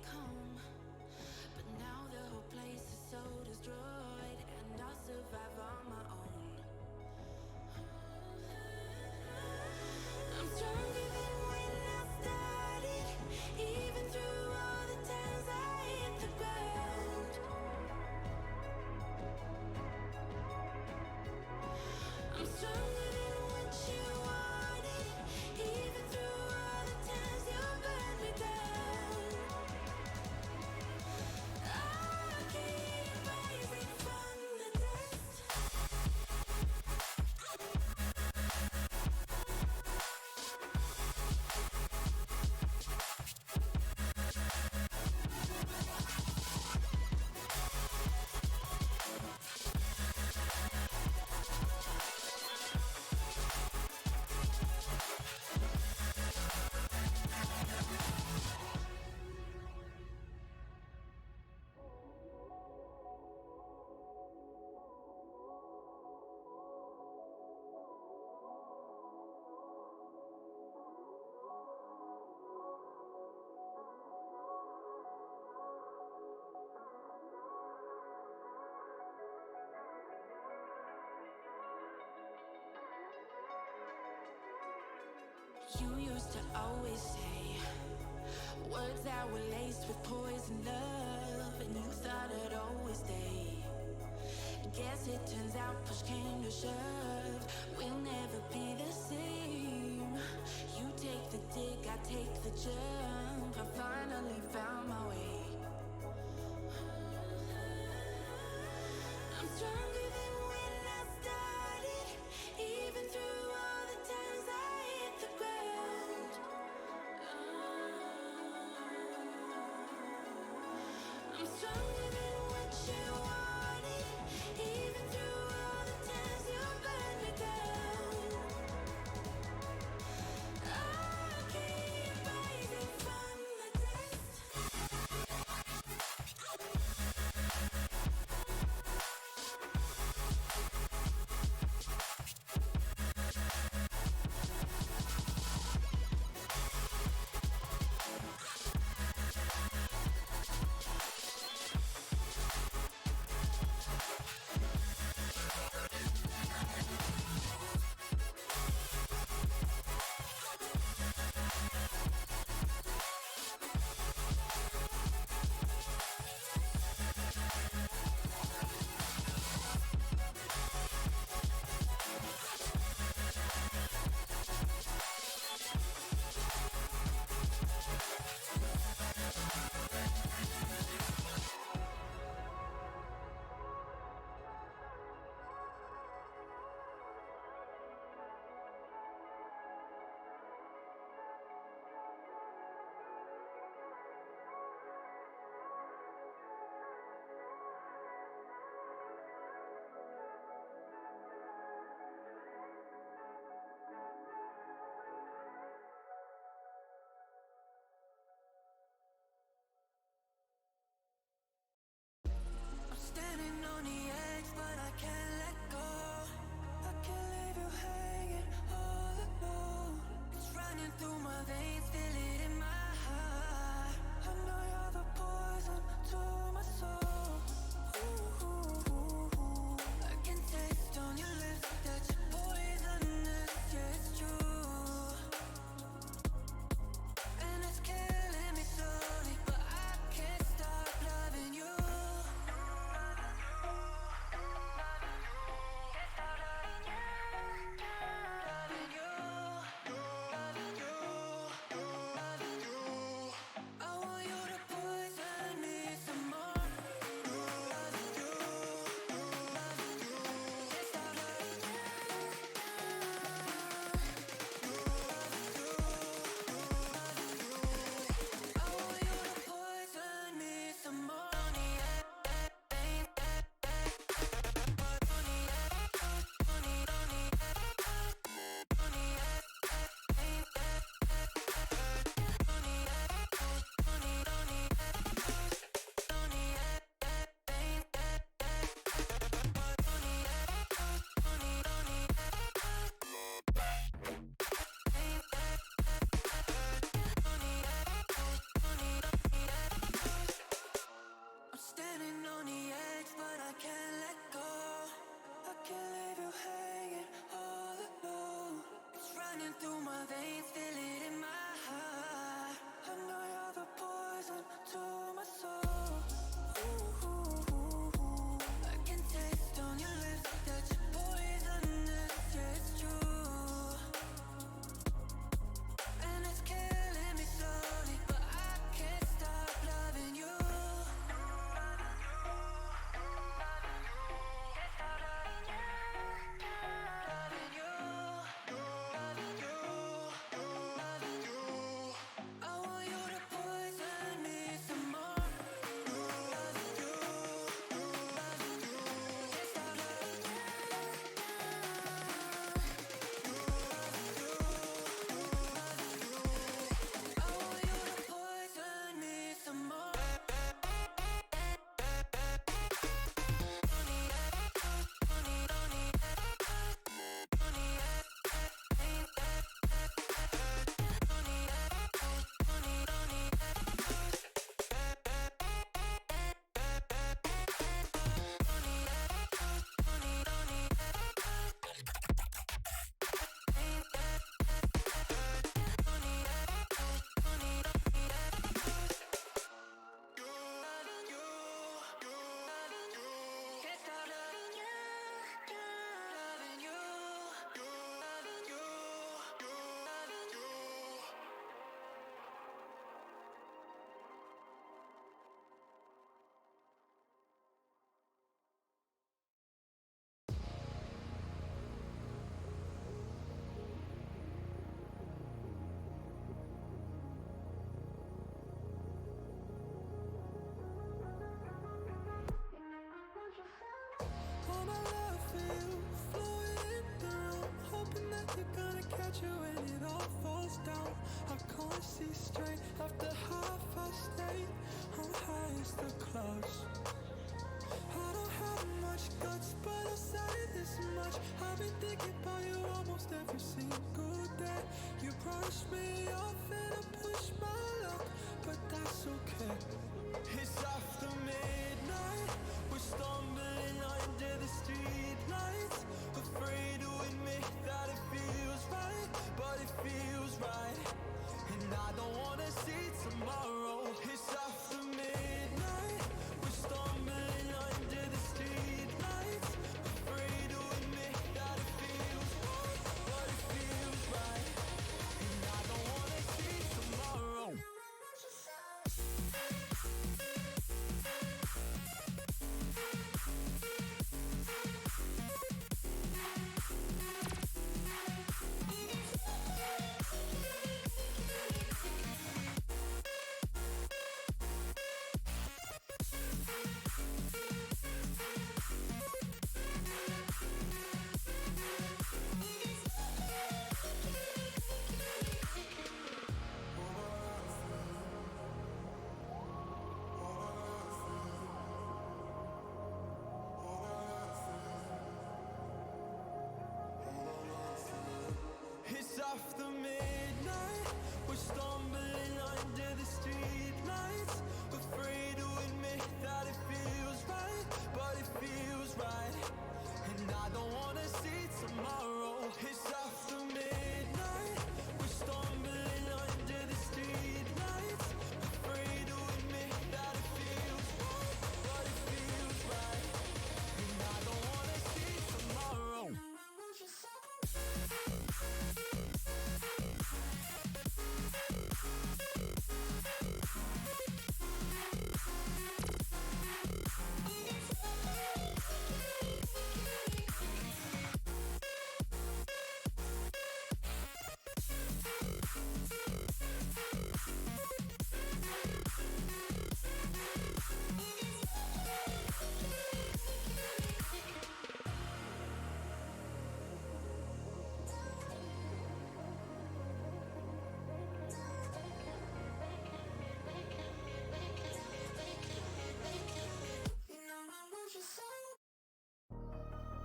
back home, but now the whole place is so destroyed, and I'll survive on my own. I'm stronger than when I started, even through all the times I hit the ground. I'm stronger than what you wanted, even through all the times you burned me down. I'll keep rising from the dust. You used to always say words that were laced with poison love, and you thought I'd always stay. Guess it turns out push came to shove, we'll never be the same. You take the dig, I take the jump, I finally found my way. I'm stronger than when I started, even through all the times I hit the ground. I'm stronger than what you wanted, even through all the times you burned me down. I'll keep rising from the dust. through my veins, feel it in my heart. I know you're the poison to my soul. Ooh, I can taste on your lips that you're poisonous, yeah, it's true. And it's killing me slowly, but I can't stop loving you.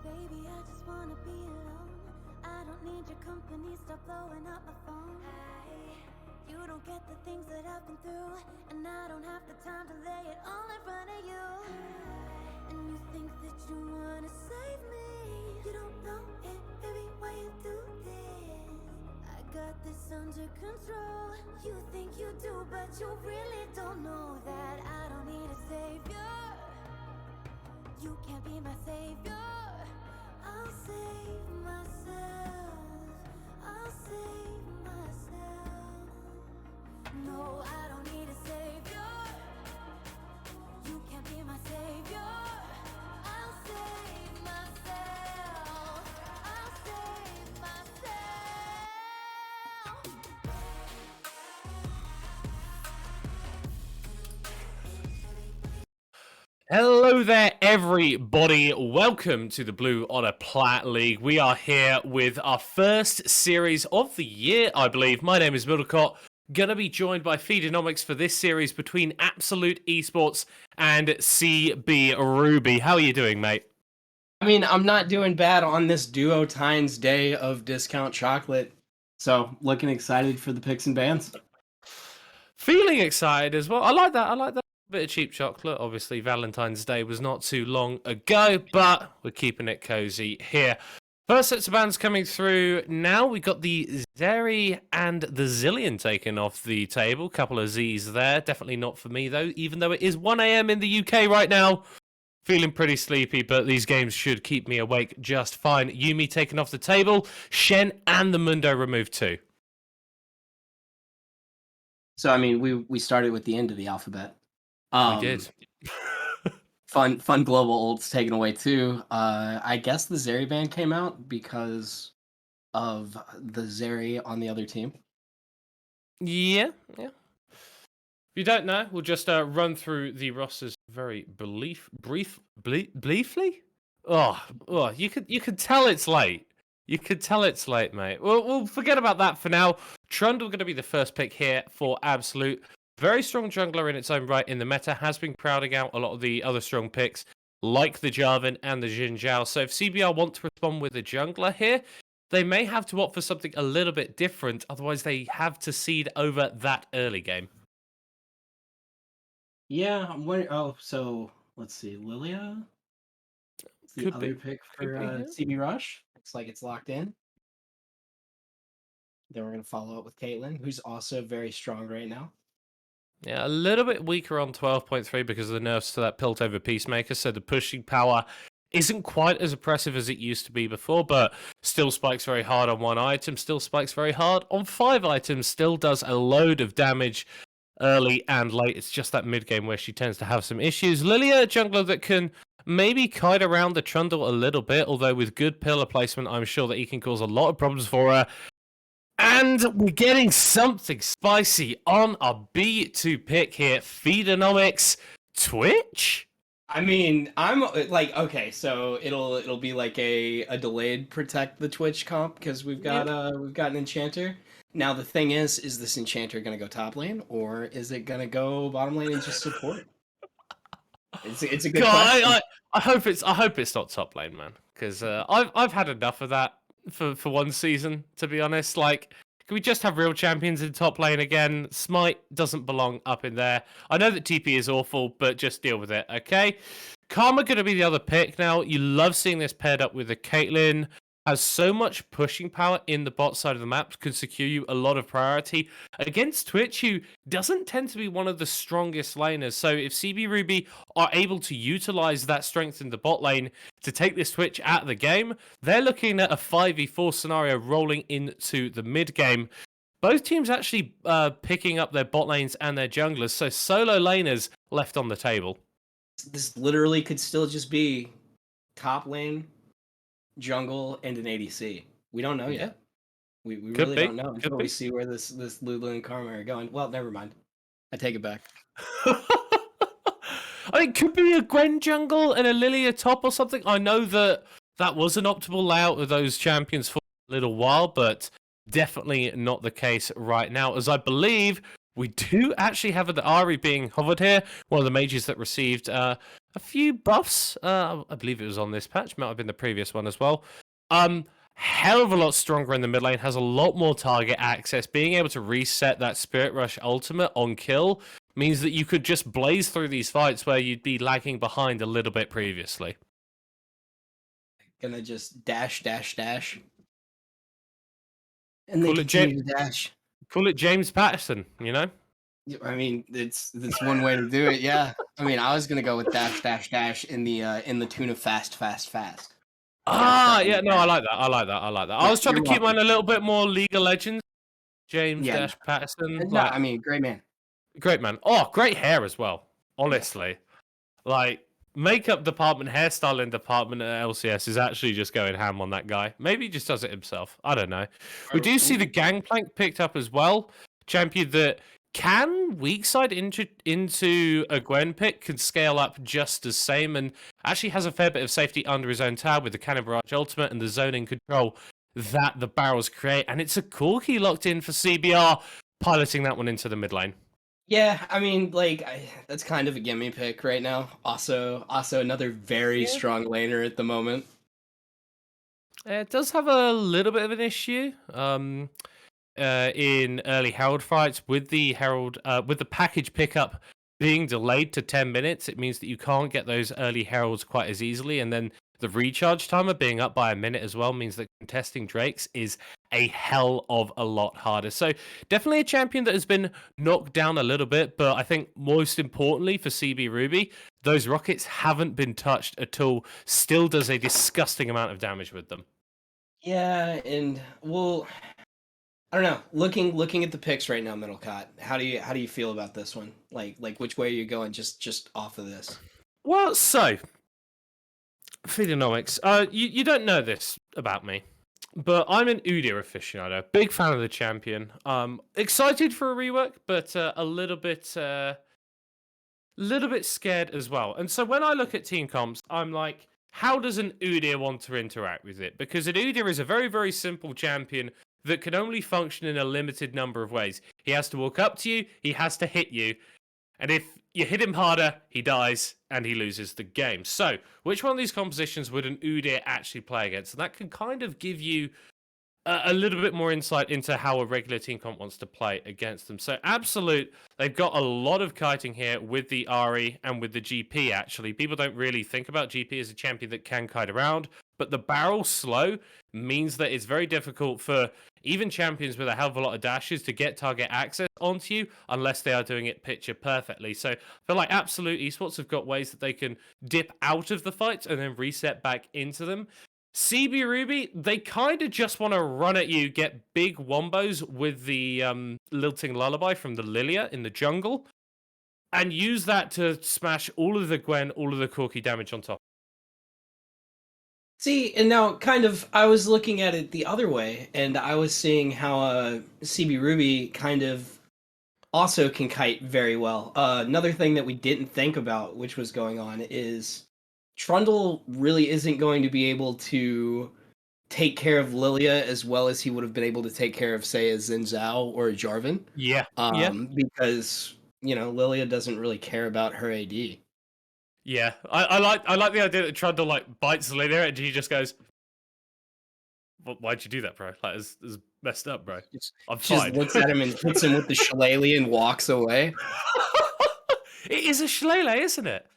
Baby, I just wanna be alone. I don't need your company, stop blowing up my phone. You don't get the things that I've been through, and I don't have the time to lay it all in front of you. And you think that you wanna save me. You don't know it, baby, why you do this? I this under control. You think you do, but you really don't know that I don't need a savior. You can't be my savior. I'll save myself. I'll save myself. No, I don't need a savior. You can't be my savior. I'll save myself. I'll save myself. Hello there, everybody. Welcome to the Blue Honor Plat League. We are here with our first series of the year, I believe. My name is Middlecott. Gonna be joined by Feedonomics for this series between Absolute Esports and CB Ruby. How are you doing, mate? I mean, I'm not doing bad on this Duo Times day of discount chocolate. So, looking excited for the picks and bans. Feeling excited as well. I like that. Bit of cheap chocolate. Obviously, Valentine's Day was not too long ago, but we're keeping it cozy here. First sets of bans coming through now. We got the Zeri and the Zillion taken off the table. Couple of Z's there. Definitely not for me, though, even though it is 1 a.m. in the UK right now. Feeling pretty sleepy, but these games should keep me awake just fine. Yumi taken off the table. Shen and the Mundo removed too. So, I mean, we started with the end of the alphabet. We did. Fun global ults taken away too. I guess the Zeri ban came out because of the Zeri on the other team. Yeah. If you don't know, we'll just run through the rosters very briefly. Oh, you could tell it's late. You could tell it's late, mate. We'll forget about that for now. Trundle going to be the first pick here for Absolute. Very strong jungler in its own right in the meta. Has been crowding out a lot of the other strong picks, like the Jarvan and the Xin Zhao. So if CBR want to respond with a jungler here, they may have to opt for something a little bit different. Otherwise, they have to seed over that early game. Yeah, I'm wondering. Oh, so let's see. Lilia? It's the other pick for CB Rush. Looks like it's locked in. Then we're going to follow up with Caitlyn, who's also very strong right now. Yeah, a little bit weaker on 12.3 because of the nerfs to that Piltover Peacemaker, so the pushing power isn't quite as oppressive as it used to be before, but still spikes very hard on one item, still spikes very hard on 5 items, still does a load of damage early and late. It's just that mid-game where she tends to have some issues. Lilia, a jungler that can maybe kite around the Trundle a little bit, although with good pillar placement, I'm sure that he can cause a lot of problems for her. And we're getting something spicy on our B2 pick here. Feedonomics Twitch? I mean, I'm like, okay, so it'll be like a delayed protect the Twitch comp because we've got an enchanter. Now the thing is this enchanter gonna go top lane or is it gonna go bottom lane and just support? It's a good question. I hope it's not top lane, man, because I've had enough of that for one season, to be honest. Like, can we just have real champions in top lane again? Smite doesn't belong up in there. I know that TP is awful, but just deal with it, okay? Karma going to be the other pick now. You love seeing this paired up with a Caitlyn. Has so much pushing power in the bot side of the map, can secure you a lot of priority against Twitch, who doesn't tend to be one of the strongest laners. So if CB Ruby are able to utilize that strength in the bot lane to take this Twitch out of the game, they're looking at a 5v4 scenario rolling into the mid game. Both teams actually picking up their bot lanes and their junglers, so solo laners left on the table. This literally could still just be top lane, jungle, and an ADC. We don't know yet. We really don't know until we see where this Lulu and Karma are going. Well, never mind. I take it back. I mean, it could be a Gwen jungle and a Lilia top or something. I know that was an optimal layout of those champions for a little while, but definitely not the case right now, as I believe we do actually have the Ari being hovered here, one of the mages that received a few buffs. I believe it was on this patch, might have been the previous one as well. Hell of a lot stronger in the mid lane, has a lot more target access. Being able to reset that Spirit Rush ultimate on kill means that you could just blaze through these fights where you'd be lagging behind a little bit previously. Gonna just dash. And they Call it continue to dash. Call it James Patterson, you know? I mean, it's one way to do it. Yeah. I mean, I was gonna go with dash dash dash in the tune of fast fast fast. Yeah, no, I like that. I like that. I like that. I Yeah, was trying to you're keep welcome. mine a little bit more League of Legends. James Yeah. Dash Patterson, No, like I mean, great man. great man. Oh, great hair as well. Honestly, like makeup department, hairstyling department at LCS is actually just going ham on that guy. Maybe he just does it himself. I don't know. We do see the Gangplank picked up as well. Champion that can weak side into a Gwen pick, can scale up just as same, and actually has a fair bit of safety under his own tower with the Cannon Barrage ultimate and the zoning control that the barrels create. And it's a Corki locked in for CBR, piloting that one into the mid lane. Yeah, I mean, like that's kind of a gimme pick right now. Also another very strong laner at the moment. It does have a little bit of an issue in early Herald fights with the Herald with the package pickup being delayed to 10 minutes. It means that you can't get those early Heralds quite as easily, and then the recharge timer being up by a minute as well means that contesting Drakes is a hell of a lot harder. So definitely a champion that has been knocked down a little bit, but I think most importantly for CB Ruby, those rockets haven't been touched at all. Still does a disgusting amount of damage with them. Yeah, and well, I don't know. Looking at the picks right now, Middlecott. How do you feel about this one? Like which way are you going? Just off of this. Well, so Feedonomics. You don't know this about me, but I'm an Udyr aficionado. Big fan of the champion. Excited for a rework, but a little bit scared as well. And so when I look at team comps, I'm like, how does an Udyr want to interact with it? Because an Udyr is a very, very simple champion that can only function in a limited number of ways. He has to walk up to you, he has to hit you, and if you hit him harder, he dies and he loses the game. So, which one of these compositions would an Udyr actually play against? And that can kind of give you a little bit more insight into how a regular team comp wants to play against them. So, Absolute, they've got a lot of kiting here with the Ahri and with the GP, actually. People don't really think about GP as a champion that can kite around, but the barrel slow means that it's very difficult for even champions with a hell of a lot of dashes to get target access onto you unless they are doing it picture perfectly. So I feel like Absolute Esports have got ways that they can dip out of the fights and then reset back into them. CB Ruby, they kind of just want to run at you, get big wombos with the Lilting Lullaby from the Lilia in the jungle, and use that to smash all of the Gwen, all of the Corki damage on top. See, and now kind of I was looking at it the other way, and I was seeing how CB Ruby kind of also can kite very well. Another thing that we didn't think about, which was going on, is Trundle really isn't going to be able to take care of Lilia as well as he would have been able to take care of, say, a Xin Zhao or a Jarvan. Yeah. Because, Lilia doesn't really care about her AD. Yeah, I like the idea that Trundle like bites Lilia and he just goes, "Why'd you do that, bro? Like, it's messed up, bro. I'm Just fine." looks at him and hits him with the shillelagh and walks away. It is a shillelagh, isn't it?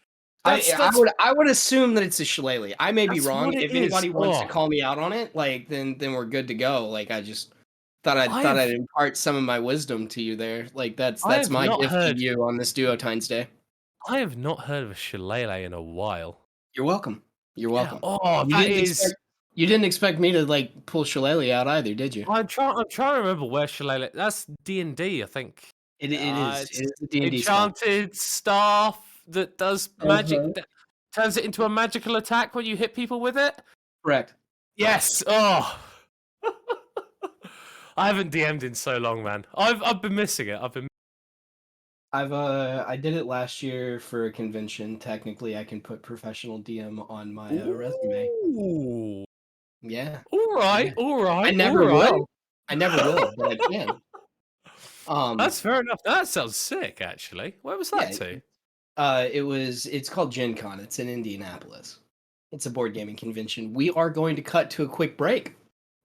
I would assume that it's a shillelagh. I may be That's wrong. what it If anybody is. wants Oh. to call me out on it, like then we're good to go. Like I just thought I'd impart some of my wisdom to you there. Like that's have my not gift to heard- you on this Duotine's Day. I have not heard of a shillelagh in a while. You're welcome. You're welcome. Oh, You didn't expect me to like pull shillelagh out either, did you? I'm trying to remember where shillelagh. That's D&D, I think. It is. It's It is the D&D stuff. enchanted staff that does magic. That turns it into a magical attack when you hit people with it. Correct. Yes. Oh. I haven't DM'd in so long, man. I've been missing it. I did it last year for a convention. Technically, I can put professional DM on my resume. Ooh. Yeah. All right. I never will. I never will, but I can. That's fair enough. That sounds sick, actually. Where was that to? It's called Gen Con. It's in Indianapolis. It's a board gaming convention. We are going to cut to a quick break.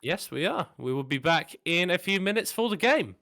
Yes, we are. We will be back in a few minutes for the game.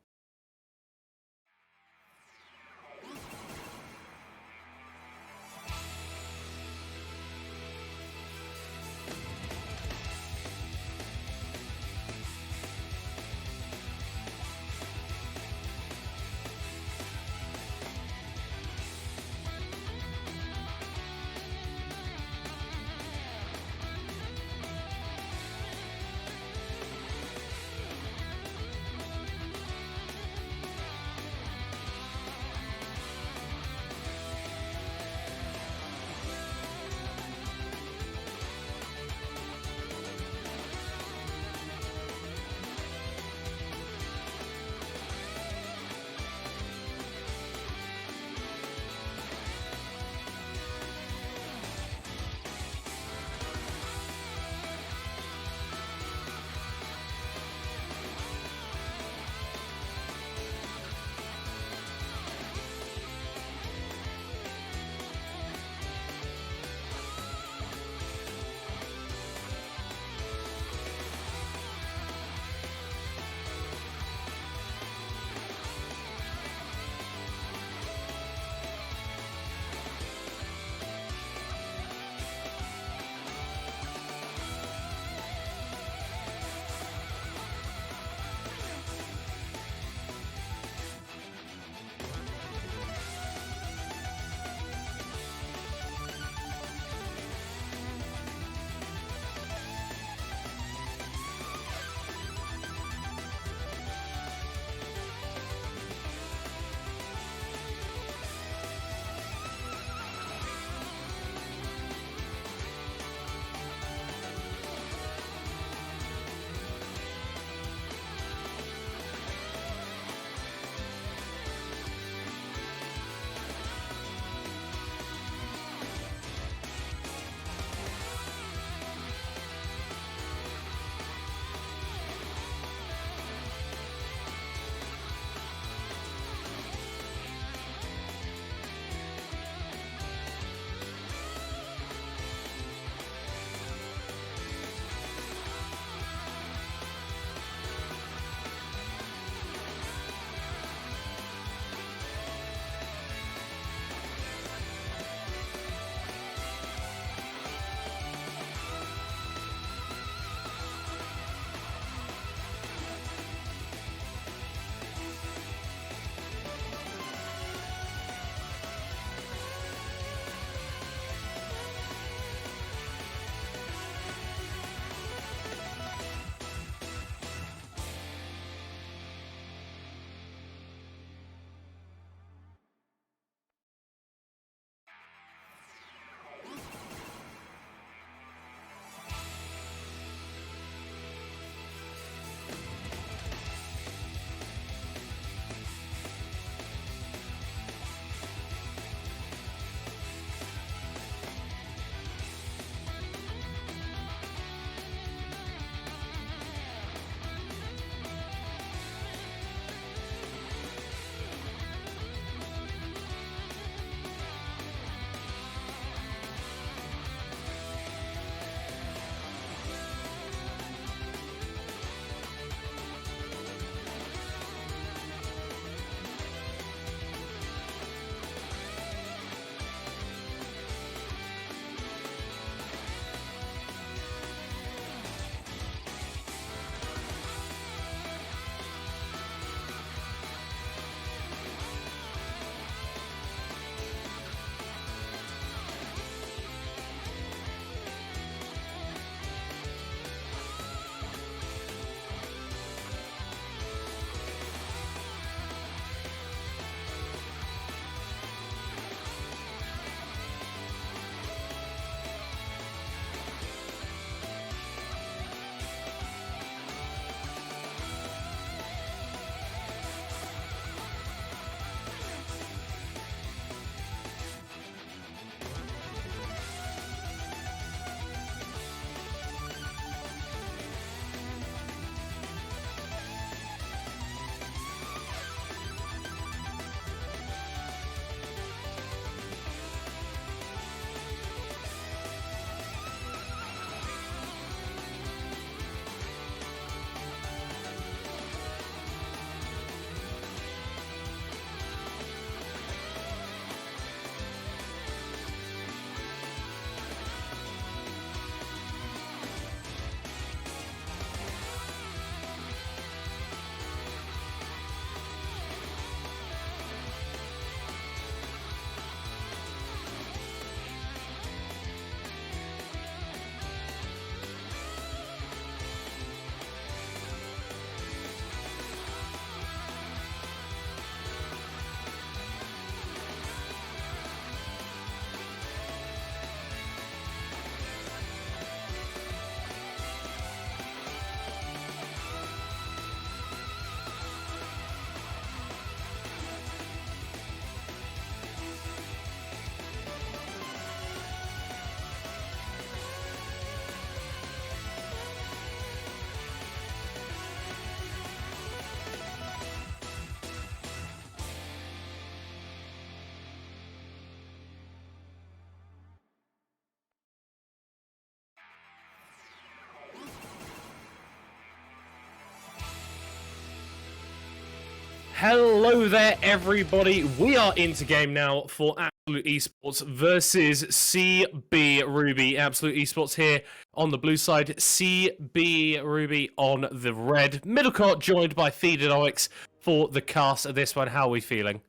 Hello there, everybody. We are into game now for Absolute Esports versus CB Ruby. Absolute Esports here on the blue side, CB Ruby on the red. Middle court joined by Feedonomics for the cast of this one. How are we feeling?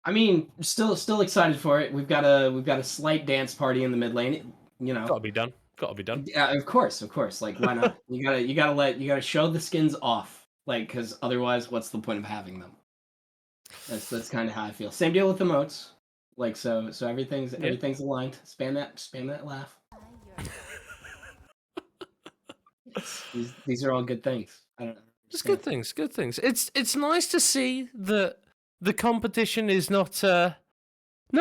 I mean, still excited for it. We've got a slight dance party in the mid lane. You know, Gotta be done. Gotta be done. yeah, of course. Like, why not? you gotta show the skins off, like, because otherwise, what's the point of having them? That's kind of how I feel. Same deal with emotes. Like, so everything's aligned. Spam that laugh. These are all good things. I don't know. It's good things. Good things. It's nice to see that the competition is not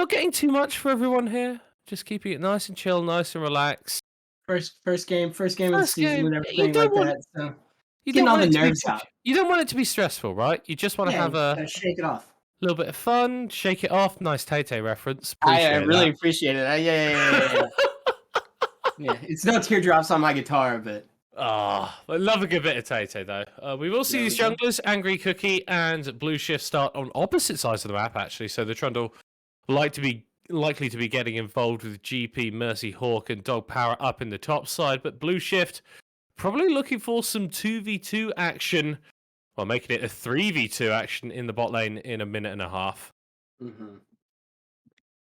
getting too much for everyone here. Just keeping it nice and chill, nice and relaxed. First game of the season and everything like that. So You getting don't all want the it to nerves be, out. you don't want it to be stressful, right? You just want to have a gotta shake it off. little bit of fun, shake it off. Nice Tay-Tay reference. I really Appreciate appreciate it. Yeah. Yeah, it's no teardrops on my guitar, but I love a good bit of Tay-Tay though. We will see these junglers, Angry Cookie and Blue Shift, start on opposite sides of the map actually. So the Trundle likely to be getting involved with GP, Mercy, Hawk, and Dog Power up in the top side, but Blue Shift probably looking for some 2v2 action. Well, making it a 3v2 action in the bot lane in a minute and a half. Mm-hmm.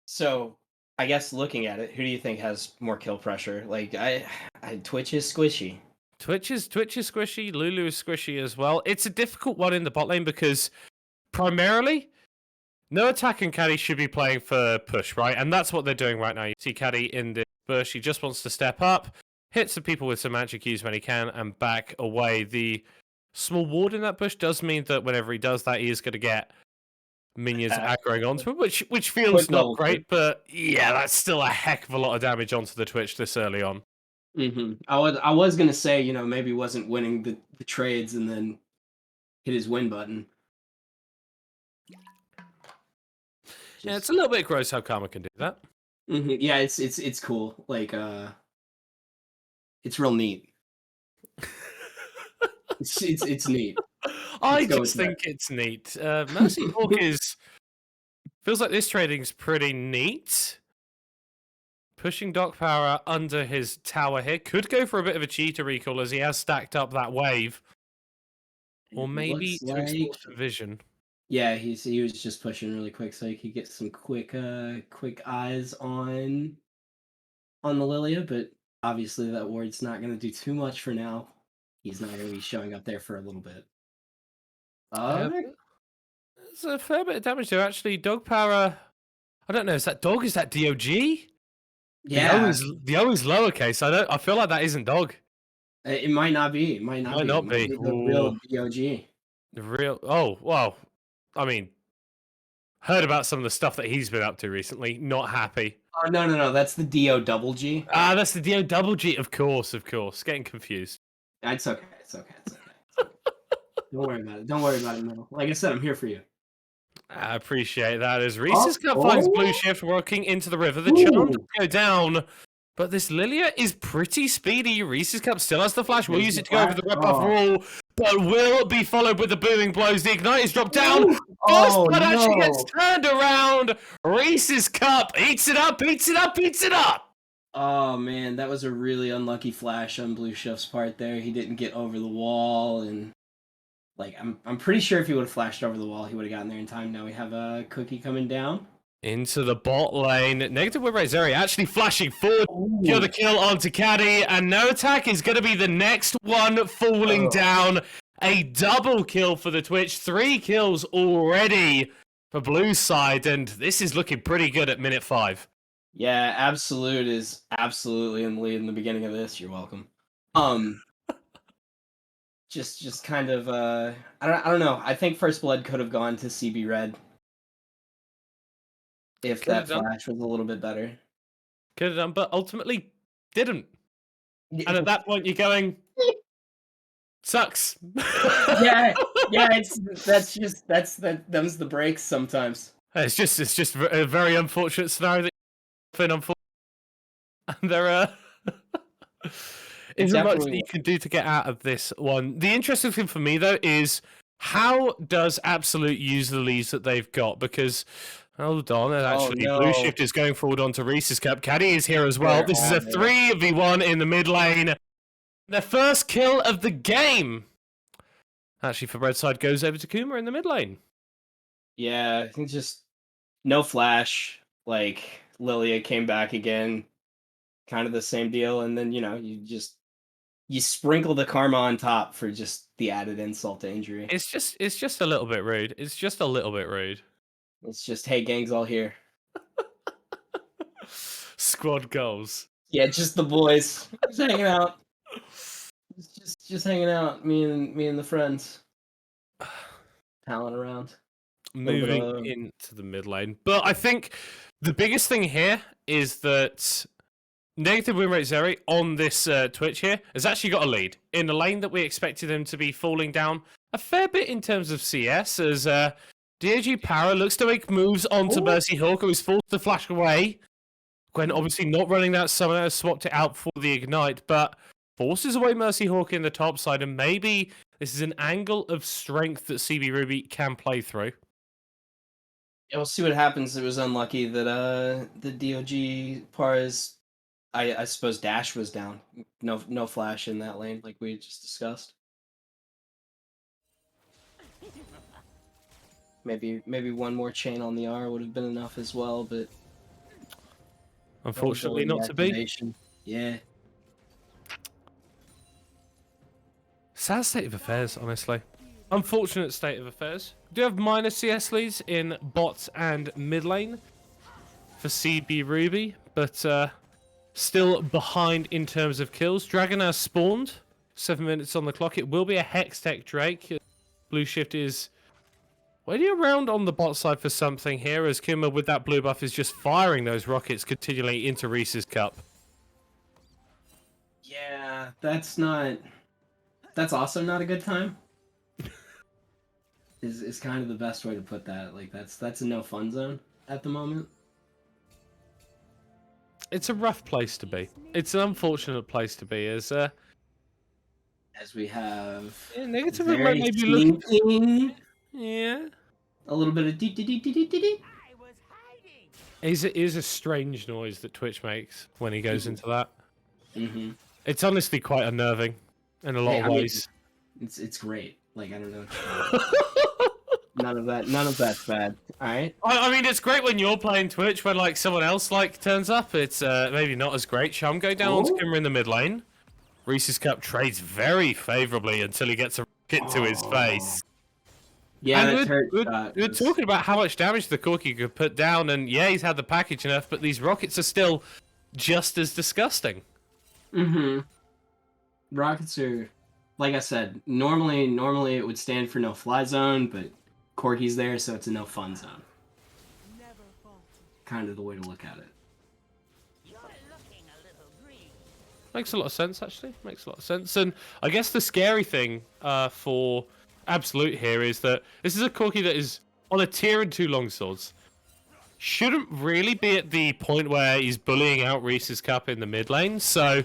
So, I guess looking at it, who do you think has more kill pressure? Like, I Twitch is squishy. Twitch is squishy. Lulu is squishy as well. It's a difficult one in the bot lane because primarily, no attack and Caddy should be playing for push, right? And that's what they're doing right now. You see Caddy in the bush. He just wants to step up, hit some people with some magic use when he can, and back away. The small ward in that bush does mean that whenever he does that, he is going to get minions aggroing onto him, which feels not great, but yeah, that's still a heck of a lot of damage onto the Twitch this early on. Mm-hmm. I was gonna say, maybe wasn't winning the trades and then hit his win button. Yeah, it's a little bit gross how Karma can do that. Mm-hmm. Yeah, it's cool. Like, it's real neat. It's neat. I just think it's neat. Mercy Hawk feels like this trading's pretty neat. Pushing Doc Power under his tower here. Could go for a bit of a cheater recall as he has stacked up that wave. Or maybe to explore some vision. Yeah, he was just pushing really quick so he could get some quick eyes on the Lilia, but obviously that ward's not going to do too much for now. He's not going to be showing up there for a little bit. There's a fair bit of damage there, actually. Dog Power, I don't know, is that Dog? Is that DOG? Yeah. The O is lowercase. I feel like that isn't Dog. It might not be. It might not be. The real DOG. The real... Oh, well, I mean, heard about some of the stuff that he's been up to recently. Not happy. Oh, no. That's the DO double G. That's the DO double G. Of course. Getting confused. It's okay. Don't worry about it, man. Like I said, I'm here for you. I appreciate that. As Reese's Cup finds Blue Shift working into the river. The charm does go down, but this Lilia is pretty speedy. Reese's Cup still has the flash. We'll use it to go over the red buff wall, but will be followed with the booming blows. The Ignite is dropped down. First blood actually gets turned around. Reese's Cup eats it up. Oh man, that was a really unlucky flash on Blue Shift's part there. He didn't get over the wall, and like I'm pretty sure if he would have flashed over the wall, he would have gotten there in time. Now we have a Cookie coming down. Into the bot lane. Negative with Zeri actually flashing forward. Kill the kill onto Caddy, and no attack is going to be the next one falling down. A double kill for the Twitch. 3 kills already for Blue side, and this is looking pretty good at minute 5. Yeah, Absolute is absolutely in the lead in the beginning of this. You're welcome. Just kind of I don't know. I think First Blood could have gone to CB Red if that flash was a little bit better. Could have done, but ultimately didn't. And at that point, you're going, sucks. That's them's the breaks sometimes. It's just a very unfortunate scenario that and there isn't much that you can do to get out of this one. The interesting thing for me though is How does Absolute use the leads that they've got? Because, hold on, actually, Blue no. Shift is going forward onto Reese's Cup. Caddy is here as well. They're This is a on it. 3v1 in the mid lane. Their first kill of the game. Actually, for Redside, goes over to Kuma in the mid lane. Yeah, I think just no flash. Like Lilia came back again, kind of the same deal, and then you sprinkle the karma on top for just the added insult to injury. It's just a little bit rude. It's just a little bit rude. It's just, hey, gang's all here. Squad goals. Yeah, just the boys, just hanging out. Just hanging out. Me and the friends, palling around. Moving into the mid lane. But I think the biggest thing here is that negative win rate Zeri on this Twitch here has actually got a lead in a lane that we expected him to be falling down a fair bit in terms of CS, as DOG Power looks to make moves onto Mercy Hawk, who is forced to flash away. Gwen obviously not running that summon, has swapped it out for the Ignite, but forces away Mercy Hawk in the top side, and maybe this is an angle of strength that CB Ruby can play through. Yeah, we'll see what happens. It was unlucky that the DOG Pars, I suppose Dash was down. No flash in that lane, like we just discussed. Maybe one more chain on the R would have been enough as well, but unfortunately not to be. Yeah. Sad state of affairs, honestly. Unfortunate state of affairs. Do have minor CS leads in bot and mid lane for CB Ruby, but still behind in terms of kills. Dragon has spawned. 7 minutes on the clock. It will be a Hextech Drake. Blue Shift is waiting around on the bot side for something here, as Kimmer with that blue buff is just firing those rockets continually into Reese's Cup. Yeah, that's also not a good time. Is kind of the best way to put that. Like that's a no fun zone at the moment. It's a rough place to be. It's an unfortunate place to be, as we have negative very might maybe look. sneaking, Yeah. a little bit of deep. Is a strange noise that Twitch makes when he goes into that. Mm-hmm. It's honestly quite unnerving in a lot of ways. It's great. Like, I don't know. None of that's bad. All right. I mean, it's great when you're playing Twitch when like someone else like turns up. It's maybe not as great. Shum go down onto Kimmer in the mid lane. Reese's Cup trades very favorably until he gets a rocket to his face. Yeah, and we're talking about how much damage the Corki could put down, and yeah, he's had the package enough, but these rockets are still just as disgusting. Mm-hmm. Rockets are, like I said, normally it would stand for no fly zone, but Corki's there, so it's a no fun zone. Kind of the way to look at it. Makes a lot of sense, actually. Makes a lot of sense. And I guess the scary thing for Absolute here is that this is a Corki that is on a tier and 2 longswords. Shouldn't really be at the point where he's bullying out Reese's Cup in the mid lane, so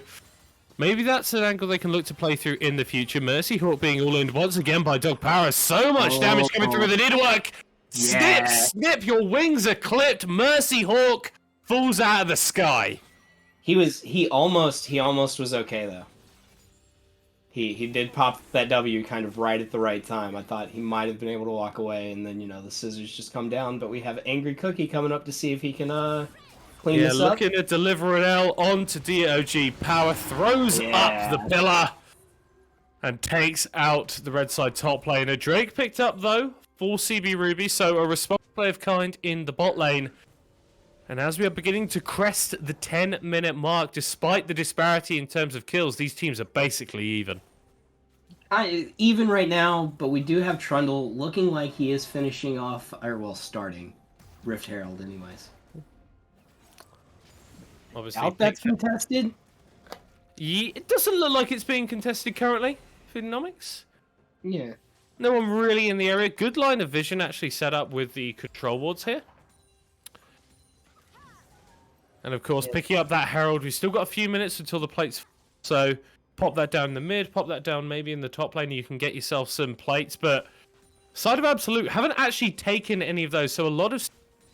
maybe that's an angle they can look to play through in the future. Mercy Hawk being all-in once again by Dog Power. So much damage coming through with the needlework. Yeah. Snip, your wings are clipped. Mercy Hawk falls out of the sky. He almost was okay though. He did pop that W kind of right at the right time. I thought he might have been able to walk away, and then the scissors just come down. But we have Angry Cookie coming up to see if he can clean this up. Looking to deliver an L onto DOG. Power throws up the pillar and takes out the red side top laner. Drake picked up though for CB Ruby, so a responsible play of kind in the bot lane. And as we are beginning to crest the 10-minute mark, despite the disparity in terms of kills, these teams are basically even. Even right now, but we do have Trundle looking like he is finishing off, starting Rift Herald anyways. Obviously, Doubt that's contested? Yeah, it doesn't look like it's being contested currently, Phenomics. Yeah. No one really in the area. Good line of vision actually set up with the control wards here. And of course, picking up that Herald, we've still got a few minutes until the plates. So pop that down in the mid, pop that down maybe in the top lane. You can get yourself some plates, but Side of Absolute haven't actually taken any of those, so a lot of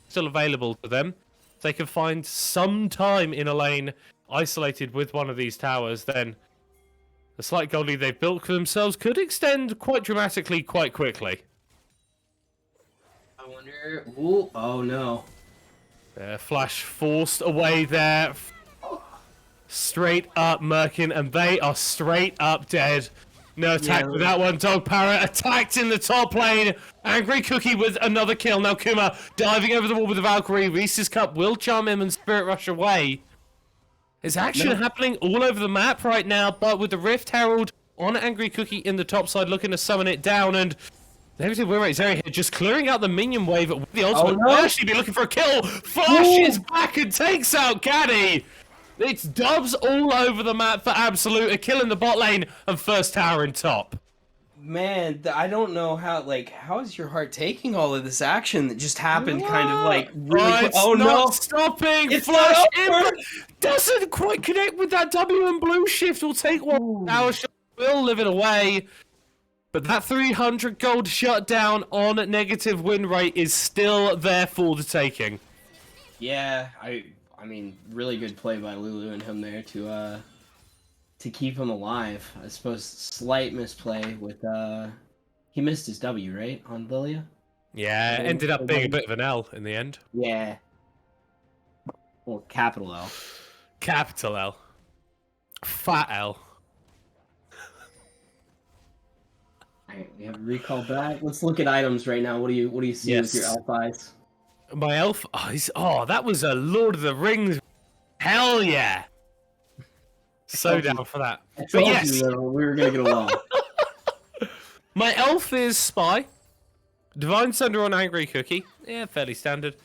still available to them. They can find some time in a lane isolated with one of these towers, then the slight goal lead they've built for themselves could extend quite dramatically quite quickly. I wonder... Ooh, oh no. Flash forced away there. Straight up Merkin, and they are straight up dead. No attack with that one. Dog Parrot attacked in the top lane. Angry Cookie with another kill. Now Kuma diving over the wall with the Valkyrie. Reese's Cup will charm him and Spirit Rush away. It's action happening all over the map right now, but with the Rift Herald on Angry Cookie in the top side, looking to summon it down, and Negative Win Rate here just clearing out the minion wave with the ultimate. Might actually be looking for a kill. Flashes back and takes out Caddy. It's dubs all over the map for Absolute, a kill in the bot lane, and first tower in top. Man, I don't know how is your heart taking all of this action that just happened kind of like really not stopping! It's Flash not in, doesn't quite connect with that W, and Blue Shift will take one. Tower shot will live it away. But that 300 gold shutdown on negative win rate is still there for the taking. Yeah, I mean, really good play by Lulu and him there to keep him alive. I suppose slight misplay with he missed his W, right, on Lilia? Yeah, ended up being a bit of an L in the end. Yeah. Well, capital L. Capital L. Fat L. Alright, we have a recall back. Let's look at items right now. What do you see with your elf eyes? My elf that was a Lord of the Rings. Hell yeah. So down for that. But yes, we were gonna get along. My elf is Spy. Divine Thunder on Angry Cookie. Yeah, fairly standard.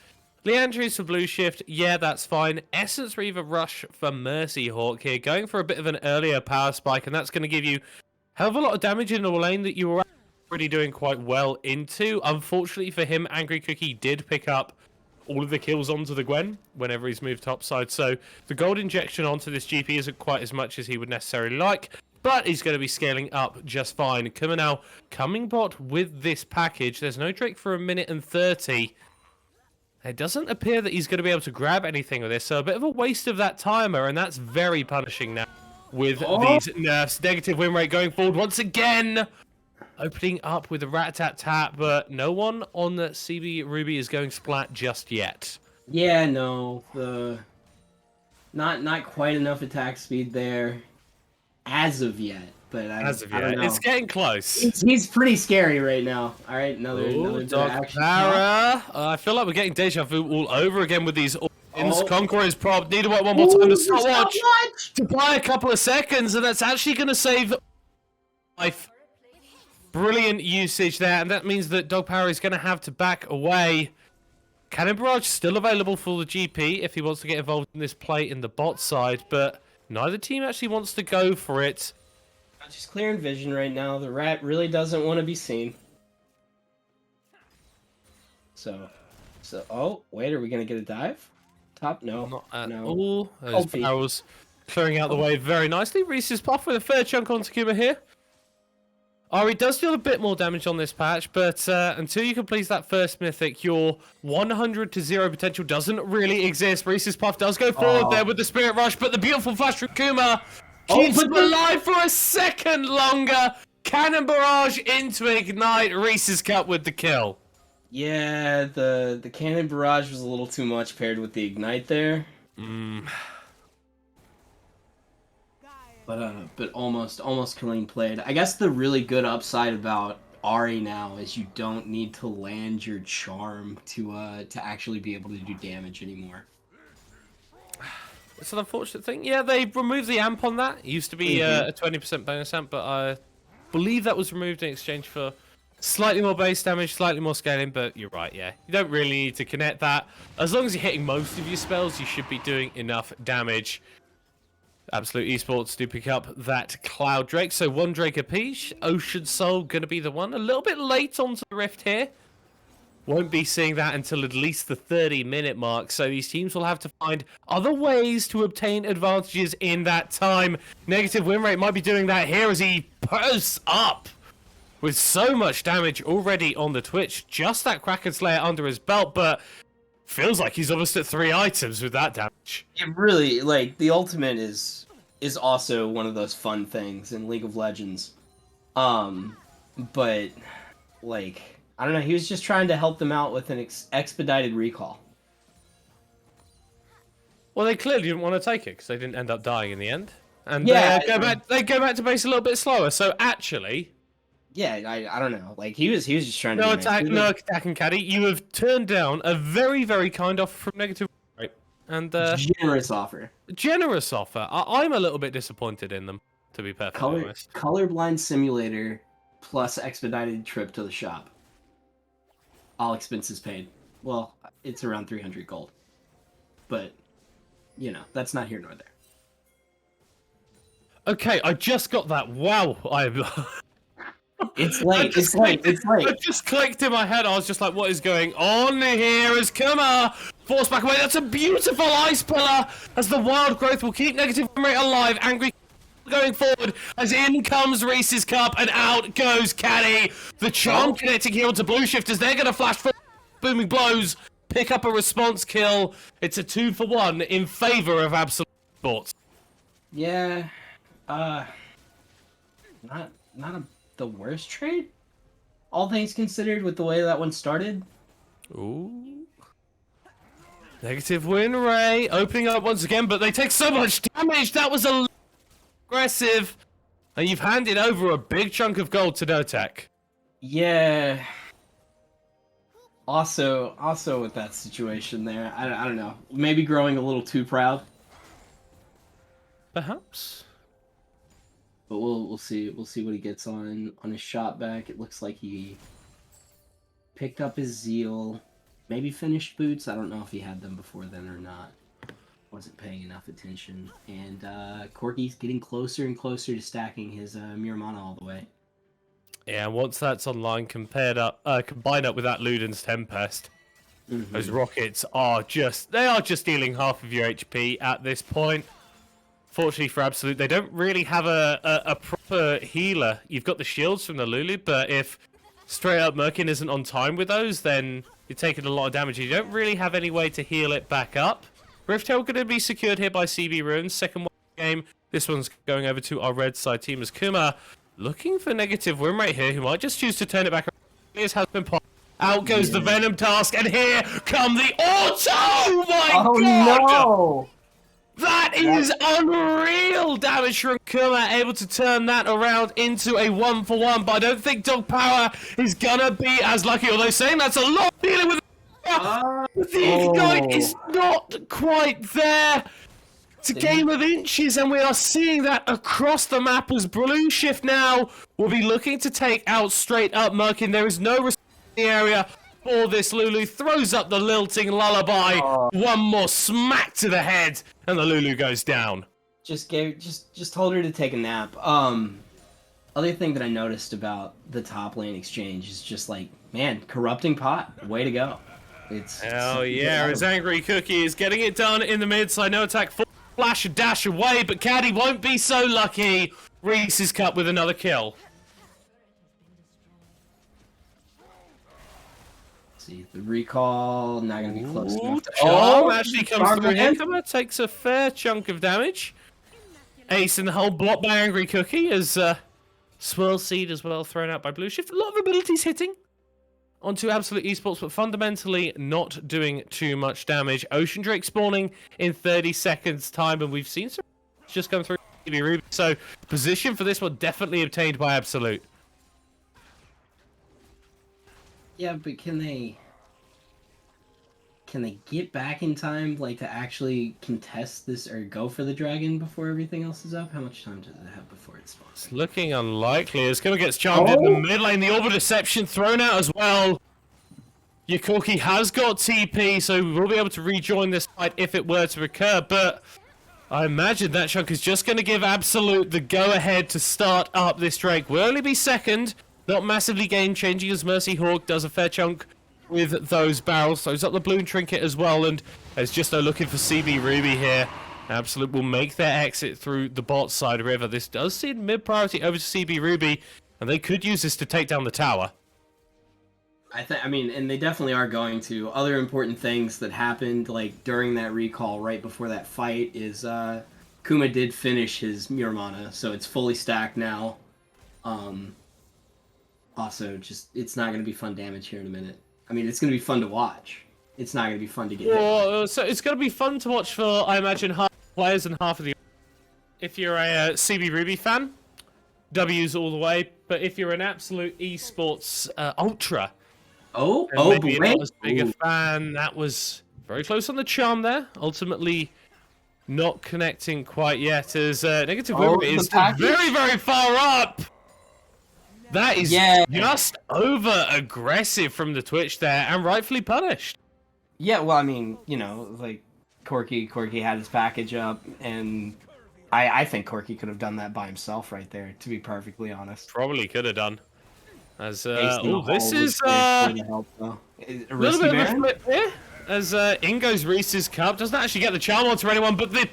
Leandries for Blue Shift. Yeah, that's fine. Essence Reaver Rush for Mercy Hawk here. Going for a bit of an earlier power spike, and that's going to give you a hell of a lot of damage in a lane that you were already doing quite well into. Unfortunately for him, Angry Cookie did pick up all of the kills onto the Gwen whenever he's moved topside. So the gold injection onto this GP isn't quite as much as he would necessarily like, but he's going to be scaling up just fine. Kuma now coming bot with this package. There's no Drake for 1:30. It doesn't appear that he's going to be able to grab anything with this, so a bit of a waste of that timer, and that's very punishing now with these nerfs. Negative win rate going forward once again. Opening up with a rat-tat-tat, but no one on the CB Ruby is going splat just yet. Yeah, no. Not quite enough attack speed there as of yet. But I don't know. It's getting close. He's pretty scary right now. All right, another Dog Para. I feel like we're getting deja vu all over again with these Conqueror's prop. Need to wait one more time to stopwatch to buy a couple of seconds, and that's actually going to save life. Brilliant usage there, and that means that Dog Power is going to have to back away. Cannon Barrage still available for the GP if he wants to get involved in this play in the bot side, but neither team actually wants to go for it. Just clearing vision right now. The rat really doesn't want to be seen. So, oh, wait, are we going to get a dive? Top? No. Not at no. all. Those barrels clearing out the way very nicely. Reese's Puff with a fair chunk on Takuma here. Ari does deal a bit more damage on this patch, but until you complete that first mythic, your 100-0 potential doesn't really exist. Reese's Puff does go forward there with the Spirit Rush, but the beautiful flash from Kuma keeps him alive for a second longer. Cannon Barrage into Ignite. Reese's Cup with the kill. Yeah, the Cannon Barrage was a little too much paired with the Ignite there. But almost clean played. I guess the really good upside about Ari now is you don't need to land your charm to actually be able to do damage anymore. It's an unfortunate thing. Yeah, they removed the amp on that. It used to be a 20% bonus amp, but I believe that was removed in exchange for slightly more base damage, slightly more scaling, but you're right, yeah. You don't really need to connect that. As long as you're hitting most of your spells, you should be doing enough damage. Absolute Esports do pick up that Cloud Drake, so one Drake apiece. Ocean Soul going to be the one. A little bit late onto the Rift here. Won't be seeing that until at least the 30-minute mark, so these teams will have to find other ways to obtain advantages in that time. Negative win rate might be doing that here as he posts up with so much damage already on the Twitch. Just that Kraken Slayer under his belt, but feels like he's almost at 3 items with that damage. It really, like, the ultimate is also one of those fun things in League of Legends. But, like, I don't know, he was just trying to help them out with an expedited recall. Well, they clearly didn't want to take it because they didn't end up dying in the end. And Yeah, they go back to base a little bit slower. So actually, yeah, I don't know. Like he was just trying to no be nice. attack and caddy. You have turned down a very, very kind offer from negative, right? And Generous offer. generous offer. I'm a little bit disappointed in them, to be perfectly honest. Colorblind simulator plus expedited trip to the shop. All expenses paid. Well, it's around 300 gold. But, you know, that's not here nor there. Okay, I just got that. Wow, It's late. It's late. It just clicked in my head. I was just like, what is going on here? As Kuma forced back away. That's a beautiful ice pillar. As the wild growth will keep negative rate alive. Angry going forward. As in comes Reese's Cup and out goes Caddy. The charm connecting here onto Blue Shift as they're going to flash for booming blows. Pick up a response kill. It's a 2-for-1 in favor of Absolute Sports. Yeah. The worst trade? All things considered with the way that one started. Ooh. Negative win Ray opening up once again, but they take so much damage. That was a aggressive. And you've handed over a big chunk of gold to Notek. Yeah. Also with that situation there, I don't know. Maybe growing a little too proud. Perhaps. But we'll see. We'll see what he gets on his shot back. It looks like he picked up his Zeal, maybe finished boots. I don't know if he had them before then or not. Wasn't paying enough attention. And Corky's getting closer and closer to stacking his Miramana all the way. Yeah, once that's online, combined up with that Luden's Tempest, those rockets are just dealing half of your HP at this point. Fortunately for Absolute, they don't really have a proper healer. You've got the shields from the Lulu, but if straight up Merkin isn't on time with those, then you're taking a lot of damage. You don't really have any way to heal it back up. Riftail going to be secured here by CB Runes. Second game. This one's going over to our red side team as Kuma looking for negative win rate here, who might just choose to turn it back around. Has been popped. Out goes the Venom task, and here come the auto! Oh my god! No! That is unreal damage from Kuma, able to turn that around into a 1-for-1, but I don't think Dog Power is gonna be as lucky, although saying that's a lot dealing with the Ignite is not quite there. It's a game of inches, and we are seeing that across the map as Blue Shift now will be looking to take out straight up Merkin. There is no response in the area for this Lulu. Throws up the lilting lullaby. One more smack to the head, and the Lulu goes down. Just told her to take a nap. Other thing that I noticed about the top lane exchange is just like, man, corrupting pot. Way to go. Hell yeah, as Angry Cookie is getting it done in the mid side. No attack, full flash and dash away, but Caddy won't be so lucky. Reese's Cup with another kill. See, the recall, not going to be close enough. Charm actually comes through here. Kuma takes a fair chunk of damage. Ace in the hole, blocked by Angry Cookie, as Swirl Seed as well thrown out by Blue Shift. A lot of abilities hitting onto Absolute Esports, but fundamentally not doing too much damage. Ocean Drake spawning in 30 seconds time, and we've seen some just come through. So position for this one definitely obtained by Absolute. Yeah, but can they get back in time, like, to actually contest this or go for the dragon before everything else is up? How much time does it have before it spawns? It's looking unlikely. As Kuma gets charmed in the mid lane, the Orb of Deception thrown out as well. Yakorki has got TP, so we'll be able to rejoin this fight if it were to occur, but I imagine that chunk is just going to give Absolute the go-ahead to start up this Drake. Will only be second, not massively game-changing, as Mercy Hawk does a fair chunk with those barrels. Throws up the Balloon Trinket as well, and there's just no looking for CB Ruby here. Absolute will make their exit through the bot side river. This does seem mid-priority over to CB Ruby, and they could use this to take down the tower. I mean, and they definitely are going to. Other important things that happened, like during that recall, right before that fight, is Kuma did finish his Muramana, so it's fully stacked now. Also, just it's not going to be fun damage here in a minute. I mean, it's going to be fun to watch. It's not going to be fun to get hit. Well, so it's going to be fun to watch for, I imagine, half the players and half of the. If you're a CB Ruby fan, W's all the way. But if you're an absolute esports ultra. Maybe boy. not as big a fan. That was very close on the charm there. Ultimately, not connecting quite yet as Negative Women is very, very far up. That is just over aggressive from the Twitch there and rightfully punished. Yeah, well, I mean, you know, like Corky had his package up, and I think Corky could have done that by himself right there, to be perfectly honest. Probably could have done. As this is a little bit of a flip here. As in goes Reese's cup, doesn't actually get the charm onto anyone, but the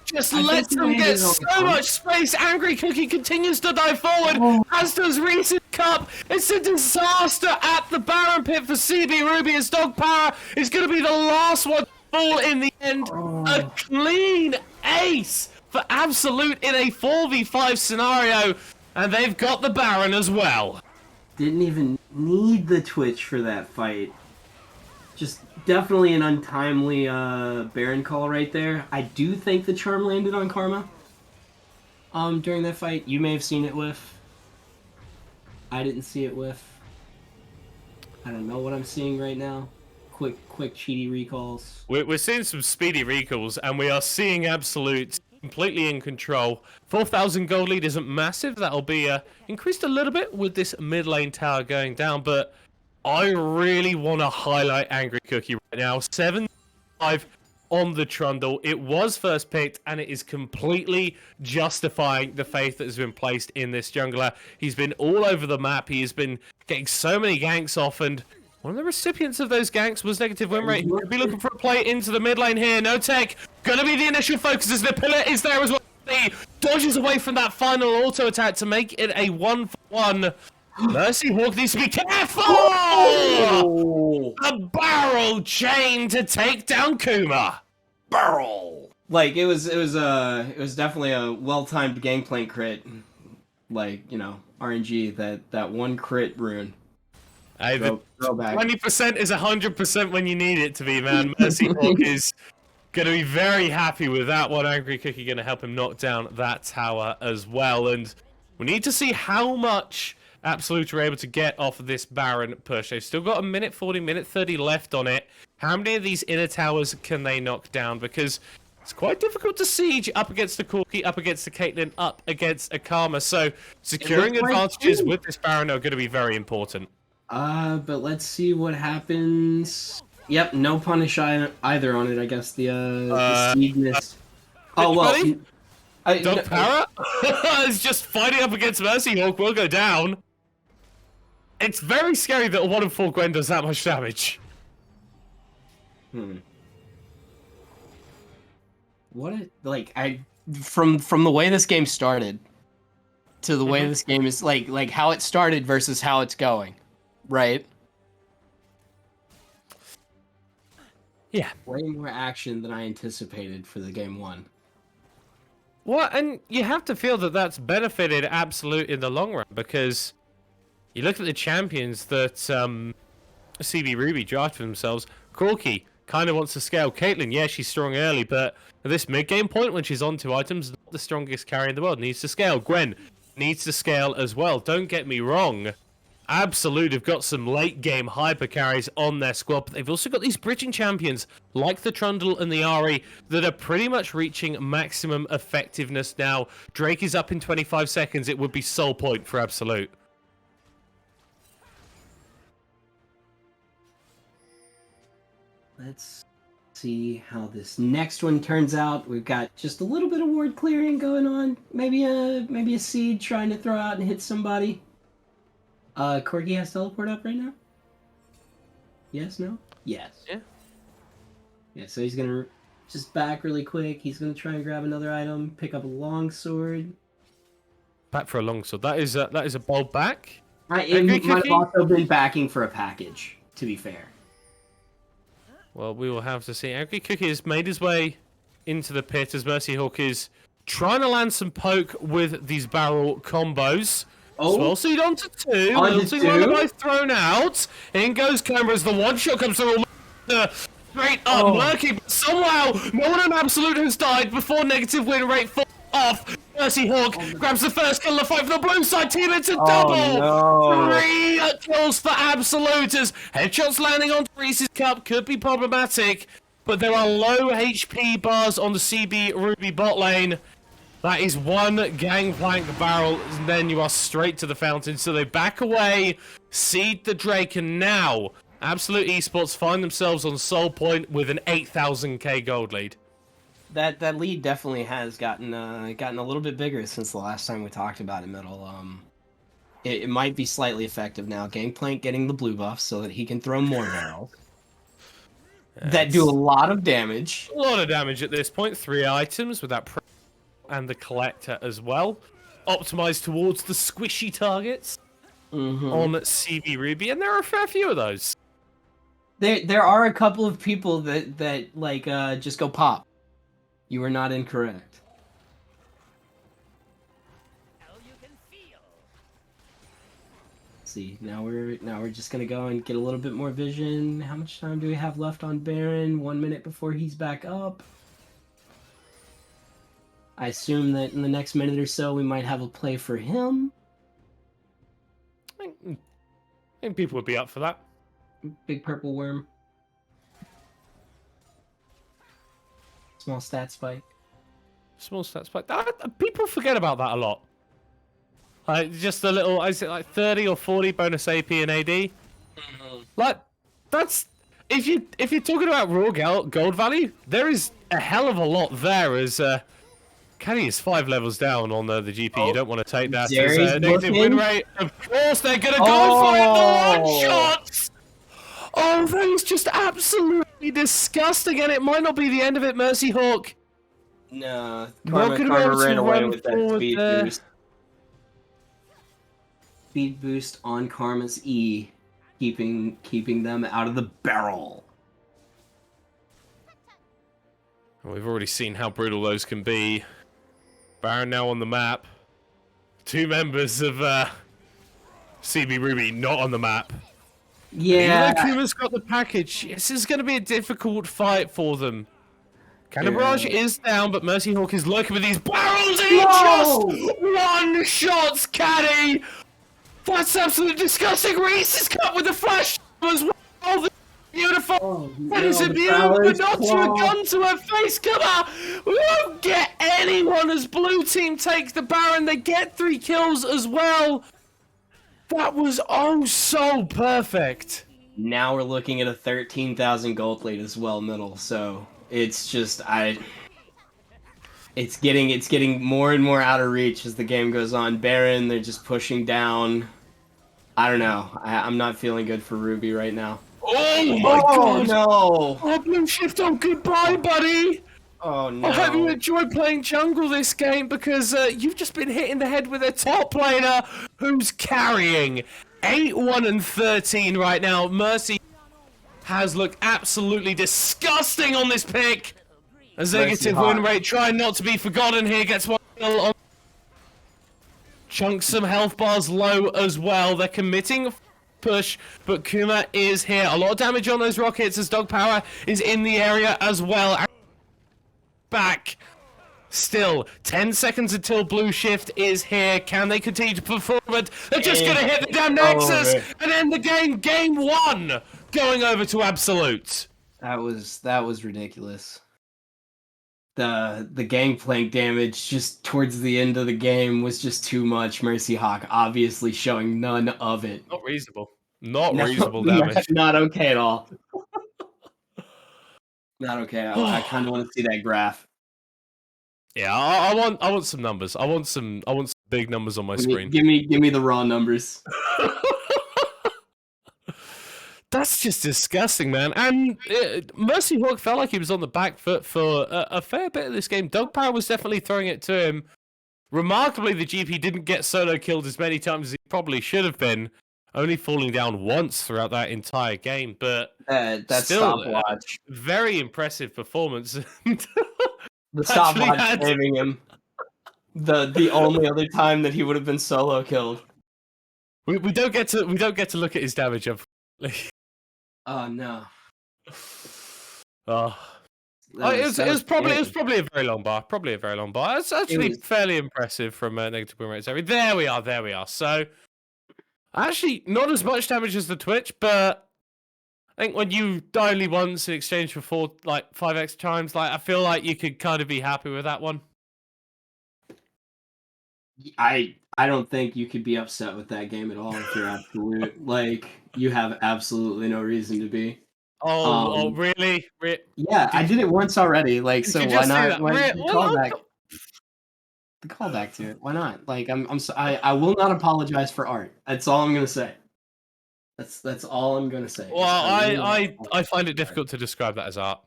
just lets them get so much space. Angry Cookie continues to dive forward, as does Reese's cup. It's a disaster at the Baron pit for CB Ruby, as Dog Power is going to be the last one to fall in the end. A clean ace for Absolute in a 4v5 scenario, and they've got the Baron as well. Didn't even need the Twitch for that fight. Just definitely an untimely Baron call right there. I do think the charm landed on Karma during that fight. You may have seen it whiff. I didn't see it whiff. I don't know what I'm seeing right now. Quick cheaty recalls. We're seeing some speedy recalls, and we are seeing Absolute completely in control. 4,000 gold lead isn't massive. That'll be increased a little bit with this mid lane tower going down, but I really want to highlight Angry Cookie right now. 7-5 on the Trundle. It was first picked, and it is completely justifying the faith that has been placed in this jungler. He's been all over the map. He has been getting so many ganks off, and one of the recipients of those ganks was negative win rate. He could be looking for a play into the mid lane here. No tech. Gonna be the initial focus as the pillar is there as well. He dodges away from that final auto attack to make it a 1-for-1. Mercy Hawk needs to be careful! A barrel chain to take down Kuma. Barrel! Like, it was definitely a well-timed Gangplank crit. Like, you know, RNG, that one crit rune. Hey, the 20% is 100% when you need it to be, man. Mercy Hawk is going to be very happy with that one. Angry Cookie going to help him knock down that tower as well. And we need to see how much Absolute are able to get off of this Baron push. They've still got a minute 40, minute 30 left on it. How many of these inner towers can they knock down? Because it's quite difficult to siege up against the Corky, up against the Caitlyn, up against a Karma. So securing advantages with this Baron are going to be very important. But let's see what happens. Yep, no punish either on it, I guess. The speedness. Oh, well. Dog Power is just fighting up against Mercy Hawk, will go down. It's very scary that a 1 in 4 Gwen does that much damage. From the way this game started to the way this game is like how it started versus how it's going, right? Yeah. Way more action than I anticipated for the game one. Well, and you have to feel that that's benefited Absolute in the long run, because you look at the champions that CB Ruby drafted for themselves. Corky kind of wants to scale. Caitlyn, yeah, she's strong early, but at this mid-game point when she's on 2 items, not the strongest carry in the world, needs to scale. Gwen needs to scale as well. Don't get me wrong. Absolute have got some late-game hyper carries on their squad, but they've also got these bridging champions like the Trundle and the Ari that are pretty much reaching maximum effectiveness now. Drake is up in 25 seconds. It would be soul point for Absolute. Let's see how this next one turns out. We've got just a little bit of ward clearing going on. Maybe a seed trying to throw out and hit somebody. Corgi has teleport up right now? Yes, no? Yes. Yeah. Yeah, so he's gonna just back really quick. He's gonna try and grab another item, pick up a long sword. Back for a longsword. That is a bold back. It might have also been backing for a package, to be fair. Well, we will have to see. Angry Cookie has made his way into the pit as Mercy Hawk is trying to land some poke with these barrel combos. Oh. Swell seed onto 2. Onto Lilting 2. Lullaby thrown out. In goes Camera as the one shot comes through. Straight up Murky, but somehow no one on Absolute has died before negative win rate falls off. Mercy Hawk grabs the first kill of the fight for the blue side team. It's a double. No. 3 kills for Absolute as headshots landing on Reese's Cup could be problematic, but there are low HP bars on the CB Ruby bot lane. That is one gangplank barrel, and then you are straight to the fountain. So they back away, seed the Drake, and now Absolute Esports find themselves on Soul Point with an 8,000k gold lead. That lead definitely has gotten a little bit bigger since the last time we talked about it, Middle. It might be slightly effective now. Gangplank getting the blue buff so that he can throw more barrels. That do a lot of damage. A lot of damage at this point. 3 items with that and the collector as well. Optimized towards the squishy targets on CB Ruby, and there are a fair few of those. There are a couple of people that like just go pop. You are not incorrect. Let's see, now we're just gonna go and get a little bit more vision. How much time do we have left on Baron? 1 minute before he's back up. I assume that in the next minute or so we might have a play for him. I think people would be up for that. Big purple worm. Small stat spike. Small stat spike. People forget about that a lot. Just a little, I say like 30 or 40 bonus AP and AD. Like, that's if you're talking about raw gold value, there is a hell of a lot there. As Caddy is 5 levels down on the GP. You don't want to take that as a negative win rate. Of course, they're gonna go for it. The one shots. Oh, that is just absolutely disgusting, and it might not be the end of it, Mercy Hawk. No, Karma ran away with that that speed boost. Speed boost on Karma's E, keeping them out of the barrel. We've already seen how brutal those can be. Baron now on the map. 2 members of CB Ruby not on the map. Yeah. Even though Kuma's got the package, this is going to be a difficult fight for them. Cannon Barrage is down, but Mercy Hawk is lurking with these barrels, and he just one-shots Caddy! That's absolutely disgusting! Reese's Cup with the flash as well! Beautiful! That is a beautiful, but not to a gun to her face! Come on! We won't get anyone as blue team take the Baron. They get 3 kills as well! That was oh so perfect! Now we're looking at a 13,000 gold lead as well, Middle, so it's just, it's getting more and more out of reach as the game goes on. Baron, they're just pushing down. I don't know. I'm not feeling good for Ruby right now. Oh my god! No! Oh, Blue Shift, oh goodbye, buddy! Oh no. I hope you enjoy playing jungle this game, because you've just been hit in the head with a top laner who's carrying 8-1 and 13 right now. Mercy has looked absolutely disgusting on this pick. A negative win rate trying not to be forgotten here. Gets one kill on. Chunks some health bars low as well. They're committing push, but Kuma is here. A lot of damage on those rockets as Dog Power is in the area as well. Back. Still, 10 seconds until Blue Shift is here. Can they continue to perform it? They're just going to hit the damn Nexus and end the game. Game 1 going over to Absolute. That was ridiculous. The gangplank damage just towards the end of the game was just too much. Mercy Hawk obviously showing none of it. Not reasonable. Not reasonable damage. Not okay at all. Not okay. I kind of want to see that graph. Yeah, I want some numbers. I want some big numbers on my screen. Give me the raw numbers. That's just disgusting, man. And Mercy Hawk felt like he was on the back foot for a fair bit of this game. Dog Power was definitely throwing it to him. Remarkably, the GP didn't get solo killed as many times as he probably should have been, only falling down once throughout that entire game. But That still, stopwatch. very impressive performance. The Actually stopwatch had- saving him. The only other time that he would have been solo killed. we don't get to look at his damage, unfortunately. Oh no. Oh. It was probably a very long bar. Probably a very long bar. It's actually fairly impressive from negative win rates. There we are. So actually not as much damage as the Twitch, but I think when you die only once in exchange for 5 extra times, I feel like you could kind of be happy with that one. I don't think you could be upset with that game at all if you're absolute. You have absolutely no reason to be. Really? Yeah, I did it once already. So why not? The callback to it. Why not? I will not apologize for art. That's all I'm gonna say. That's all I'm gonna say. Well, I find it difficult to describe that as art.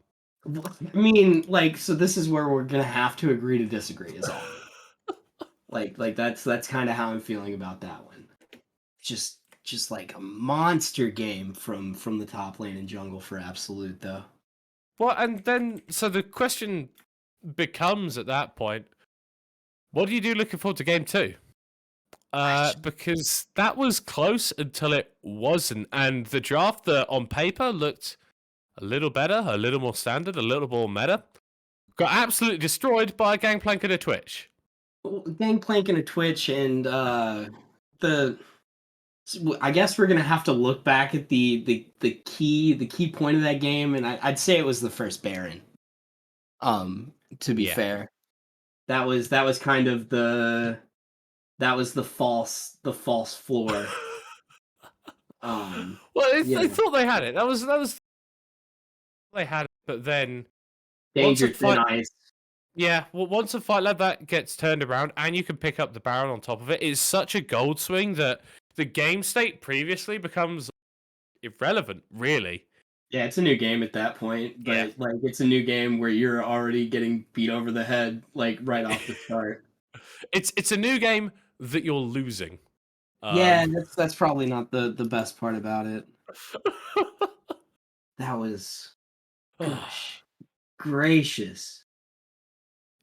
I mean, so this is where we're gonna have to agree to disagree. Is all. That's kind of how I'm feeling about that one. Just like a monster game from the top lane and jungle for absolute though. Well, and then so the question becomes at that point, what do you do looking forward to game 2? Because that was close until it wasn't, and the draft that on paper looked a little better, a little more standard, a little more meta, got absolutely destroyed by a Gangplank and a Twitch. Gangplank and a Twitch, and I guess we're gonna have to look back at the key point of that game, and I'd say it was the first Baron. To be fair, that was kind of the false floor. Well, they thought they had it. That was they had it, but then danger thin ice. Yeah, well, once a fight like that gets turned around and you can pick up the Baron on top of it, it's such a gold swing that the game state previously becomes irrelevant, really. Yeah, it's a new game at that point, but it's a new game where you're already getting beat over the head right off the start. It's a new game that you're losing. Yeah, that's probably not the best part about it. That was, gosh, gracious.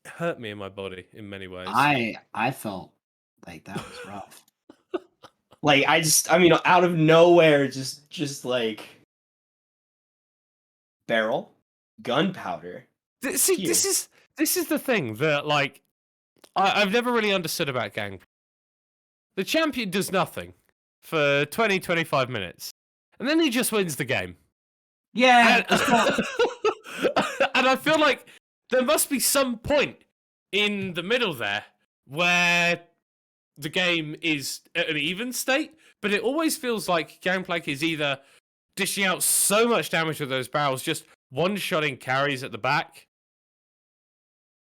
Hurt me in my body in many ways. I felt like that was rough. Out of nowhere, just barrel, gunpowder. See, this is the thing that I've never really understood about Gang. The champion does nothing for 20-25 minutes, and then he just wins the game. Yeah, and I feel like there must be some point in the middle there where the game is at an even state, but it always feels like Gangplank is either dishing out so much damage with those barrels, just one-shotting carries at the back,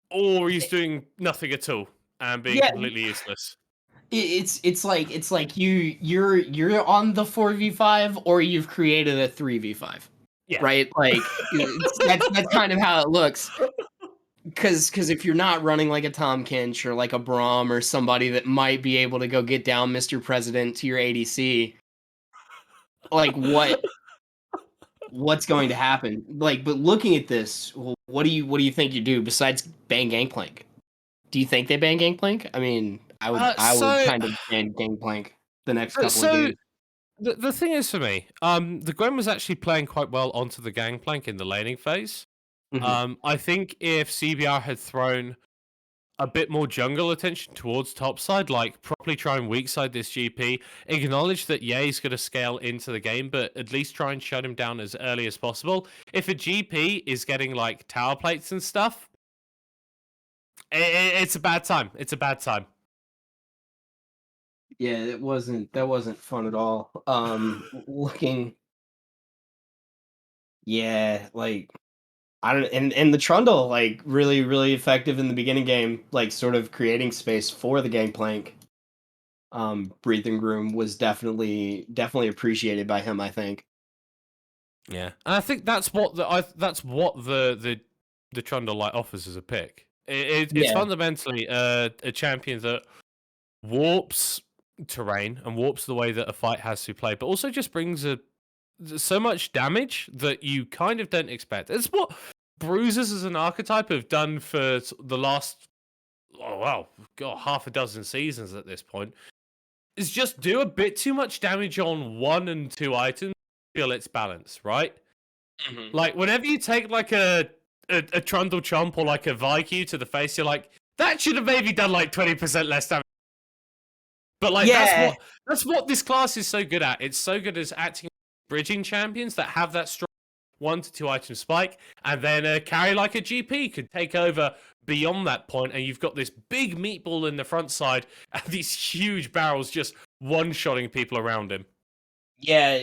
or he's doing nothing at all and being completely useless. It's like you're on the 4v5 or you've created a 3v5. Yeah. Right? That's kind of how it looks. Because if you're not running like a Tom Kinch or like a Braum or somebody that might be able to go get down Mr. President to your ADC, what's going to happen? But looking at this, what do you think you do besides ban Gangplank? Do you think they ban Gangplank? I mean, I would kind of ban Gangplank the next couple of games. The thing is for me, the Gwen was actually playing quite well onto the Gangplank in the laning phase. Mm-hmm. I think if CBR had thrown a bit more jungle attention towards topside, properly try and weak side this GP, acknowledge that he's going to scale into the game, but at least try and shut him down as early as possible. If a GP is getting tower plates and stuff, it's a bad time. It's a bad time. Yeah, that wasn't fun at all. Looking, I don't, and the Trundle really, really effective in the beginning game, sort of creating space for the Gangplank. Breathing room was definitely appreciated by him, I think. Yeah, and I think that's what the Trundle offers as a pick. It's fundamentally a champion that warps terrain and warps the way that a fight has to play, but also just brings so much damage that you kind of don't expect. It's what bruisers as an archetype have done for the last half a dozen seasons at this point. Is just do a bit too much damage on 1 and 2 items, feel its balance, right? Mm-hmm. Like whenever you take like a Trundle Chomp or like a Vaiku to the face, you're like, that should have maybe done like 20% less damage. But like that's what this class is so good at. It's so good as acting bridging champions that have that strong 1 to 2 item spike, and then a carry like a GP could take over beyond that point, and you've got this big meatball in the front side and these huge barrels just one-shotting people around him. Yeah,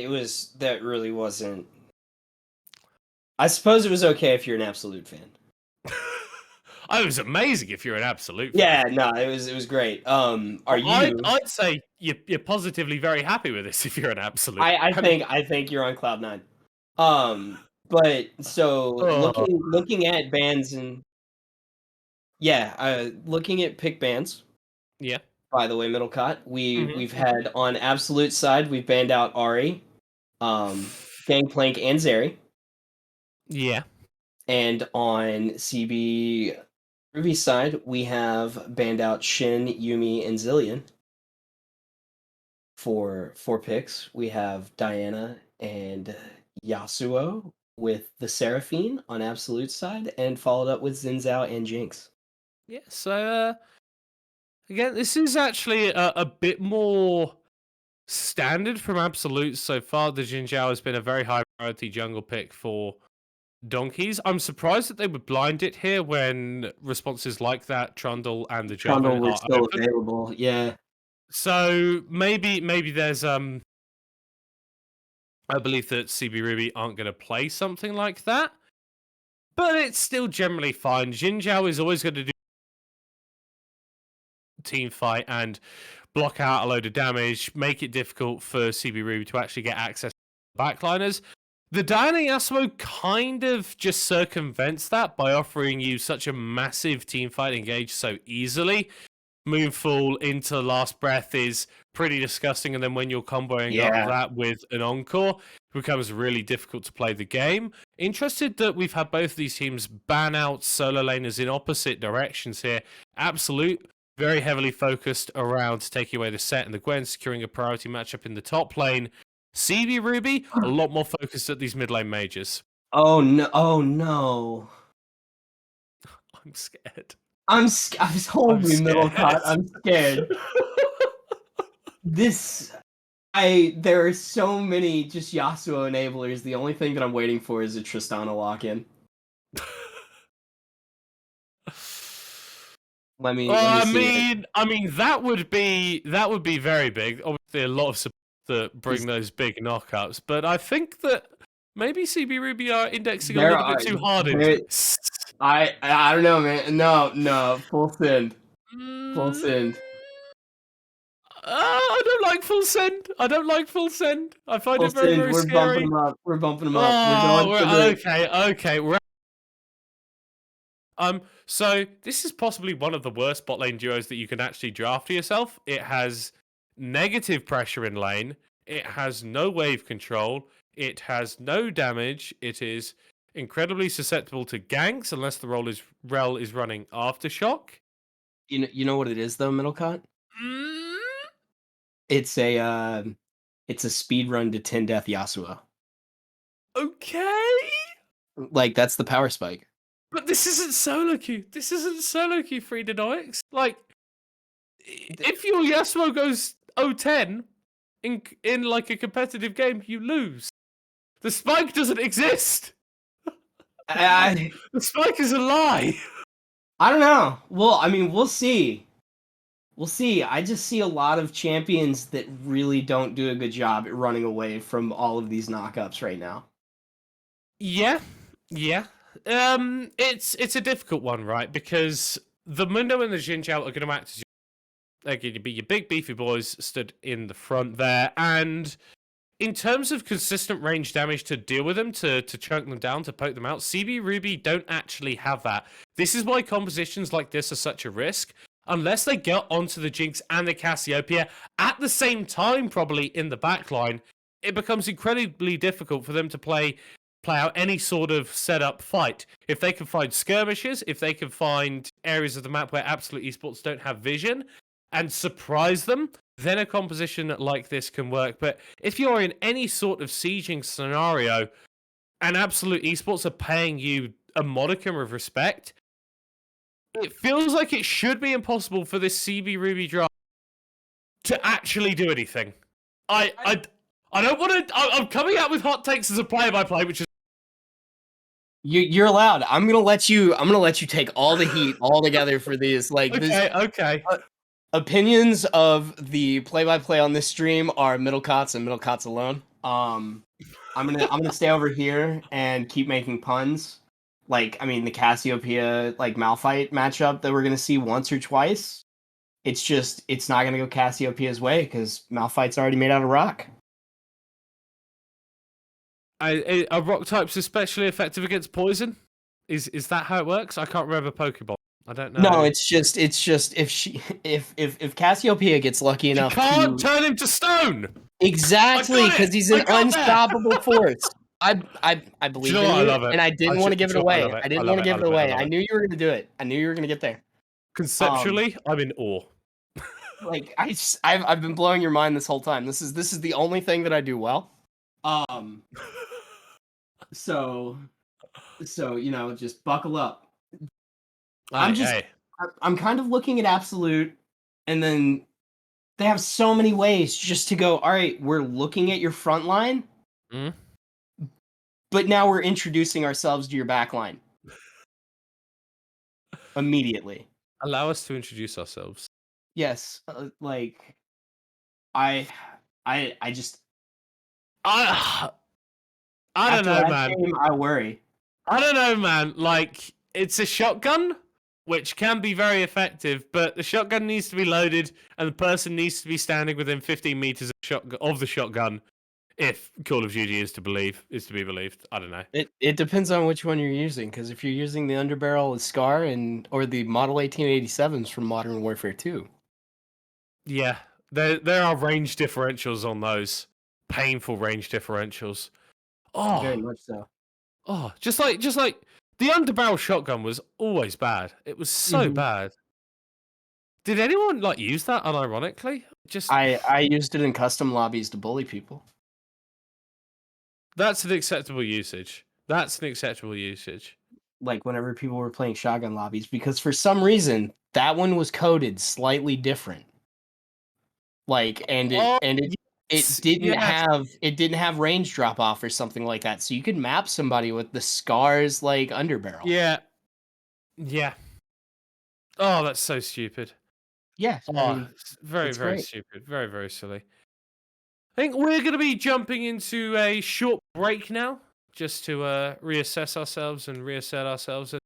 that really wasn't. I suppose it was okay if you're an Absolute fan. It was amazing if you're an Absolute fan. Yeah, no, it was great. I'd say you're positively very happy with this if you're an Absolute. I think you're on cloud 9. But so looking at bans and looking at pick bans. Yeah. By the way, Middlecott, we've had on Absolute side, we've banned out Ari, Gangplank, and Zeri. Yeah. And on CB Ruby's side, we have banned out Shin, Yumi, and Zillion. For 4 picks, we have Diana and Yasuo with the Seraphine on Absolute side, and followed up with Xin Zhao and Jinx. Yeah, so again, this is actually a bit more standard from Absolute so far. The Xin Zhao has been a very high priority jungle pick for donkeys. I'm surprised that they would blind it here when responses like that, Trundle and the Trundle were still available. Yeah. So maybe there's I believe that CB Ruby aren't going to play something like that, but it's still generally fine. Xin Zhao is always going to do team fight and block out a load of damage, make it difficult for CB Ruby to actually get access to backliners. The Diana Yasuo kind of just circumvents that by offering you such a massive teamfight engage so easily. Moonfall into Last Breath is pretty disgusting, and then when you're comboing up that with an Encore, it becomes really difficult to play the game. Interested that we've had both of these teams ban out solo laners in opposite directions here. Absolute, very heavily focused around taking away the set and the Gwen, securing a priority matchup in the top lane. CB Ruby, a lot more focused at these mid lane mages. Oh no. I'm scared. I'm holy Middlecott, I'm scared. There are so many just Yasuo enablers. The only thing that I'm waiting for is a Tristana lock-in. I mean, that would be very big. Obviously, a lot of support that bring those big knockouts, but I think that maybe CB Ruby are indexing a little bit too hard into this. I don't know, man. No, full send. Full send. I don't like full send. I find it very, very scary. We're bumping them up. Okay. So this is possibly one of the worst bot lane duos that you can actually draft for yourself. It has negative pressure in lane. It has no wave control. It has no damage. It is incredibly susceptible to ganks unless the Rel is running Aftershock. You know what it is though, Middlecott? It's a speed run to 10 death Yasuo. Okay. Like that's the power spike. But this isn't solo queue. This isn't solo queue free dynamics. Like, if your Yasuo goes 0-10 in like a competitive game, you lose. The spike doesn't exist. The spike is a lie. I don't know. Well, I mean, we'll see. I just see a lot of champions that really don't do a good job at running away from all of these knockups right now. Yeah. It's a difficult one, right? Because the Mundo and the Xin Zhao are going to act as they're going to be your big beefy boys stood in the front there, and in terms of consistent range damage to deal with them, to chunk them down, to poke them out, CB Ruby don't actually have that. This is why compositions like this are such a risk. Unless they get onto the Jinx and the Cassiopeia at the same time, probably in the backline, it becomes incredibly difficult for them to play out any sort of setup fight. If they can find skirmishes, if they can find areas of the map where Absolute Esports don't have vision and surprise them, then a composition like this can work. But if you're in any sort of sieging scenario and Absolute Esports are paying you a modicum of respect, it feels like it should be impossible for this CB Ruby draft to actually do anything. I don't want to. I'm coming out with hot takes as a play-by-play, which is you're allowed. I'm gonna let you take all the heat all together for these. Like, okay. Opinions of the play-by-play on this stream are Middlecott's and Middlecott's alone. I'm gonna stay over here and keep making puns. Like, I mean, the Cassiopeia like Malphite matchup that we're gonna see once or twice. It's not gonna go Cassiopeia's way because Malphite's already made out of rock. Are rock types especially effective against poison? Is that how it works? I can't remember Pokeball. I don't know. No, it's just if Cassiopeia gets lucky enough, you can't turn him to stone. Exactly, because he's an unstoppable force. I believe in you, I love it. And I didn't want to give it away. I didn't want to give it away. I it. knew you were going to do it. I knew you were going to get there. Conceptually, I'm in awe. Like I've been blowing your mind this whole time. This is the only thing that I do well. So just buckle up. I'm kind of looking at Absolute, and then they have so many ways just to go, all right, we're looking at your front line, but now we're introducing ourselves to your back line. Immediately. Allow us to introduce ourselves. Yes, I don't know, man. I worry. I don't know, man. Like, it's a shotgun, which can be very effective, but the shotgun needs to be loaded, and the person needs to be standing within 15 meters of the shotgun. If Call of Duty is to be believed, I don't know. It depends on which one you're using, because if you're using the underbarrel with Scar or the Model 1887s from Modern Warfare 2. Yeah, there are range differentials on those. Painful range differentials. Oh, very much so. Oh, just like the underbarrel shotgun was always bad. It was so bad. Did anyone use that unironically? I used it in custom lobbies to bully people. That's an acceptable usage. Like whenever people were playing shotgun lobbies, because for some reason that one was coded slightly different. It didn't have range drop off or something like that, so you could map somebody with the Scars underbarrel. Yeah. Oh, that's so stupid. Yeah, very stupid. Very, very silly. I think we're going to be jumping into a short break now, just to reassess ourselves and reassert ourselves and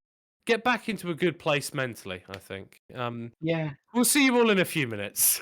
get back into a good place mentally, I think. Yeah. We'll see you all in a few minutes.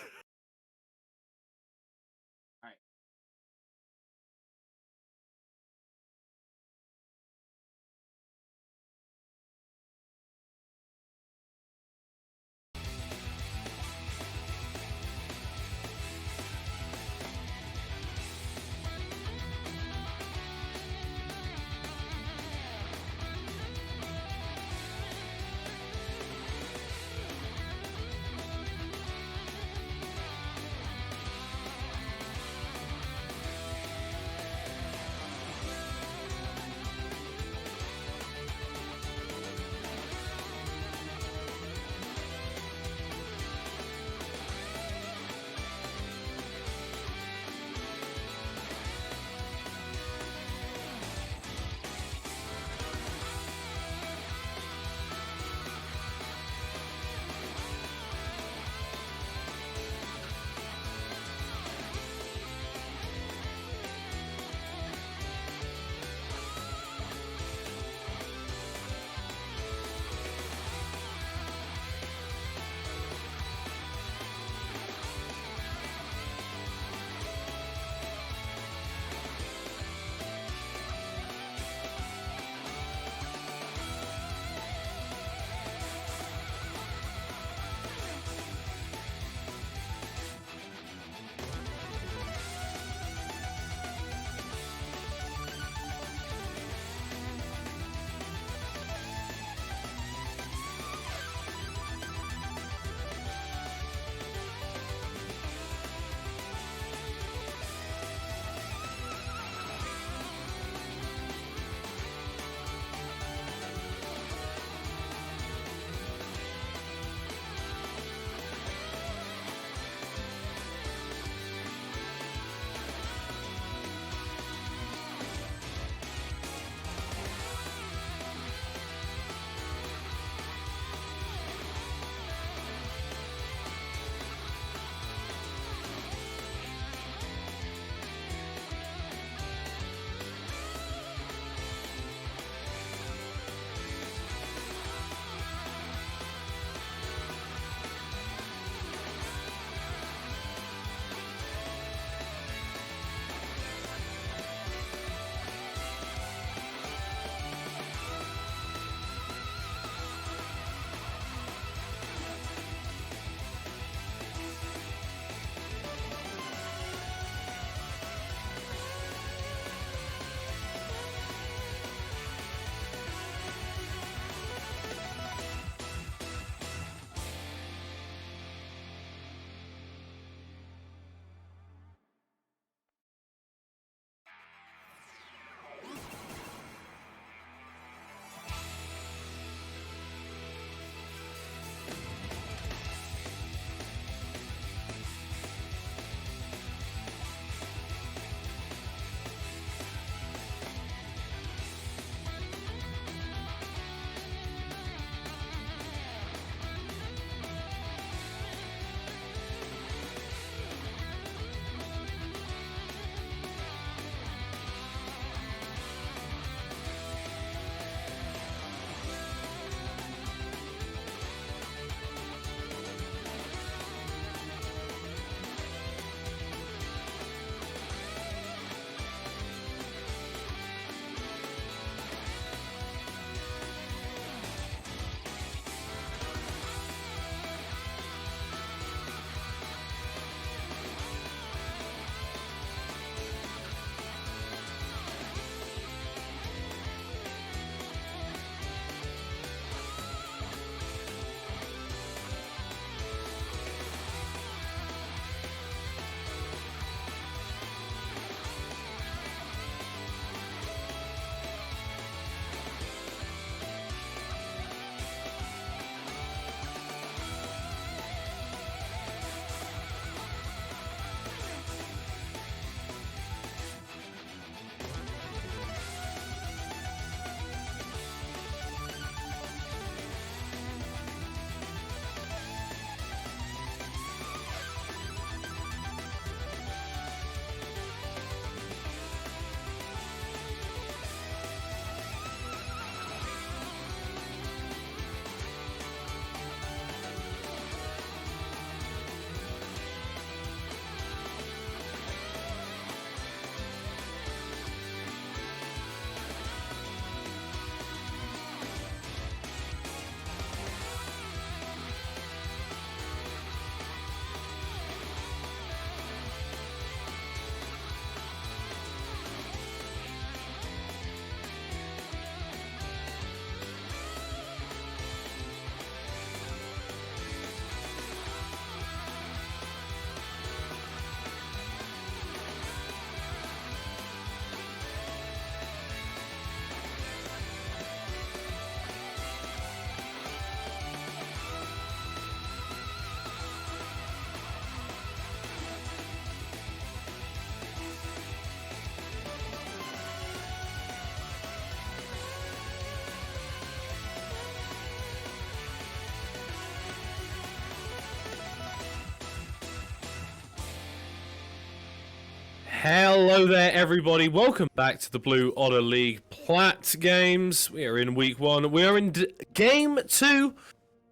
Hello there, everybody. Welcome back to the Blue Otter League Plat games. We are in week 1. We are in game 2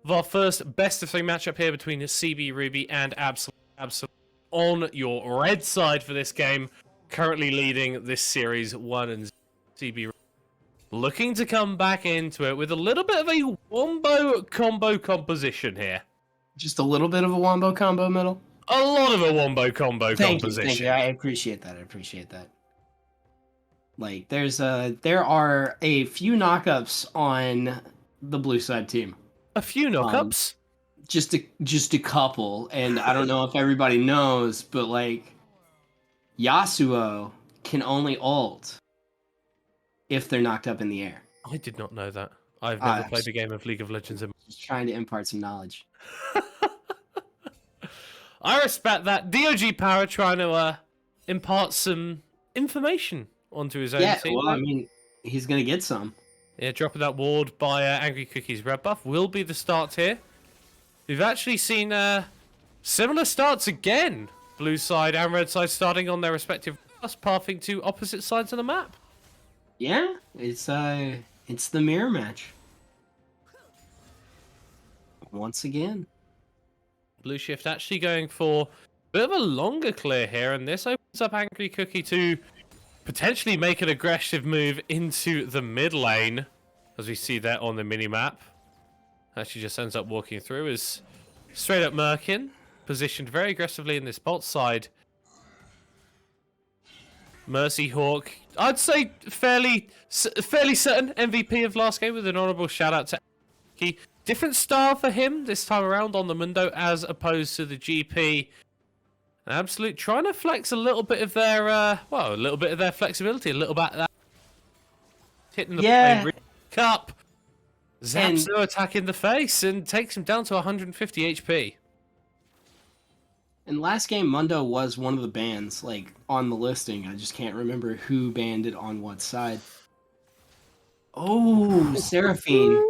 of our first best of 3 matchup here between CB Ruby and Absolute. On your red side for this game, currently leading this series 1 and CB Ruby. Looking to come back into it with a little bit of a wombo combo composition here. Just a little bit of a wombo combo middle. A lot of a wombo combo composition. Thank you. I appreciate that. Like, there are a few knockups on the blue side team. A few knockups. Just a couple, and I don't know if everybody knows, but like, Yasuo can only ult if they're knocked up in the air. I did not know that. I've never played a game of League of Legends. Just trying to impart some knowledge. I respect that. DOG Power trying to impart some information onto his own team. Well, I mean, he's going to get some. Yeah, dropping that ward by Angry Cookie's red buff will be the start here. We've actually seen similar starts again. Blue side and red side starting on their respective paths, pathing to opposite sides of the map. Yeah, it's the mirror match. Once again. Blue Shift actually going for a bit of a longer clear here, and this opens up Angry Cookie to potentially make an aggressive move into the mid lane, as we see that on the mini-map. Actually just ends up walking through as straight up Merkin, positioned very aggressively in this bot side. Mercy Hawk, I'd say fairly certain MVP of last game, with an honourable shout out to Cookie. Different style for him this time around on the Mundo as opposed to the GP. Absolute trying to flex a little bit of their, a little bit of their flexibility, a little bit of that hitting the plane cup. Zaps no attack in the face and takes him down to 150 HP. And last game, Mundo was one of the bans, like, on the listing. I just can't remember who banned it on what side. Oh, Seraphine.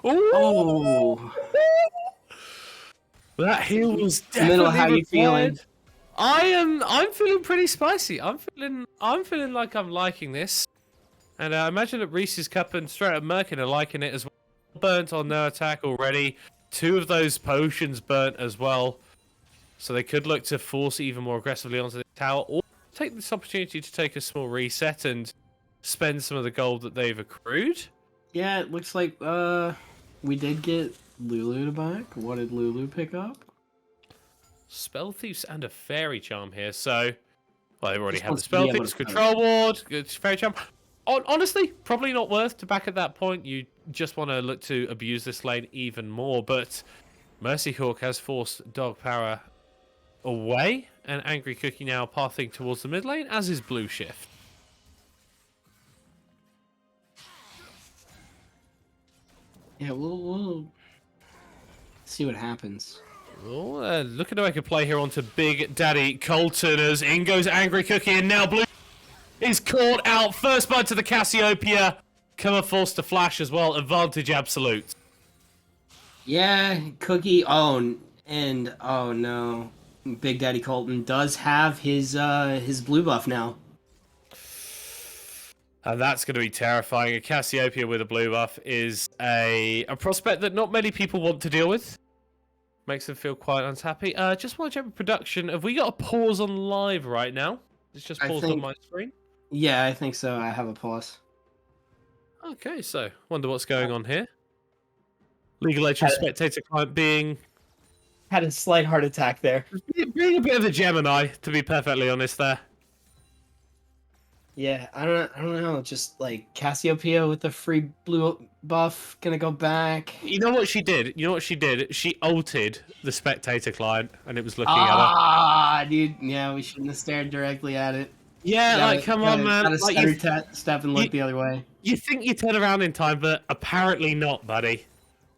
Oh, that heal was definitely how you feeling? I'm feeling pretty spicy. I'm feeling like I'm liking this, and I imagine that Reese's Cup and Straight Up Merkin are liking it as well. Burnt on no attack already. 2 of those potions burnt as well, so they could look to force even more aggressively onto the tower, or take this opportunity to take a small reset and spend some of the gold that they've accrued. Yeah, it looks like we did get Lulu to back. What did Lulu pick up? Spell Thieves and a Fairy Charm here, so... Well, they already have the Spell Thieves, Control Ward, good Fairy Charm. Honestly, probably not worth to back at that point. You just want to look to abuse this lane even more, but Mercy Hawk has forced Dog Power away, and Angry Cookie now pathing towards the mid lane, as is Blue Shift. Yeah, we'll see what happens. Oh, looking to make a play here onto Big Daddy Colton as in goes Angry Cookie, and now Blue is caught out. First bite to the Cassiopeia. Cover forced to flash as well. Advantage absolute. Yeah, Cookie. Oh, and oh no, Big Daddy Colton does have his blue buff now. And that's going to be terrifying. A Cassiopeia with a blue buff is a prospect that not many people want to deal with. Makes them feel quite unhappy. Just want to check with production. Have we got a pause on live right now? It's just paused on my screen. Yeah, I think so. I have a pause. Okay, so wonder what's going on here. League of Legends spectator client being... Had a slight heart attack there. Being a bit of a Gemini, to be perfectly honest there. Yeah, I don't know. Just like Cassiopeia with the free blue buff, gonna go back. You know what she did? She ulted the spectator client, and it was looking at her. Ah, dude. Yeah, we shouldn't have stared directly at it. Yeah, come on, man. Gotta step and look the other way. You think you turn around in time, but apparently not, buddy.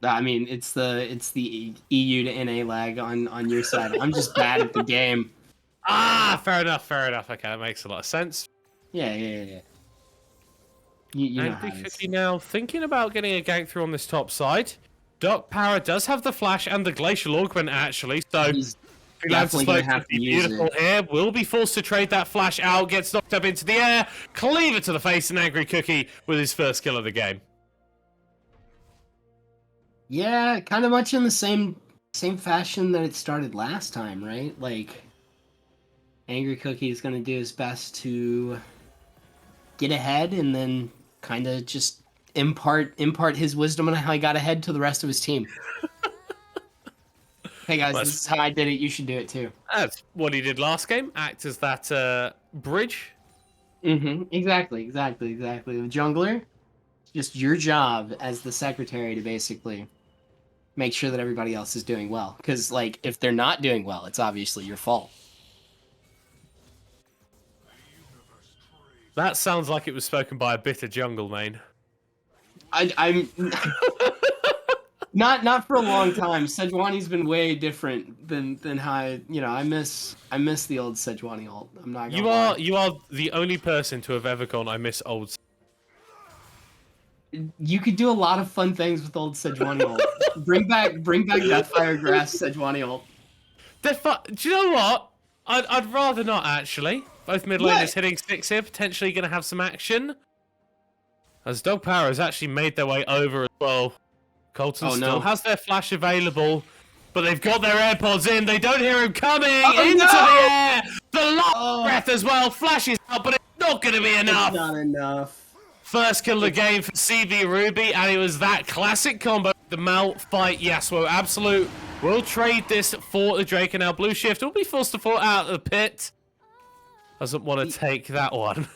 I mean, it's the EU to NA lag on your side. I'm just bad at the game. Ah, fair enough. Okay, that makes a lot of sense. Yeah. You know Angry Cookie now thinking about getting a gank through on this top side. Doc Power does have the flash and the glacial augment actually, so definitely gonna have to use Beautiful it. here. Will be forced to trade that flash out. Gets knocked up into the air. Cleaver to the face, and Angry Cookie with his first kill of the game. Yeah, kind of much in the same fashion that it started last time, right? Like, Angry Cookie is gonna do his best to get ahead, and then kind of just impart his wisdom on how he got ahead to the rest of his team. Hey guys, this is how I did it. You should do it too. That's what he did last game. Act as that bridge. Exactly. The jungler, just your job as the secretary to basically make sure that everybody else is doing well. Because, like, if they're not doing well, it's obviously your fault. That sounds like it was spoken by a bitter jungle main. I'm not for a long time. Sejuani's been way different than how I miss the old Sejuani ult. I'm not gonna lie. You are the only person to have ever gone, I miss old. You could do a lot of fun things with old Sejuani ult. Bring back Deathfire Grass Sejuani ult. Do you know what? I'd rather not, actually. Both mid laners hitting 6 here, potentially going to have some action. As Dog Power has actually made their way over as well. Colton still has their flash available, but they've got their AirPods in. They don't hear him coming into the air. The last breath as well flashes out, but it's not going to be enough. It's not enough. First kill of the game for CV Ruby, and it was that classic combo. The Mal fight, Yasuo Absolute will trade this for the Drake, and now Blue Shift will be forced to fall out of the pit. Doesn't want to take that one.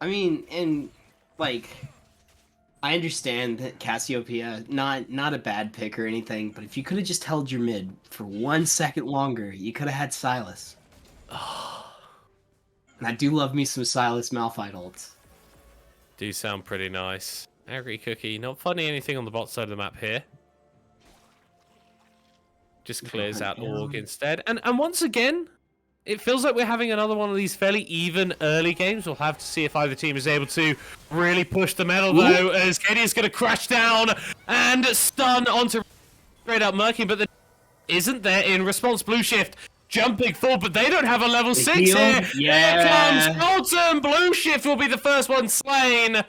I mean, and like, I understand that Cassiopeia, not a bad pick or anything, but if you could have just held your mid for 1 second longer, you could have had Sylas. And I do love me some Sylas Malphite ults. Do sound pretty nice. Angry Cookie, not finding anything on the bot side of the map here. Just clears out Org instead. And once again, it feels like we're having another one of these fairly even early games. We'll have to see if either team is able to really push the metal, though, as Katie is going to crash down and stun onto straight up Murky, but the isn't there in response. Blue Shift jumping forward, but they don't have a level 6 here. Yeah. Here comes Colton. Blue Shift will be the first one slain.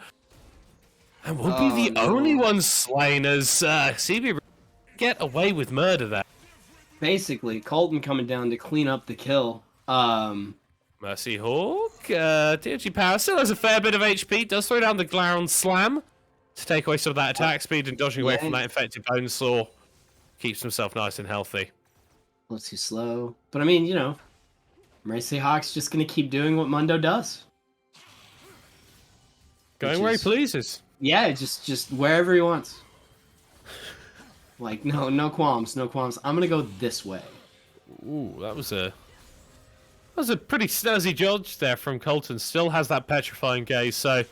And will be the only one slain as CB get away with murder there. Basically, Colton coming down to clean up the kill. Mercy Hawk, DG Power still has a fair bit of HP, does throw down the Glaroon Slam to take away some of that attack speed and dodging away from that infected Bonesaw. Keeps himself nice and healthy. A little too slow. But I mean, Mercy Hawk's just going to keep doing what Mundo does. Going where he pleases. Yeah, just wherever he wants. Like, no qualms. I'm going to go this way. Ooh, that was a pretty snazzy dodge there from Colton. Still has that petrifying gaze, so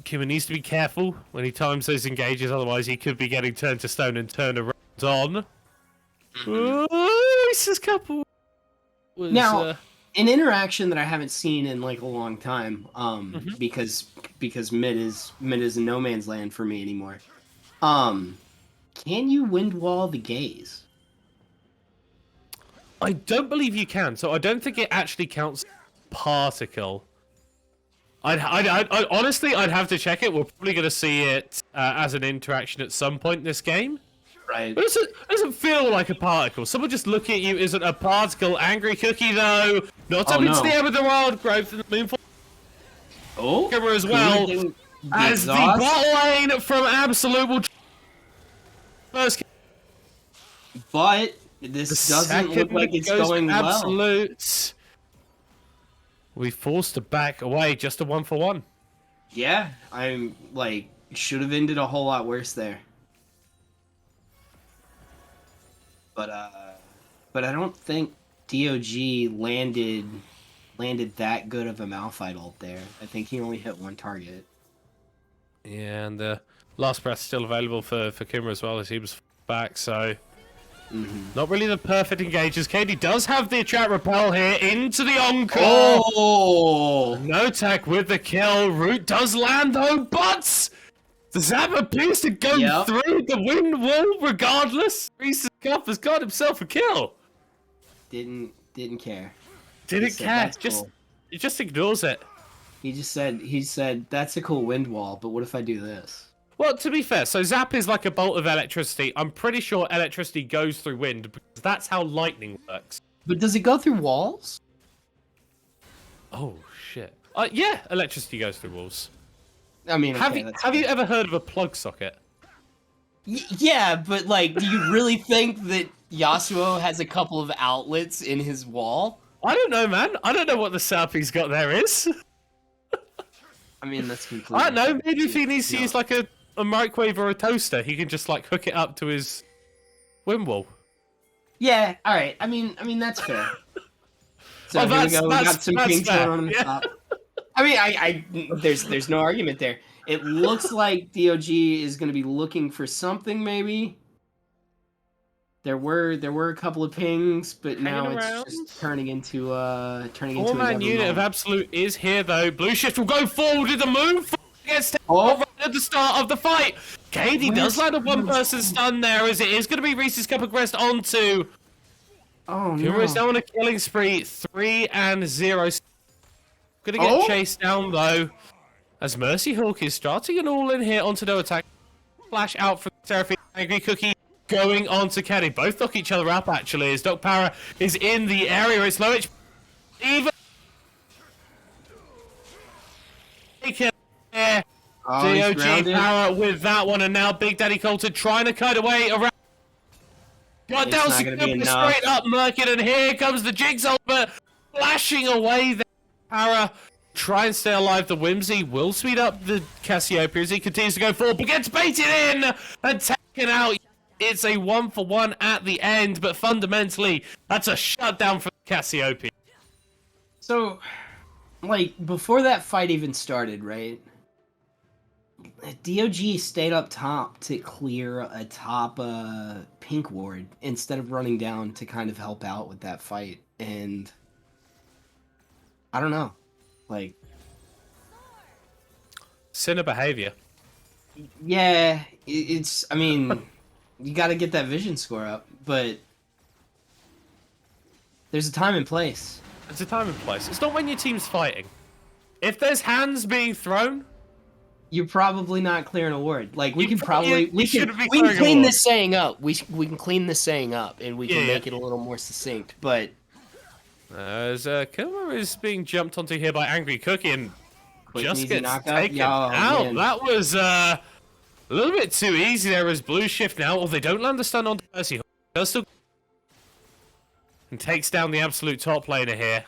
Kimmer needs to be careful when he times those engages, otherwise he could be getting turned to stone and turned around on. This couple was, now, an interaction that I haven't seen in like a long time, because mid is a no man's land for me anymore. Can you wind wall the gaze? I don't believe you can, so I don't think it actually counts particle. I'd honestly, I'd have to check it. We're probably going to see it as an interaction at some point in this game. Right. But it doesn't feel like a particle. Someone just looking at you isn't a particle. Angry Cookie, though, not up into the air with the wild growth and the moonfall. Camera as well. As the bot lane from Absolute will first. But this doesn't look like it's going well. Absolute. We forced to back away, just a 1-for-1. Yeah, I'm like should have ended a whole lot worse there. But I don't think DOG landed that good of a Malphite ult there. I think he only hit one target. Yeah, and the last breath still available for Kimmer as well as he was back, so not really the perfect engages. Katie does have the attract repel here into the encore. Oh! No tech with the kill. Root does land though, but the Zap appears to go through the wind wall regardless. Reese's Cup has got himself a kill. Didn't care. Didn't said, care. "That's Just cool." He just ignores it. He said that's a cool wind wall, but what if I do this? Well, to be fair, so Zap is like a bolt of electricity. I'm pretty sure electricity goes through wind because that's how lightning works. But does it go through walls? Oh shit. Yeah, electricity goes through walls. I mean, Have okay, that's you fine. ever heard of a plug socket? Yeah, but like, do you really think that Yasuo has a couple of outlets in his wall? I don't know, man. I don't know what the setup he's got there is. I mean, that's completely. I don't know. Maybe if he needs to No. use like a microwave or a toaster, he can just like hook it up to his wind wall. Yeah, all right. I mean that's fair. So Oh, here we go. We that's got some fair. pings going on the Yeah. top. I mean, there's no argument there. It looks like DOG is going to be looking for something. Maybe there were a couple of pings, but now Hanging it's around. just turning into a Four-man unit of Absolute is here though. Blue Shift will go forward with the move. Gets right at the start of the fight. Katie does land a one-person stun there, as it is going to be Reese's Cup of Rest onto. Oh Kuma is no! now on a killing spree, 3-0. Gonna get chased down though, as Mercy Hawk is starting an all-in here onto no attack. Flash out for Seraphine. Angry Cookie going on to Kenny. Both knock each other up actually, as Doc Para is in the area. It's low HP. Even He's DOG grounded. Para with that one, and now Big Daddy Colton trying to kite away around. Got It's down not gonna be enough. straight up Merkin, and here comes the Jigsaw, but flashing away there. Para try and stay alive. The Whimsy will speed up the Cassiopeia as he continues to go forward, but gets baited in and taken out. It's a 1-for-1 at the end, but fundamentally, that's a shutdown for Cassiopeia. So, like, before that fight even started, right? DOG stayed up top to clear a top pink ward instead of running down to kind of help out with that fight. And I don't know. Like, Sin of behavior. yeah, it's, I mean, you got to get that vision score up, but there's a time and place. It's a time and place. It's not when your team's fighting. If there's hands being thrown, You're probably not clearing a ward. Like, we You can probably- probably you we shouldn't be can clearing a clean ward. this saying up. We can clean this saying up, and we can Yeah, make it a little more succinct. But as Kilmer is being jumped onto here by Angry Cookie and quick just and easy gets knockout. taken Yo, out. man. That was a little bit too easy there as Blue Shift now. Well, they don't land the stun onto Mercy. Does still and takes down the absolute top laner here.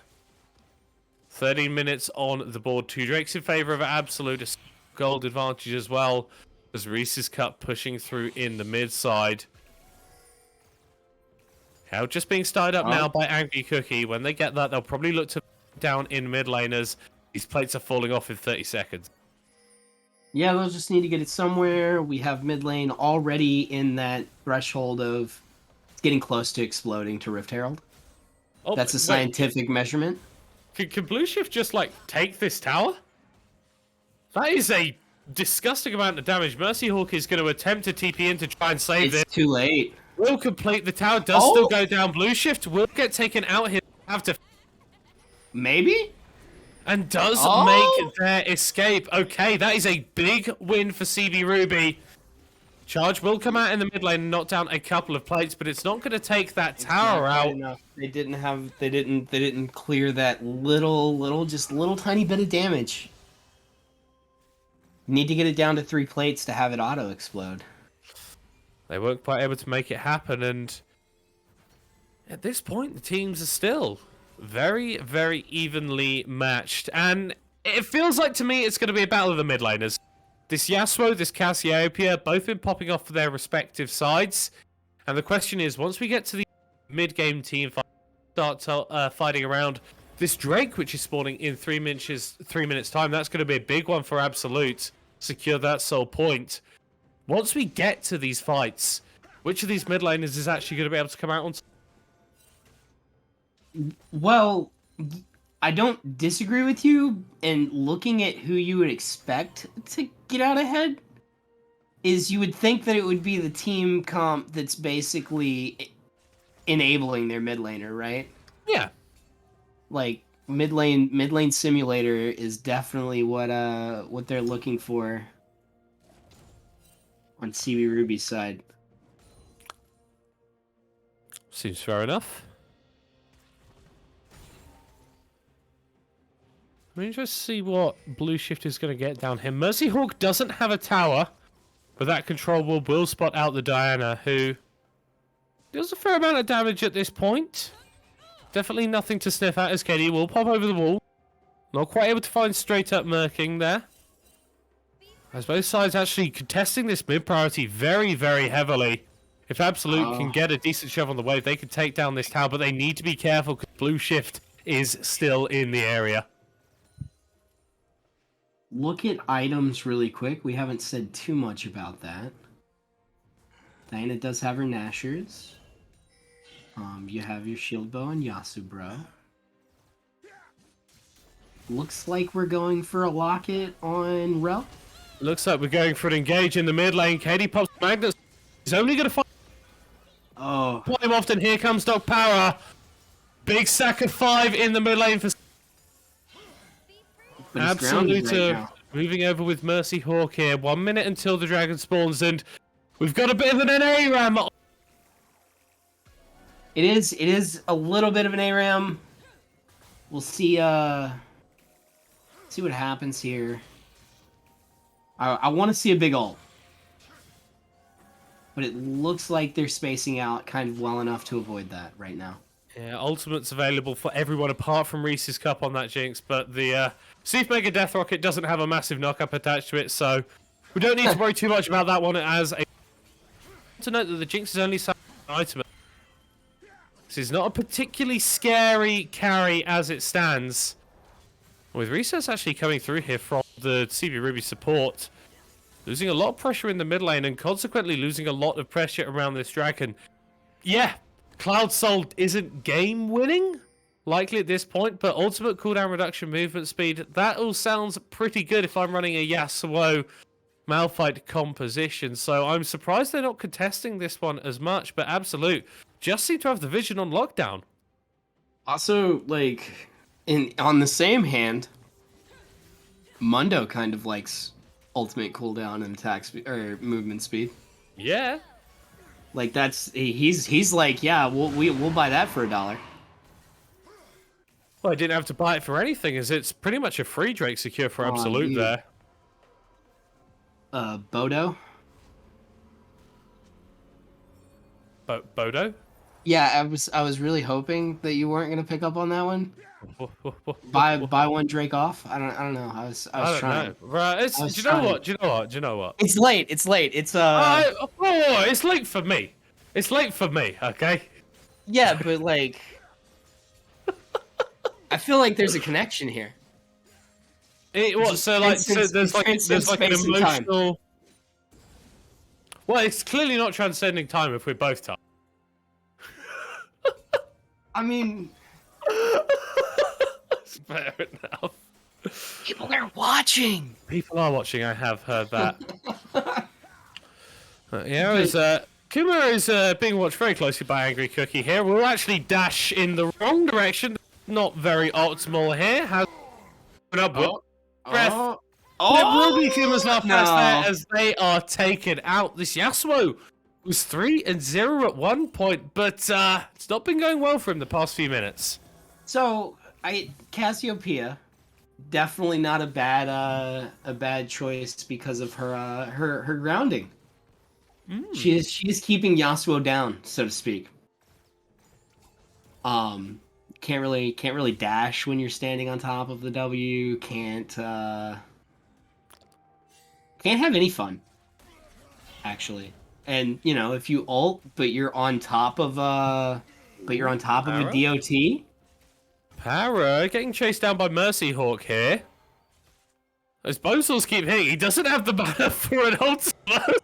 13 minutes on the board. 2 Drakes in favor of Absolute. A gold advantage as well as Reese's Cup pushing through in the mid side. Now just being started up now by Angry Cookie. When they get that, they'll probably look to down in mid laners. These plates are falling off in 30 seconds. Yeah, they'll just need to get it somewhere. We have mid lane already in that threshold of getting close to exploding to Rift Herald. Oh, That's a wait, scientific measurement. Can Blue Shift just, like, take this tower? That is a disgusting amount of damage. Mercy Hawk is going to attempt to TP in to try and save It's it. too late. Will complete the tower. Does still go down. Blue Shift will get taken out here. Have to... Maybe? And does make their escape. Okay, that is a big win for CB Ruby. Charge will come out in the mid lane and knock down a couple of plates, but it's not going to take that tower out. Enough. They didn't clear that little tiny bit of damage. Need to get it down to 3 plates to have it auto explode. They weren't quite able to make it happen, and at this point, the teams are still very, very evenly matched. And it feels like to me it's going to be a battle of the mid laners. This Yasuo, this Cassiopeia, both been popping off for their respective sides. And the question is, once we get to the mid-game team fight, start fighting around this Drake, which is spawning in 3 minutes time, that's going to be a big one for Absolute. Secure that soul point. Once we get to these fights, which of these mid laners is actually going to be able to come out on? Well, I don't disagree with you, and looking at who you would expect to get out ahead is you would think that it would be the team comp that's basically enabling their mid laner, right? Yeah. Like mid lane simulator is definitely what they're looking for on CB Ruby's side. Seems fair enough. Let me just see what Blue Shift is going to get down here. Mercy Hawk doesn't have a tower, but that control will spot out the Diana, who deals a fair amount of damage at this point. Definitely nothing to sniff at as KD will pop over the wall. Not quite able to find straight up murking there. As both sides actually contesting this mid priority very, very heavily. If Absolute can get a decent shove on the wave, they can take down this tower, but they need to be careful because Blue Shift is still in the area. Look at items really quick. We haven't said too much about that. Diana does have her Nashers. You have your Shield Bow and Yasubro. Looks like we're going for a locket on Rel. Looks like we're going for an engage in the mid lane. KD pops Magnus. He's only going to find. Oh. Pull him off, and here comes Doc Power. Big sack of 5 in the mid lane for. Absolute right moving over with Mercy Hawk here. 1 minute until the dragon spawns, and we've got a bit of an ARAM. It is a little bit of an ARAM. We'll see what happens here. I want to see a big ult. But it looks like they're spacing out kind of well enough to avoid that right now. Yeah, ultimate's available for everyone apart from Reese's Cup on that Jinx, but the Seath Mega Death Rocket doesn't have a massive knock-up attached to it, so we don't need to worry too much about that one as a... To note that the Jinx is only an item. This is not a particularly scary carry as it stands. With Reese's actually coming through here from the CB Ruby support, losing a lot of pressure in the mid lane and consequently losing a lot of pressure around this dragon. Yeah, Cloud Soul isn't game winning, likely at this point, but ultimate cooldown reduction, movement speed, that all sounds pretty good if I'm running a Yasuo Malphite composition. So I'm surprised they're not contesting this one as much, but Absolute just seem to have the vision on lockdown. Also, like, on the same hand, Mundo kind of likes ultimate cooldown and attack speed or movement speed. Yeah. Like he's like, yeah, we'll buy that for $1. Well, I didn't have to buy it for anything, as it's pretty much a free Drake secure for Absolute there. Bodo? Bodo? Yeah, I was really hoping that you weren't gonna pick up on that one. buy one Drake off. I don't know. I was trying. Know. Right, do you know what? It's late. It's it's late for me. It's late for me. Okay. Yeah, but like, I feel like there's a connection here. There's like an emotional. Well, it's clearly not transcending time if we're both tired. I mean. Fair enough. People are watching. People are watching. I have heard that. Yeah, Kuma is being watched very closely by Angry Cookie here. We'll actually dash in the wrong direction. Not very optimal here. Has up with breath. There will be Kuma's last pass there as they are taken out. This Yasuo was 3-0 at one point, but it's not been going well for him the past few minutes. So, Cassiopeia, definitely not a bad choice because of her grounding. She is keeping Yasuo down, so to speak. Can't really dash when you're standing on top of the W. Can't have any fun, actually. And if you ult, but you're on top of a DOT. Para getting chased down by Mercy Hawk here. As Bosals keep hitting, he doesn't have the mana for an ultimate.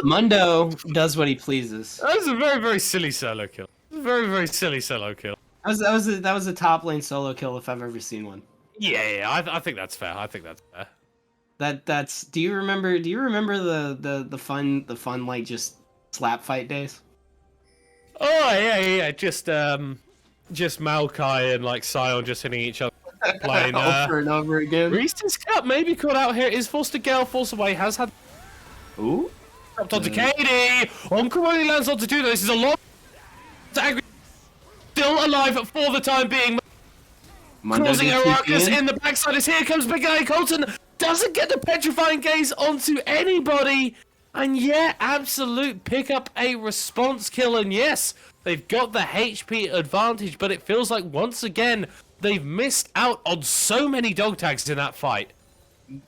Mundo does what he pleases. That was a very, very silly solo kill. Very, very silly solo kill. That was a top lane solo kill if I've ever seen one. Yeah, I think that's fair. That's. Do you remember the fun like just slap fight days? Oh yeah. Just Maokai and like Sion just hitting each other, playing Over and over again. Reese's Cup maybe caught out here. Is forced to Gale, force away, has had. Ooh. Dropped onto Katie. Onkaroni lands onto two. This is a lot. Still alive for the time being. Causing a ruckus in the backside as here comes Big Guy Colton. Doesn't get the petrifying gaze onto anybody. And yeah, Absolute pick up a response kill. And yes, they've got the HP advantage, but it feels like once again, they've missed out on so many dog tags in that fight.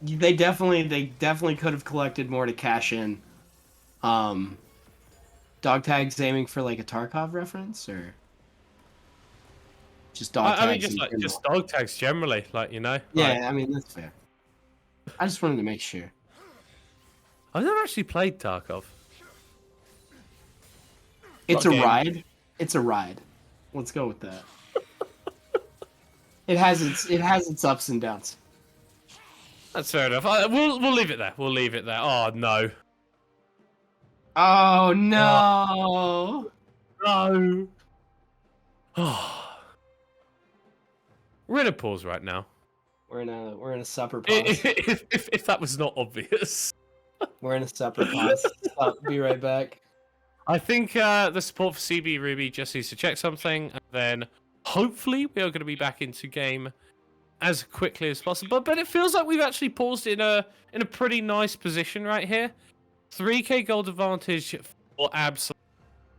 They definitely could have collected more to cash in. Dog tags aiming for like a Tarkov reference or just dog tags? I mean, just dog tags generally, like, you know. Yeah, like, I mean that's fair. I just wanted to make sure. I've never actually played Tarkov. It's a ride. It's a ride. Let's go with that. It has its ups and downs. That's fair enough. We'll leave it there. We'll leave it there. Oh no. Oh no. No. Oh. We're in a pause right now. We're in a supper pause. if that was not obvious. We're in a supper pause. Stop, be right back. I think the support for CB Ruby just needs to check something, and then hopefully we are going to be back into game as quickly as possible. But it feels like we've actually paused in a pretty nice position right here. 3k gold advantage for Absolute.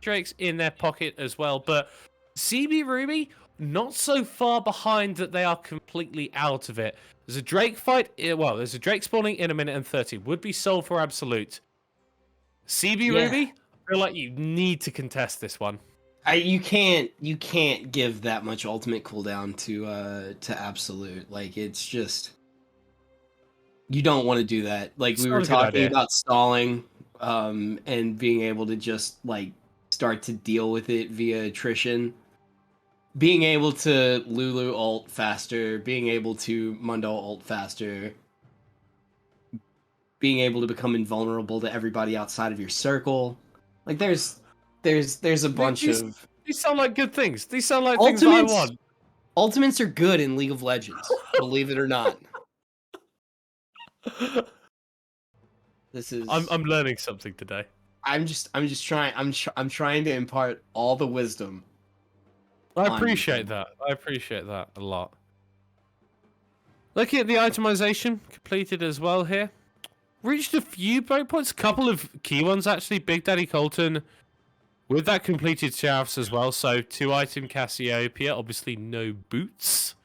Drake's in their pocket as well, but CB Ruby not so far behind that they are completely out of it. There's a Drake fight. Well, there's a Drake spawning in 1 minute and 30. Would be sold for Absolute. CB Ruby, I feel like you need to contest this one. You can't give that much ultimate cooldown to Absolute. Like, it's just, you don't want to do that. Like, It's we not were a good talking idea. about stalling and being able to just like start to deal with it via attrition. Being able to Lulu ult faster, being able to Mundo ult faster, being able to become invulnerable to everybody outside of your circle. Like, there's a bunch of... These sound like good things. These sound like things I want. Ultimates are good in League of Legends, believe it or not. This is... I'm learning something today. I'm trying to impart all the wisdom. I appreciate that. I appreciate that a lot. Looking at the itemization completed as well here. Reached a few breakpoints, a couple of key ones actually. Big Daddy Colton with that completed shafts as well. So 2-item Cassiopeia, obviously no boots,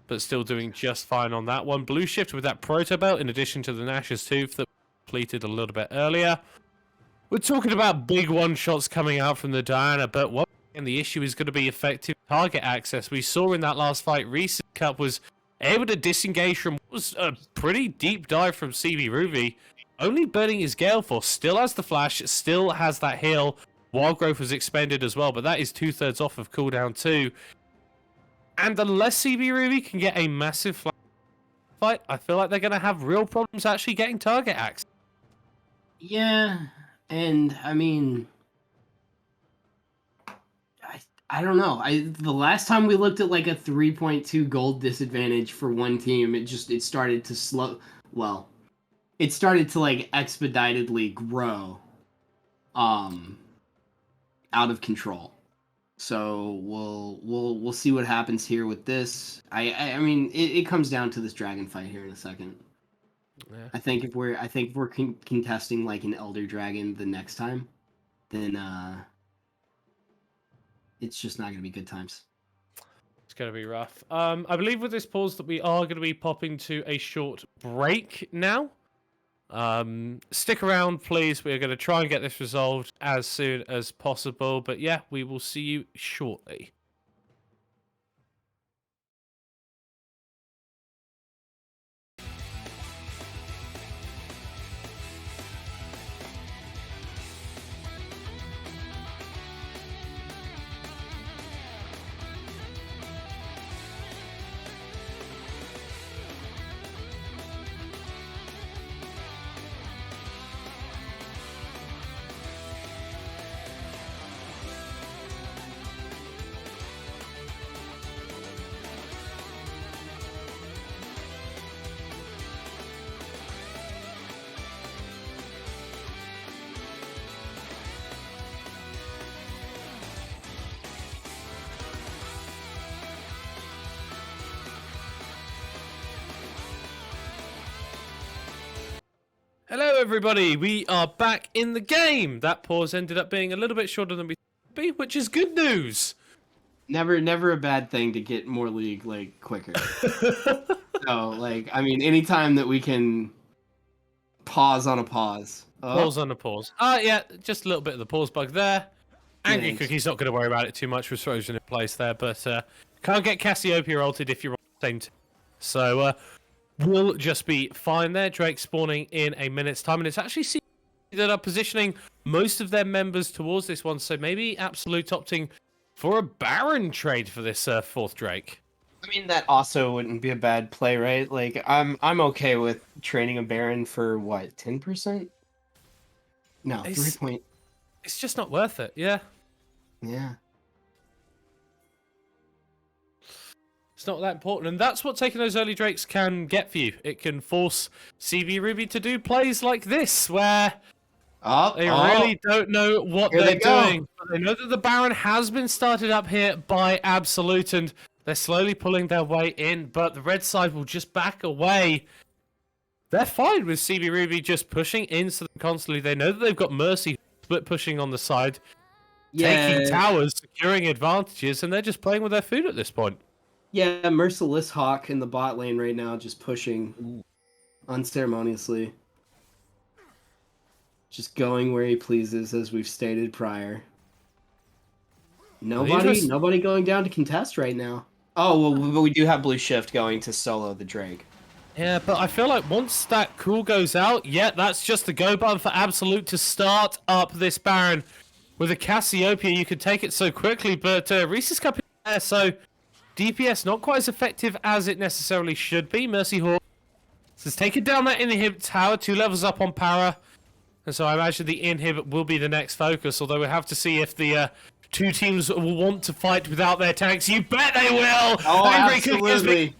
but still doing just fine on that one. Blue Shift with that Proto Belt in addition to the Nash's Tooth that completed a little bit earlier. We're talking about big one-shots coming out from the Diana, but what? And the issue is going to be effective target access. We saw in that last fight, Reese's Cup was able to disengage from what was a pretty deep dive from CB Ruby. Only burning his Gale Force, still has the flash, still has that heal. Wild Growth was expended as well, but that is 2/3 off of cooldown too. And unless CB Ruby can get a massive flash fight, I feel like they're going to have real problems actually getting target access. Yeah, and I mean... I don't know. The last time we looked at like a 3.2 gold disadvantage for one team, it started to slow. Well, it started to like expeditedly grow, out of control. So we'll see what happens here with this. I mean it comes down to this dragon fight here in a second. Yeah. I think if we're contesting like an Elder Dragon the next time, then it's just not going to be good times. It's going to be rough. I believe with this pause that we are going to be popping to a short break now. Stick around, please. We're going to try and get this resolved as soon as possible. But yeah, we will see you shortly. Hello, everybody. We are back in the game. That pause ended up being a little bit shorter than we thought it would be, which is good news. Never a bad thing to get more league like quicker. So, like, I mean, anytime that we can pause on a pause. Pause on a pause. Yeah, just a little bit of the pause bug there. Angry Thanks. Cookie's not going to worry about it too much with frozen in place there, but can't get Cassiopeia ulted if you're on the same team. So we'll just be fine there. Drake spawning in a minute's time, and it's actually CB that are positioning most of their members towards this one, so maybe Absolute opting for a Baron trade for this fourth Drake. I mean, that also wouldn't be a bad play, right? Like, I'm okay with trading a Baron for what, 10%? No, 3 point. It's just not worth it, yeah. Yeah. It's not that important, and that's what taking those early Drakes can get for you. It can force CB Ruby to do plays like this, where they really don't know what they're doing. But they know that the Baron has been started up here by Absolute, and they're slowly pulling their way in, but the red side will just back away. They're fine with CB Ruby just pushing into them constantly. They know that they've got Mercy split pushing on the side, taking towers, securing advantages, and they're just playing with their food at this point. Yeah, Merciless Hawk in the bot lane right now, just pushing unceremoniously. Just going where he pleases, as we've stated prior. Nobody going down to contest right now. Oh, well, we do have Blue Shift going to solo the Drake. Yeah, but I feel like once that cool goes out, yeah, that's just the go button for Absolute to start up this Baron. With a Cassiopeia, you could take it so quickly, but Reese's Cup is there, so DPS not quite as effective as it necessarily should be. Mercy Hawk has taken down that inhib tower, 2 levels up on Para, and so I imagine the inhib will be the next focus, although we'll have to see if the two teams will want to fight without their tanks. You bet they will! Oh, Angry absolutely.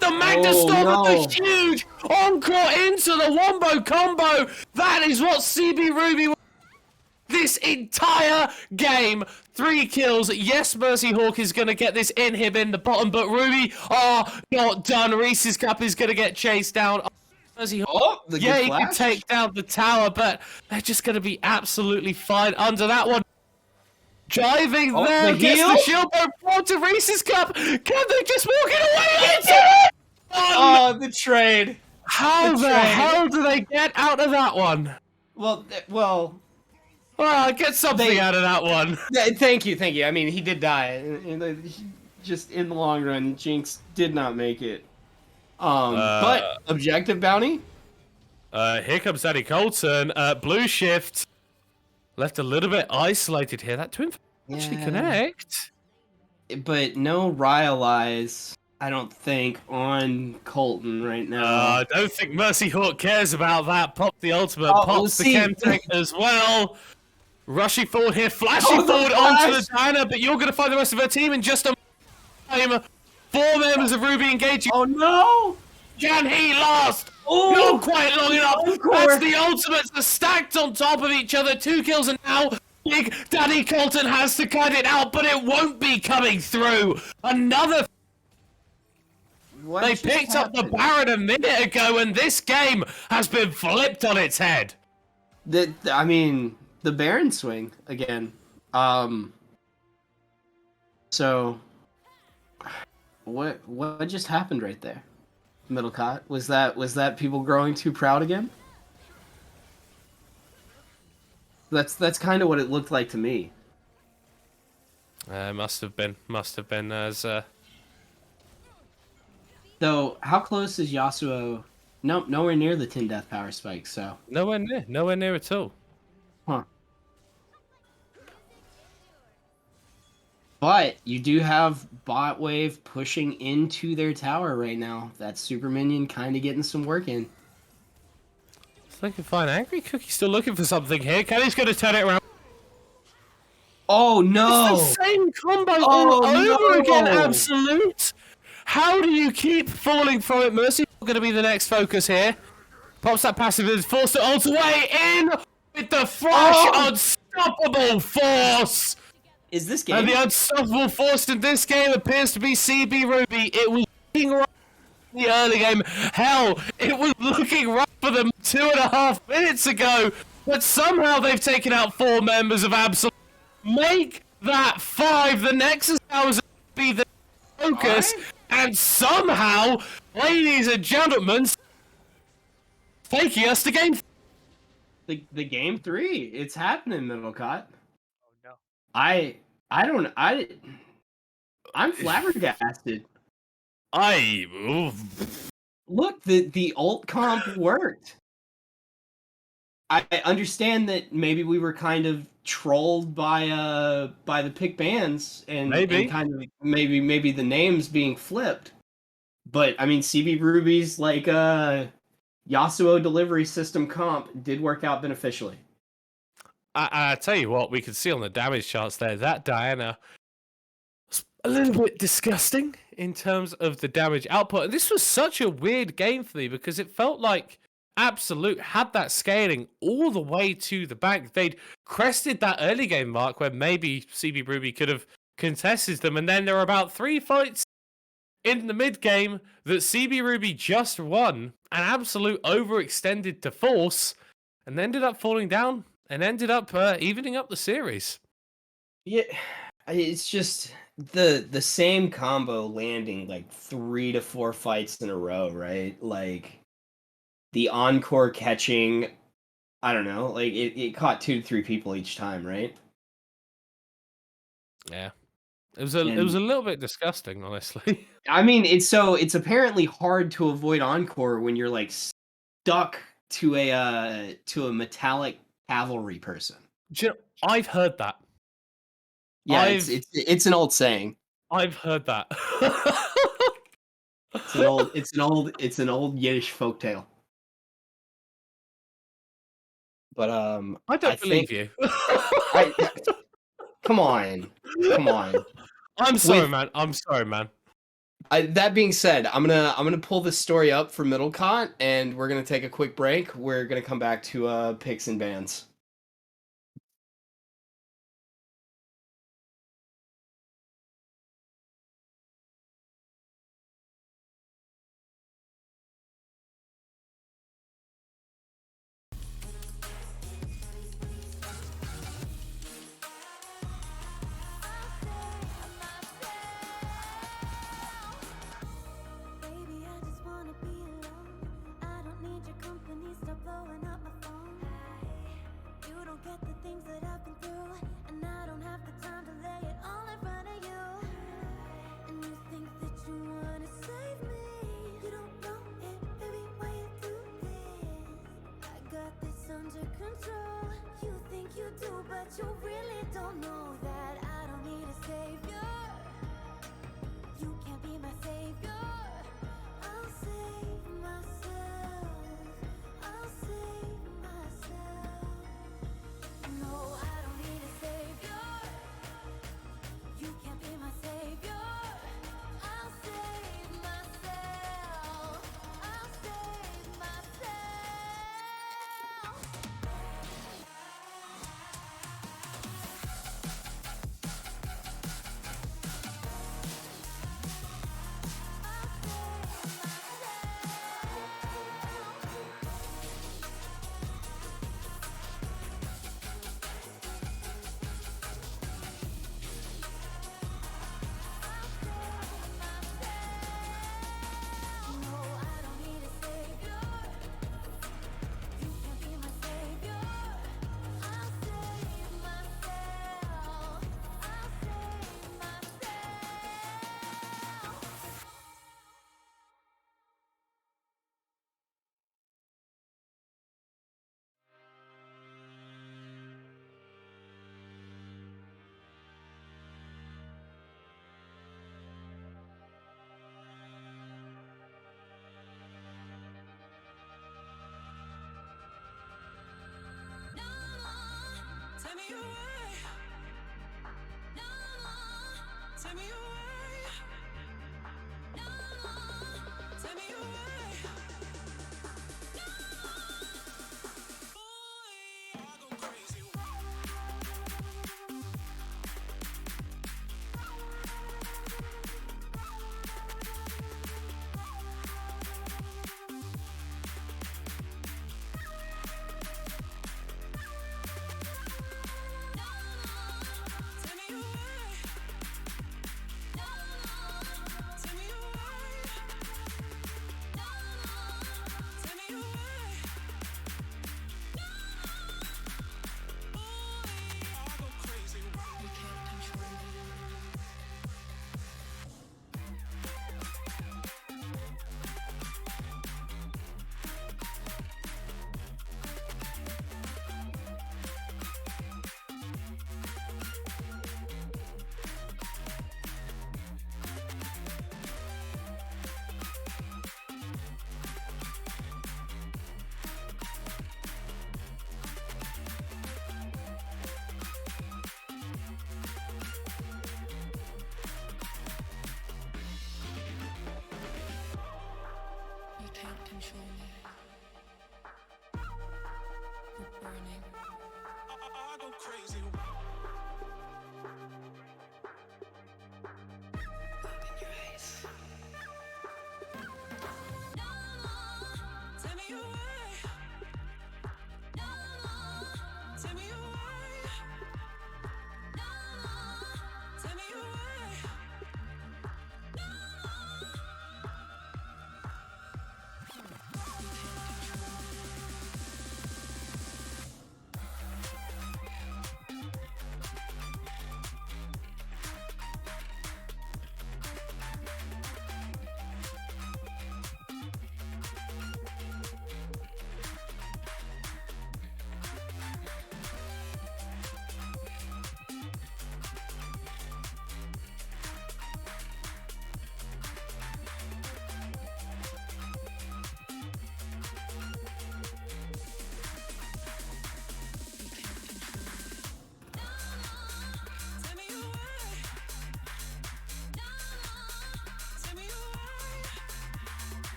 The Magna Storm with the huge encore into the Wombo combo! That is what CB Ruby this entire game. 3 kills. Yes, Mercy Hawk is going to get this inhib in the bottom, but Ruby are not done. Reese's Cup is going to get chased down. Mercy Hawk, yeah, he can take down the tower, but they're just going to be absolutely fine under that one. Driving there, gets the shield brought to Reese's Cup. Can they just walk it away? Oh, the trade. How the hell do they get out of that one? Well, get something out of that one. Thank you. I mean, he did die. Just in the long run, Jinx did not make it. But objective bounty. Here comes Daddy Colton. Blue Shift left a little bit isolated here. That twin actually connect, but no Rylai's, I don't think, on Colton right now. I don't think Mercy Hawk cares about that. Pop the ultimate, pops the chem tank as well. Rushing forward here, flashing forward onto the Diana, but you're going to find the rest of her team in just a time. 4 members of Ruby engaging. Oh no! Can he last? Not quite long enough. That's the ultimates are stacked on top of each other. 2 kills, and now Big Daddy Colton has to cut it out, but it won't be coming through. Another. They picked up the Baron a minute ago, and this game has been flipped on its head. I mean, the Baron swing again. So, what just happened right there? Middlecott, was that people growing too proud again? That's kind of what it looked like to me. Must have been as. So how close is Yasuo? No, nowhere near the 10 death power spike. So nowhere near at all. Huh. But you do have bot wave pushing into their tower right now. That super minion kind of getting some work in. They can find Angry Cookie still looking for something here. Kenny's going to turn it around. Oh no! It's the same combo all over again, Absolute. How do you keep falling from it? Mercy's going to be the next focus here. Pops that passive and is forced to ult away in with the fresh unstoppable force. Is this game? And the unstoppable force in this game appears to be CB Ruby. It was looking right the early game. Hell, it was looking rough for them 2.5 minutes ago, but somehow they've taken out 4 members of Absolute. Make that 5. The Nexus Towers be the focus, and somehow, ladies and gentlemen, taking us to game. The game 3. It's happening, Middlecott. Oh no. I'm flabbergasted. Oof. Look, the ult comp worked. I understand that maybe we were kind of trolled by the pick bans and kind of maybe the names being flipped. But I mean, CB Ruby's like Yasuo delivery system comp did work out beneficially. I tell you what, we can see on the damage charts there that Diana was a little bit disgusting in terms of the damage output. And this was such a weird game for me because it felt like Absolute had that scaling all the way to the bank. They'd crested that early game mark where maybe CB Ruby could have contested them. And then there were about 3 fights in the mid game that CB Ruby just won and Absolute overextended to force and ended up falling down and ended up evening up the series. Yeah, it's just the same combo landing like 3 to 4 fights in a row, right? Like the encore catching, I don't know, like it caught 2 to 3 people each time, right? Yeah. It was a little bit disgusting, honestly. I mean, it's apparently hard to avoid encore when you're like stuck to a metallic cavalry person. Do you know, I've heard that. Yeah, it's an old saying. I've heard that. It's an old Yiddish folktale. But I don't believe you. Come on. I'm sorry, man. I'm sorry, man. That being said, I'm gonna pull this story up for Middlecott, and we're gonna take a quick break. We're gonna come back to picks and bans. Baby, I just wanna be alone. I don't need your company, stop blowing up my phone. You don't get the things that I've been through, and I don't have the time to lay it all in front of you. And you think that you wanna save me. You don't know it, baby, why you do this? I got this under control. You think you do, but you really don't know that I don't need a savior. You can't be my savior. I'll save myself. I'll save myself. No, I don't need a savior. You can't be my savior. I'll save myself. I'll save myself. No, I don't need a savior. You can't be my savior. I'll save myself. I'll save myself. Take me away. No, take me away. No, take me away. Boy, I go crazy.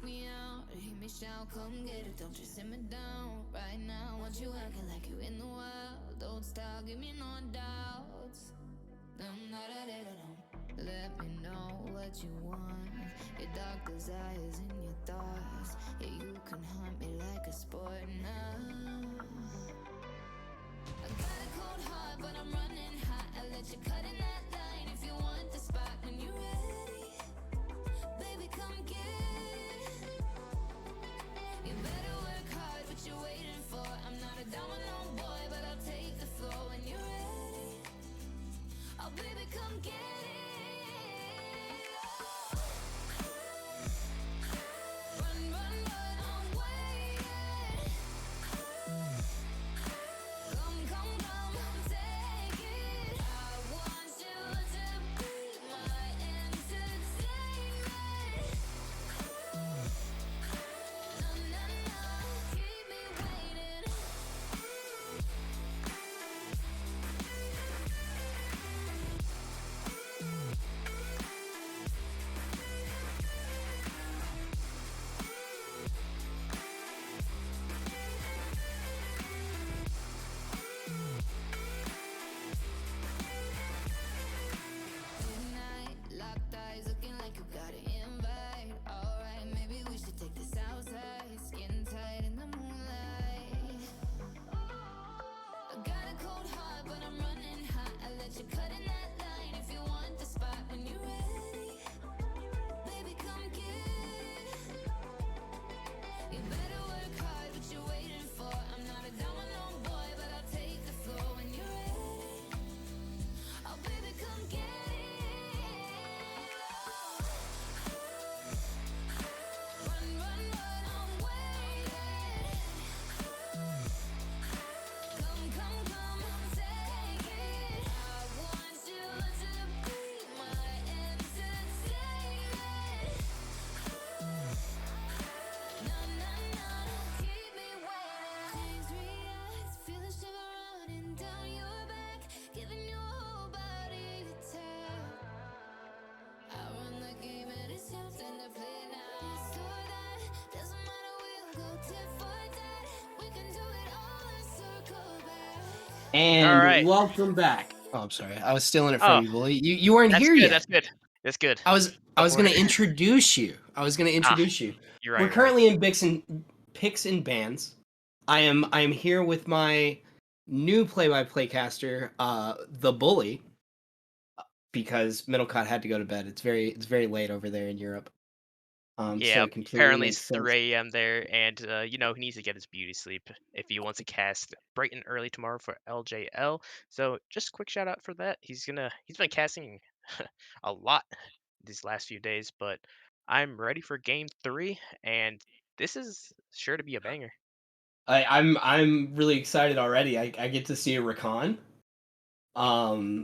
me out, hear me shout, come get it, don't you simmer down. Right now, want you acting like you in the wild. Don't stop, give me no doubts. Let me know what you want. Your dark desires and your thoughts. Yeah, you can hunt me like a sport now. I got a cold heart, but I'm running hot. I let you cut in that line if you want the spot. When you're ready, baby, come get it. You better work hard, what you waiting for? I'm not a domino boy, but I'll take the floor when you're ready. Oh, baby, come get it. Run, run, run, I'm waiting. Come, take it. I want you to be my entertainment. No, keep me waiting. Midnight, locked eyes, looking like you got an invite. Alright, maybe we should take this outside. Skin tight in the moonlight. I got a cold heart, but I'm running hot. I let you cut in that line if you want the spot. When you're ready, baby, come get it. You better work hard, what you waiting for? I'm not a domino boy, but I'll take the floor when you're ready. Oh, baby, come get it. Run, run, run, I'm waiting. Come, take it. I want you to be my entertainment. No, keep me waiting. Things react, feel the shiver running down your back, giving your whole body a tap. I run the game and it's your turn to play now. This or that, doesn't matter, we'll go tit for tat. We can do it all and circle back. And Alright. welcome back. Oh, I'm sorry. I was stealing it Oh, from you, Bully. You weren't That's here good. yet. That's good. That's good. I was Go going for to it. introduce you. You're right. We're you're currently in picks and bans. I am here with my new play-by-play caster, the Bully, because Middlecott had to go to bed. It's very late over there in Europe. right. So Yeah. it completely Apparently makes it's sense. 3 a.m. there, and he needs to get his beauty sleep if he wants to cast bright and early tomorrow for LJL. So just a quick shout out for that. He's been casting a lot these last few days, but I'm ready for game 3, and this is sure to be a banger. I'm really excited already. I get to see a Rakan.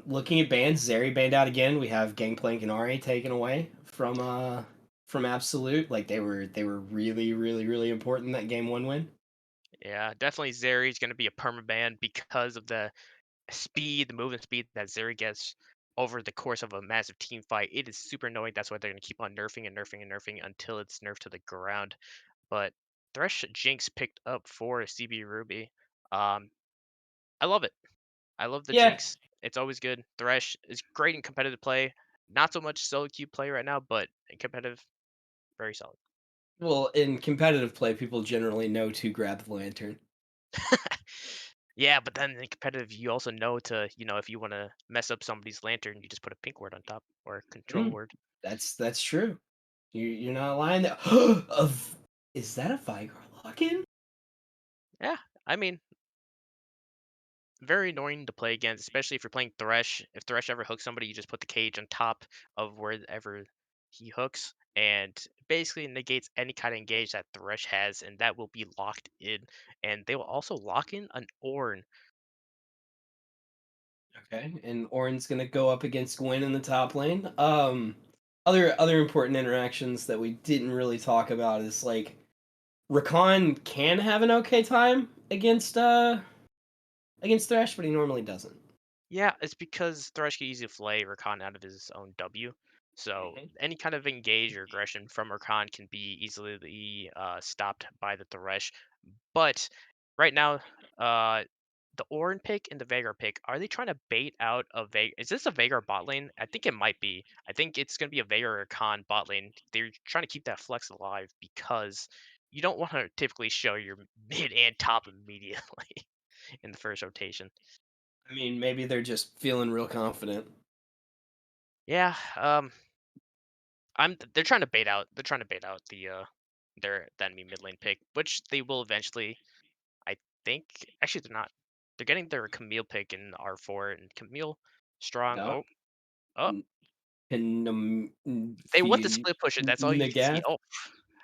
Looking at bans, Zeri banned out again. We have Gangplank and Ari taken away from Absolute. Like they were really important that game 1 win. Yeah, definitely Zeri's going to be a permaban because of the movement speed that Zeri gets over the course of a massive team fight. It is super annoying. That's why they're going to keep on nerfing and nerfing and nerfing until it's nerfed to the ground. But Thresh Jinx picked up for CB Ruby. I love it. I love the Yeah. Jinx. It's always good. Thresh is great in competitive play. Not so much solo queue play right now, but in competitive, very solid. Well, in competitive play, people generally know to grab the lantern. Yeah, but then in competitive, you also know to, if you want to mess up somebody's lantern, you just put a pink word on top or a control word. That's true. You're not lying there. Is that a Vigar lock-in? Yeah, I mean, very annoying to play against, especially if you're playing Thresh. If Thresh ever hooks somebody, you just put the cage on top of wherever he hooks, and basically negates any kind of engage that Thresh has, and that will be locked in. And they will also lock in an Ornn. Okay, and Ornn's gonna go up against Gwen in the top lane. Other important interactions that we didn't really talk about is like Rakan can have an okay time against Thresh, but he normally doesn't. Yeah, it's because Thresh can easily flay Rakan out of his own W. So Mhm. any kind of engage or aggression from Rakan can be easily stopped by the Thresh. But right now, uh, the Orin pick and the Veigar pick, are they trying to bait out a Veigar? Is this a Veigar bot lane? I think it might be. I think it's going to be a Veigar or Khan bot lane. They're trying to keep that flex alive because you don't want to typically show your mid and top immediately in the first rotation. I mean, maybe they're just feeling real confident. Yeah, they're trying to bait out. They're trying to bait out the enemy mid lane pick, which they will eventually. I think actually they're not. They're getting their Camille pick in R4 and Camille strong. No, Oh, oh, and they want the split pusher. That's all you can see. Nagath. Oh,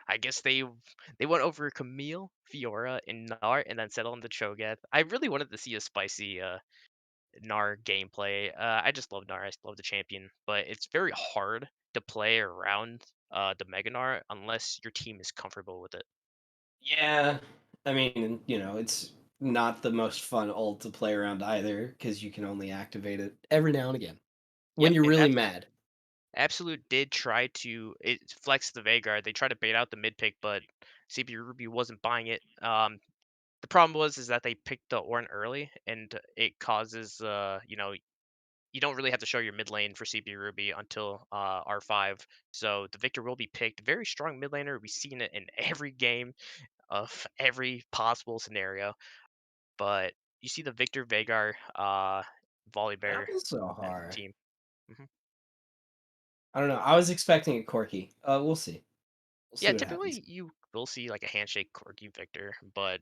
I guess they went over Camille, Fiora, and Gnar, and then settled on the Cho'Gath. I really wanted to see a spicy Gnar gameplay. I just love Gnar. I love the champion, but it's very hard to play around the Mega Gnar unless your team is comfortable with it. Yeah, I mean, it's not the most fun ult to play around either because you can only activate it every now and again when Yep, you're and really mad. Absolute did try to flex the Veigar. They tried to bait out the mid pick, but CP Ruby wasn't buying it. The problem is that they picked the Ornn early, and it causes you don't really have to show your mid lane for CP Ruby until R5. So the Victor will be picked. Very strong mid laner. We've seen it in every game of every possible scenario. But you see the Victor Veigar Volibear Malzahar. team. Mhm. I don't know. I was expecting a Corki. We'll see. We'll Yeah, see what happens. typically you will see like a handshake Corgi Victor, but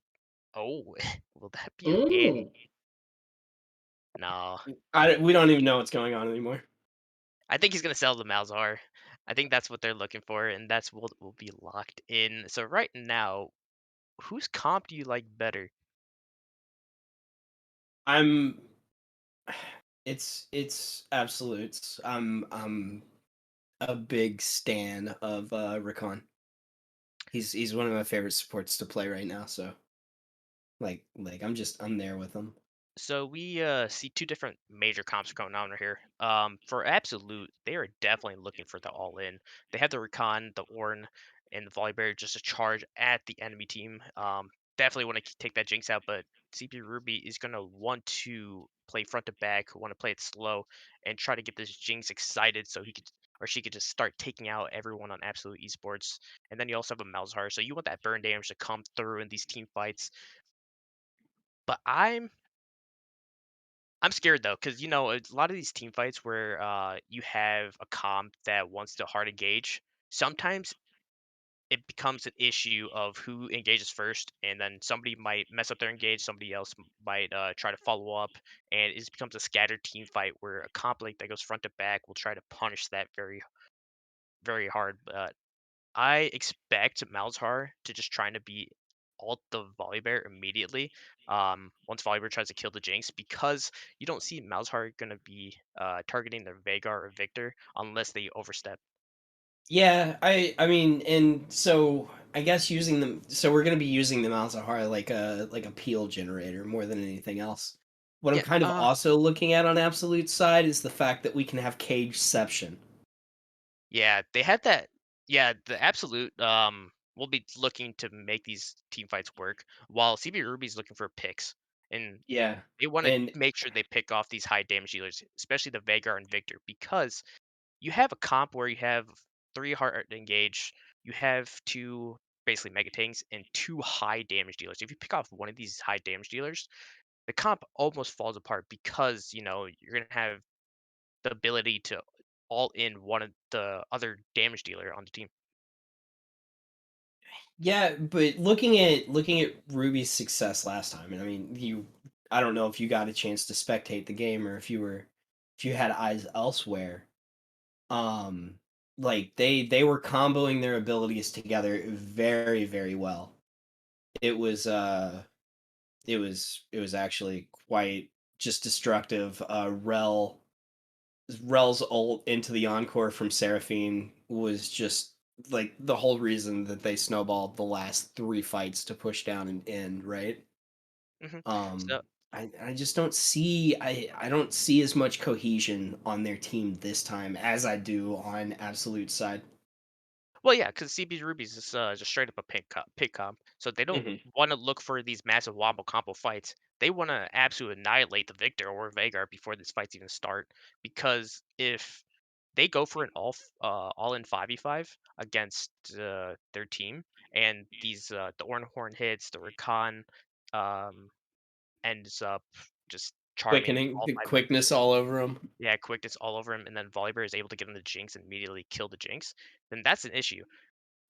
oh, will that be an Annie? Mm. No, We don't even know what's going on anymore. I think he's gonna sell the Malzahar. I think that's what they're looking for, and that's what will be locked in. So right now, whose comp do you like better? I'm. It's absolutes. I'm a big stan of Rakan. He's one of my favorite supports to play right now. So I'm there with him. So we see two different major comps going on right here. For Absolute, they are definitely looking for the all-in. They have the Recon, the Ornn, and the Volibear just to charge at the enemy team. Definitely want to take that Jinx out, but CP Ruby is gonna want to play front to back, want to play it slow, and try to get this Jinx excited so he could or she could just start taking out everyone on Absolute Esports. And then you also have a Malzahar, so you want that burn damage to come through in these team fights. But I'm scared though, because it's a lot of these team fights where you have a comp that wants to hard engage. Sometimes it becomes an issue of who engages first, and then somebody might mess up their engage, somebody else might try to follow up, and it just becomes a scattered team fight where a comp like that goes front to back will try to punish that very, very hard. But I expect Malzahar to just trying to be ult the Volibear immediately. Once Volibear tries to kill the Jinx, because you don't see Malzahar gonna be targeting the Veigar or Victor unless they overstep. Yeah, I mean, and so I guess using them. So we're gonna be using the Malzahar like a peel generator more than anything else. What I'm Yeah, kind of also looking at on Absolute side is the fact that we can have cageception. yeah, they had that. Yeah, the absolute will be looking to make these team fights work, while CB Ruby's looking for picks, and Yeah, they want to and make sure they pick off these high damage dealers, especially the Veigar and Victor, because you have a comp where you have three hard engage, you have two basically mega tanks and two high damage dealers. If you pick off one of these high damage dealers, the comp almost falls apart because you're gonna have the ability to all in one of the other damage dealer on the team. yeah, but looking at Ruby's success last time, and I mean, I don't know if you got a chance to spectate the game or if you had eyes elsewhere. Um, like they were comboing their abilities together very very well. It was it was actually quite just destructive. Rel's ult into the encore from Seraphine was just like the whole reason that they snowballed the last three fights to push down and end, right? hmm So Um I just don't see I don't see as much cohesion on their team this time as I do on Absolute side. Well, yeah, because CB Ruby's is just straight up a pick comp, so they don't Hmm. want to look for these massive wombo combo fights. They want to absolutely annihilate the Victor or Veigar before these fights even start. Because if they go for an all in 5v5 against their team, and these the Ornhorn hits, the Rakan um, ends up just charming Quickening all the 5 members. quickness all over them. Yeah, quickness all over him, and then Volibear is able to get him the Jinx and immediately kill the Jinx. Then that's an issue.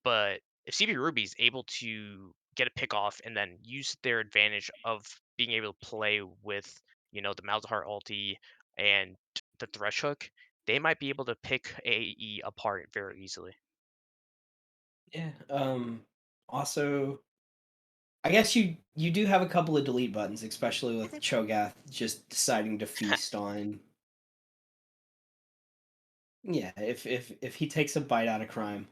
But if CB Ruby's able to get a pick off and then use their advantage of being able to play with, the Malzahar ulti and the Thresh hook, they might be able to pick AE apart very easily. Yeah. Also, I guess you do have a couple of delete buttons, especially with Cho'Gath just deciding to feast on. Yeah, if he takes a bite out of crime,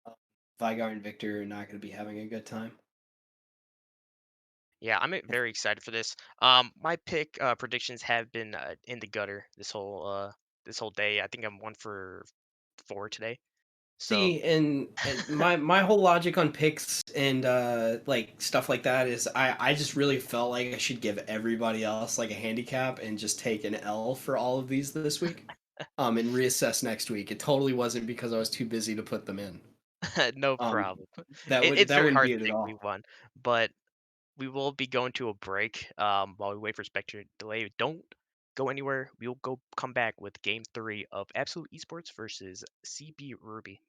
uh, Vigar and Victor are not going to be having a good time. Yeah, I'm very excited for this. My pick predictions have been in the gutter this whole day. I think I'm 1 for 4 today. So See, and my whole logic on picks and like stuff like that is I just really felt like I should give everybody else like a handicap and just take an L for all of these this week, and reassess next week. It totally wasn't because I was too busy to put them in. no Um, problem. that It, would it's that very wouldn't hard be to it at think we all. won, but we will be going to a break while we wait for Spectre delay. Don't go anywhere. We'll come back with game 3 of Absolute Esports versus CB Ruby.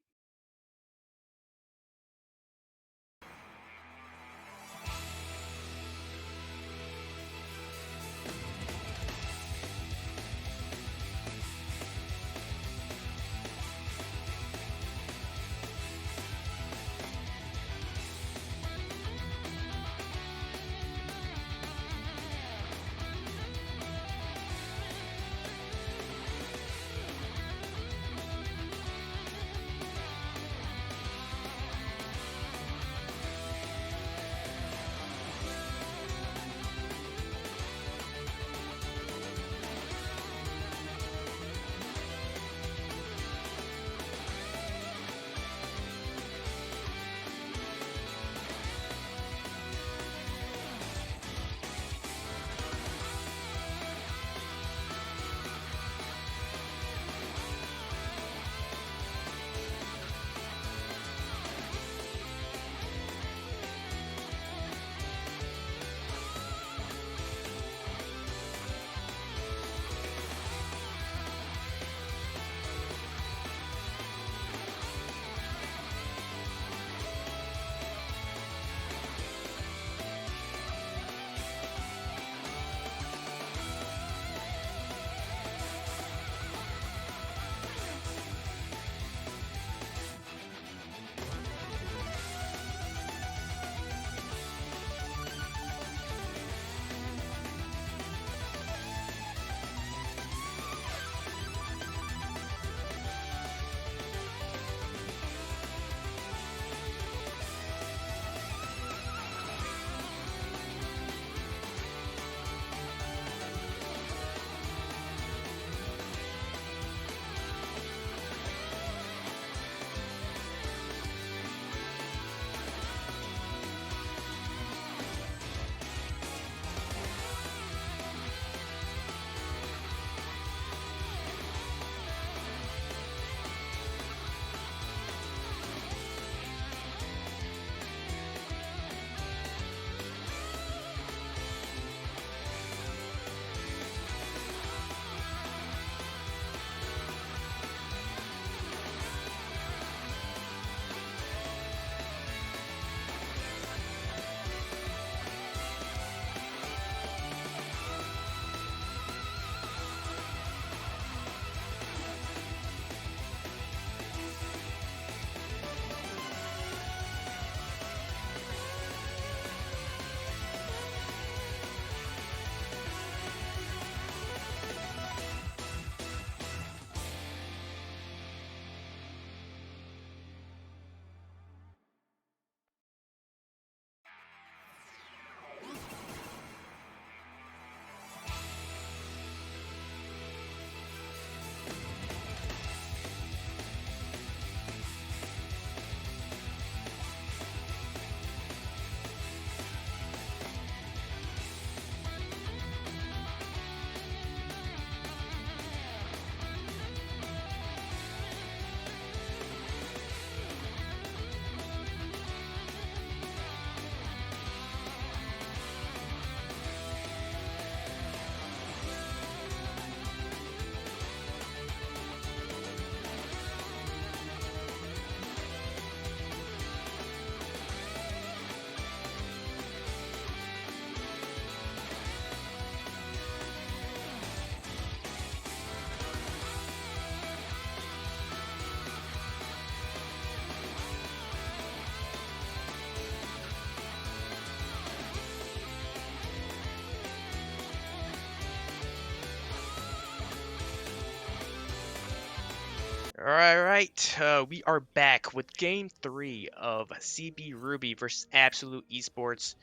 Alright, we are back with Game 3 of CB Ruby versus Absolute Esports.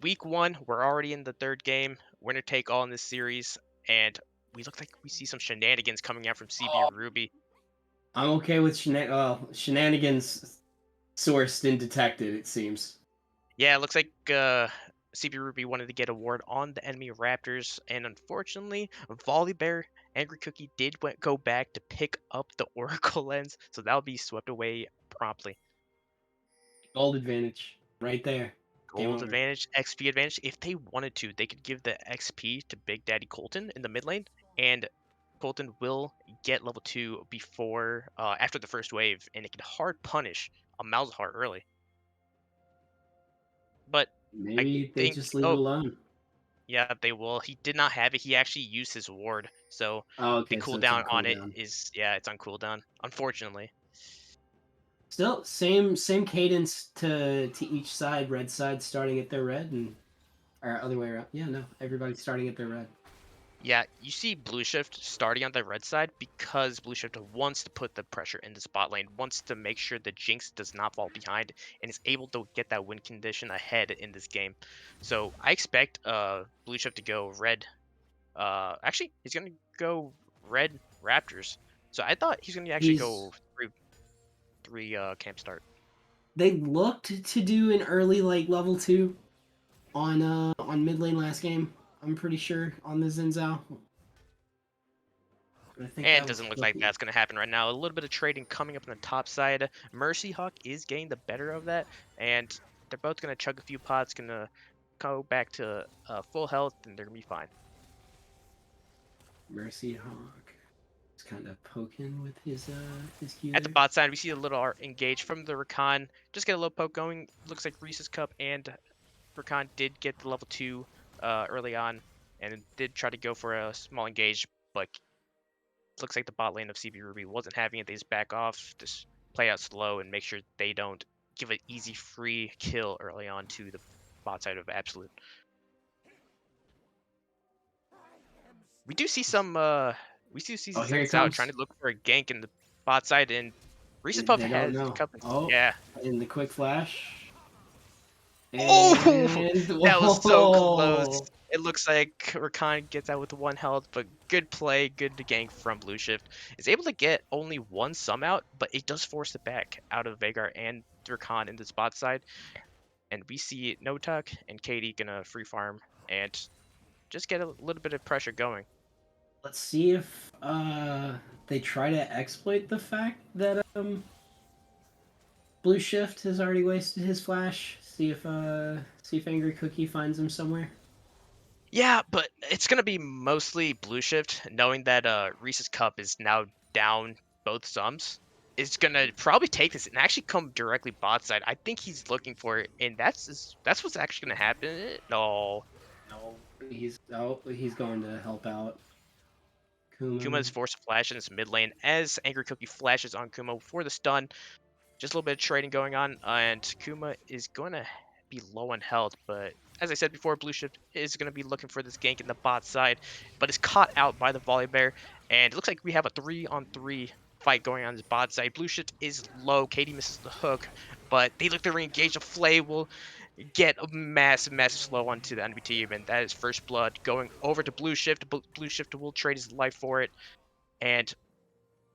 Week 1, we're already in the third game. Winner take all in this series, and we look like we see some shenanigans coming out from CB Ruby. I'm okay with shenanigans sourced and detected, it seems. Yeah, it looks like CB Ruby wanted to get a ward on the enemy Raptors, and unfortunately, Volibear Angry Cookie did go back to pick up the Oracle Lens, so that'll be swept away promptly. Gold advantage. Right there. Game Gold over. advantage, XP advantage. If they wanted to, they could give the XP to Big Daddy Colton in the mid lane, and Colton will get level 2 before after the first wave, and it can hard punish a Malzahar early. But I Maybe they think just leave it alone. yeah, they will. He did not have it. He actually used his ward, so Oh, the okay, so it's on cooldown on it cooldown. is yeah, it's on cooldown. Unfortunately. Still, same cadence to each side. Red side starting at their red, and or other way around. Yeah, no, everybody's starting at their red. Yeah, you see Blue Shift starting on the red side because Blue Shift wants to put the pressure in the spot lane, wants to make sure the Jinx does not fall behind, and is able to get that win condition ahead in this game. So I expect Blue Shift to go red. Actually, he's gonna go red Raptors. So I thought he's gonna actually He's go three camp start. They looked to do an early like level 2 on mid lane last game. I'm pretty sure on the Zinzao. I think And that it was doesn't look like cooking. that's going to happen right now. A little bit of trading coming up on the top side. Mercy Hawk is getting the better of that, and they're both going to chug a few pots, going to go back to full health, and they're going to be fine. Mercy Hawk is kind of poking with his Q At the there. bot side, we see a little art engage from the Rakan. Just get a low poke going. Looks like Reese's Cup and Rakan did get the level 2 early on, and did try to go for a small engage, but looks like the bot lane of CB Ruby wasn't having it. They just back off, just play out slow and make sure they don't give an easy free kill early on to the bot side of Absolute. We do see some Oh, here it Zen's out trying comes. to look for a gank in the bot side, and Reese's Puff They don't has know. cup. Oh, Yeah. in the quick flash. Oh, And that was so close. whoa. It looks like Rakan gets out with 1 health, but good play, good gank from Blue Shift. Is able to get only 1 sum out, but it does force it back out of Veigar and Rakan in the spot side. And we see Notuk and Katie gonna free farm and just get a little bit of pressure going. Let's see if they try to exploit the fact that Blue Shift has already wasted his flash. See if Angry Cookie finds him somewhere. Yeah, but it's gonna be mostly Blue Shift, knowing that Reese's Cup is now down both sums. Is gonna probably take this and actually come directly bot side. I think he's looking for it, and that's what's actually gonna happen. No, No, he's going to help out Kuma Kuma. is forced to flash in his mid lane as Angry Cookie flashes on Kuma for the stun. Just a little bit of trading going on, and Kuma is going to be low on health, but as I said before, Blue Shift is going to be looking for this gank in the bot side, but is caught out by the Volibear, and it looks like we have a 3-on-3 fight going on this bot side. Blue Shift is low, Katie misses the hook, but they look to re-engage. The Flay will get a massive slow onto the enemy team, and that is first blood going over to Blue Shift. Blue Shift will trade his life for it, and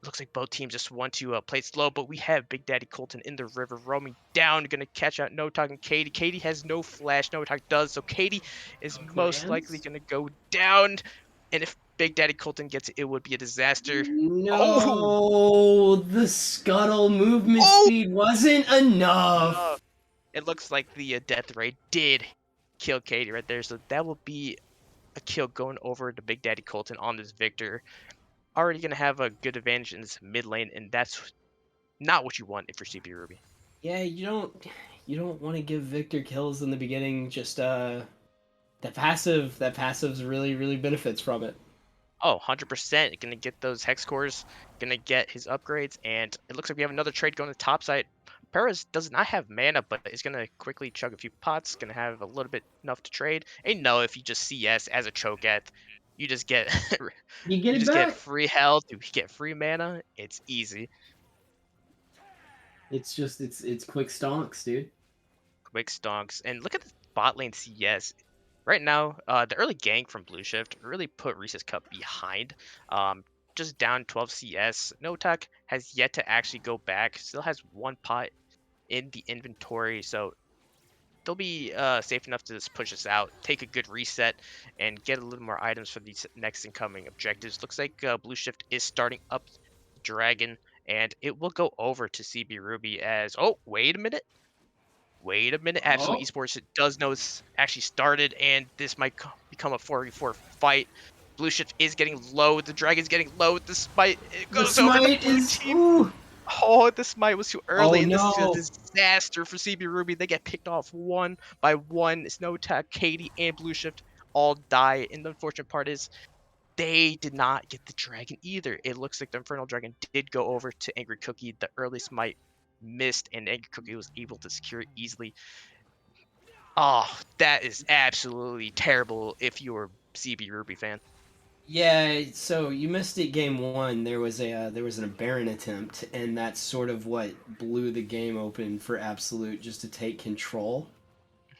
looks like both teams just want to play it slow, but we have Big Daddy Colton in the river roaming down, gonna catch out No Talk and Katie. Katie has no flash, No Talk does, so Katie is most likely Lands? gonna go down. And if Big Daddy Colton gets it, it would be a disaster. Oh! No, the scuttle movement Oh! speed wasn't enough. It looks like the death ray did kill Katie right there, so that will be a kill going over to Big Daddy Colton on this Victor. Already gonna have a good advantage in this mid lane, and that's not what you want if you're CP Ruby. Yeah, you don't want to give Victor kills in the beginning. Just that passive's really benefits from it. Oh, 100%. Gonna get those hex cores, gonna get his upgrades, and it looks like we have another trade going to top side. Paris does not have mana, but is gonna quickly chug a few pots, gonna have a little bit enough to trade. And no, if you just CS as a Cho'Gath, You just get You get you it just get back. free health, you get free mana. It's easy. It's just it's quick stonks, dude. Quick stonks. And look at the bot lane CS. Right now, the early gank from Blue Shift really put Reese's Cup behind. Just down 12 CS. Notak has yet to actually go back. Still has one pot in the inventory, so they'll be safe enough to just push us out, take a good reset, and get a little more items for these next incoming objectives. Looks like Blue Shift is starting up Dragon, and it will go over to CB Ruby as... Oh, wait a minute. Wait a minute. Absolute Oh, Esports does know it's actually started, and this might become a 4v4 fight. Blue Shift is getting low. The Dragon's getting low. The smite, it the goes over to smite blue is team. ooh. Oh, the smite was too Oh early, and this is a no. disaster for CB Ruby. They get picked off one by one. Snowtack, Katie, and Blue Shift all die. And the unfortunate part is they did not get the dragon either. It looks like the Infernal Dragon did go over to Angry Cookie. The early smite missed, and Angry Cookie was able to secure it easily. Oh, that is absolutely terrible if you're a CB Ruby fan. Yeah, so you missed it game one. There was an Baron attempt, and that's sort of what blew the game open for Absolute just to take control.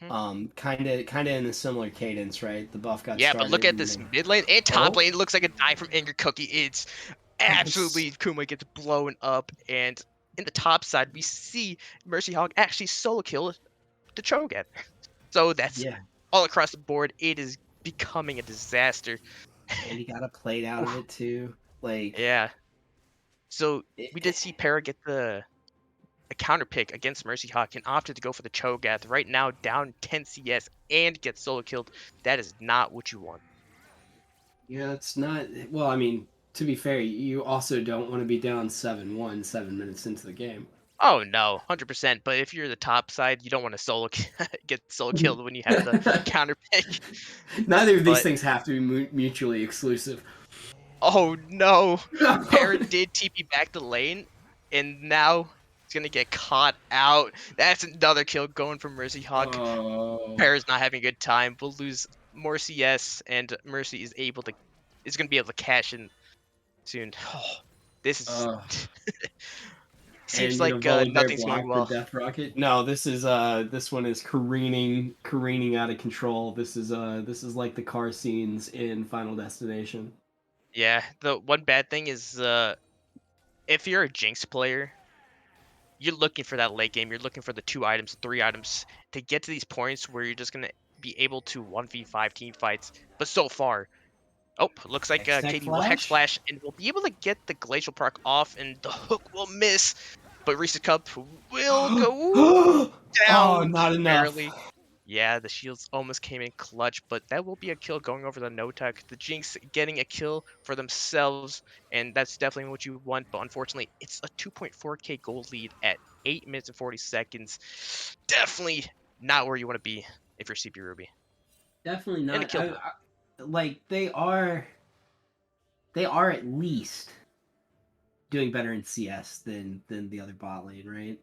Mhm. Kind of in a similar cadence, right? The buff got Yeah, but look started. at And this then... mid lane and top Oh, lane. It looks like a die from Angry Cookie. It's that's... absolutely Kuma gets blown up, and in the top side we see Mercy Hog actually solo kill the Cho'Gath. So that's yeah, all across the board. It is becoming a disaster. and he got a plate out of Oof, it too. Like, yeah. So we it, did see Para get a counter pick against Mercy Hawk and opted to go for the Cho'Gath. Right now, down 10 CS and get solo killed. That is not what you want. yeah, it's not. Well, I mean, to be fair, you also don't want to be down 7-1 7 minutes into the game. Oh no, 100%. But if you're the top side, you don't want to get solo killed when you have the counter pick. Neither of these But things have to be mutually exclusive. oh no, No. Para did TP back the lane, and now he's gonna get caught out. That's another kill going from Mercy Hawk. Oh. Para's not having a good time. We'll lose more CS, and Mercy is gonna be able to cash in soon. Oh, this is Uh, seems and you know, like Volibear nothing's going blocked the well. death rocket. No, this one is careening out of control. This is like the car scenes in Final Destination. Yeah, the one bad thing is if you're a Jinx player, you're looking for that late game. You're looking for the 2 items, 3 items to get to these points where you're just gonna be able to 1v5 team fights. But so far, oh, looks like Hextech Katie will Hex Flash? Flash and will be able to get the Glacial Proc off, and the hook will miss. But Reese's Cup will go Oh, down not just enough. barely. Yeah, the shields almost came in clutch, but that will be a kill going over the no-tech. The Jinx getting a kill for themselves, and that's definitely what you want. But unfortunately, it's a 2.4k gold lead at 8 minutes and 40 seconds. Definitely not where you want to be if you're CP Ruby. Definitely And a not. kill though. Like they are at least doing better in CS than the other bot lane, right?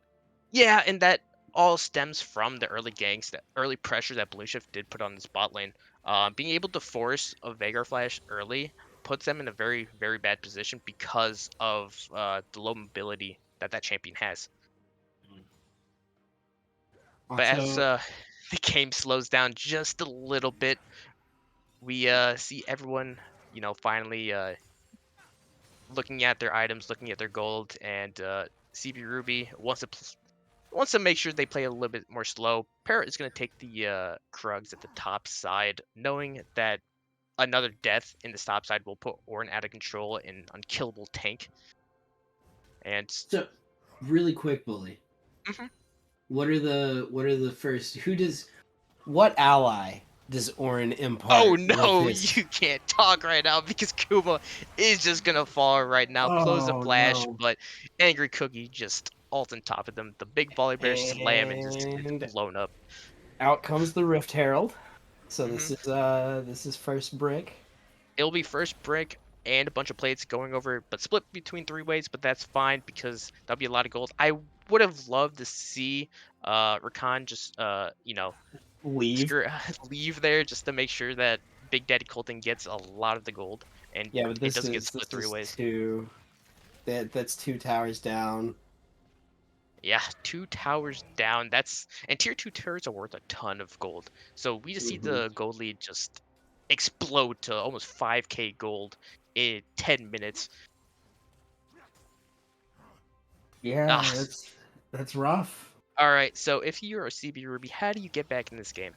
Yeah, and that all stems from the early ganks, the early pressure that Blue Shift did put on this bot lane. Being able to force a Veigar flash early puts them in a very, very bad position because of the low mobility that that champion has. But as Also, the game slows down just a little bit, we see everyone, finally looking at their items, looking at their gold, and CB Ruby wants to make sure they play a little bit more slow. Parrot is going to take the Krugs at the top side, knowing that another death in the top side will put Ornn out of control in unkillable tank. And so really quick, Bully. mhm. What are the first? What ally does Orin Oh impart with no, his? you can't talk right now because Kuma is just going to fall right now. Close the Oh flash, no! but Angry Cookie just ult on top of them. The big volley bear slam and just gets And blown up. out comes the Rift Herald. So Hmm. this is first brick. It'll be first brick and a bunch of plates going over, but split between 3 ways, but that's fine because that'll be a lot of gold. I would have loved to see Rakan just Leave. leave there just to make sure that Big Daddy Colton gets a lot of the gold, and Yeah, but it doesn't get split 3 ways. two. That's 2 towers down. Yeah, 2 towers down. And tier 2 turrets are worth a ton of gold. So we just see the gold lead just explode to almost 5k gold in 10 minutes. Yeah, Ah, that's rough. all right. So if you're a CB Ruby, how do you get back in this game?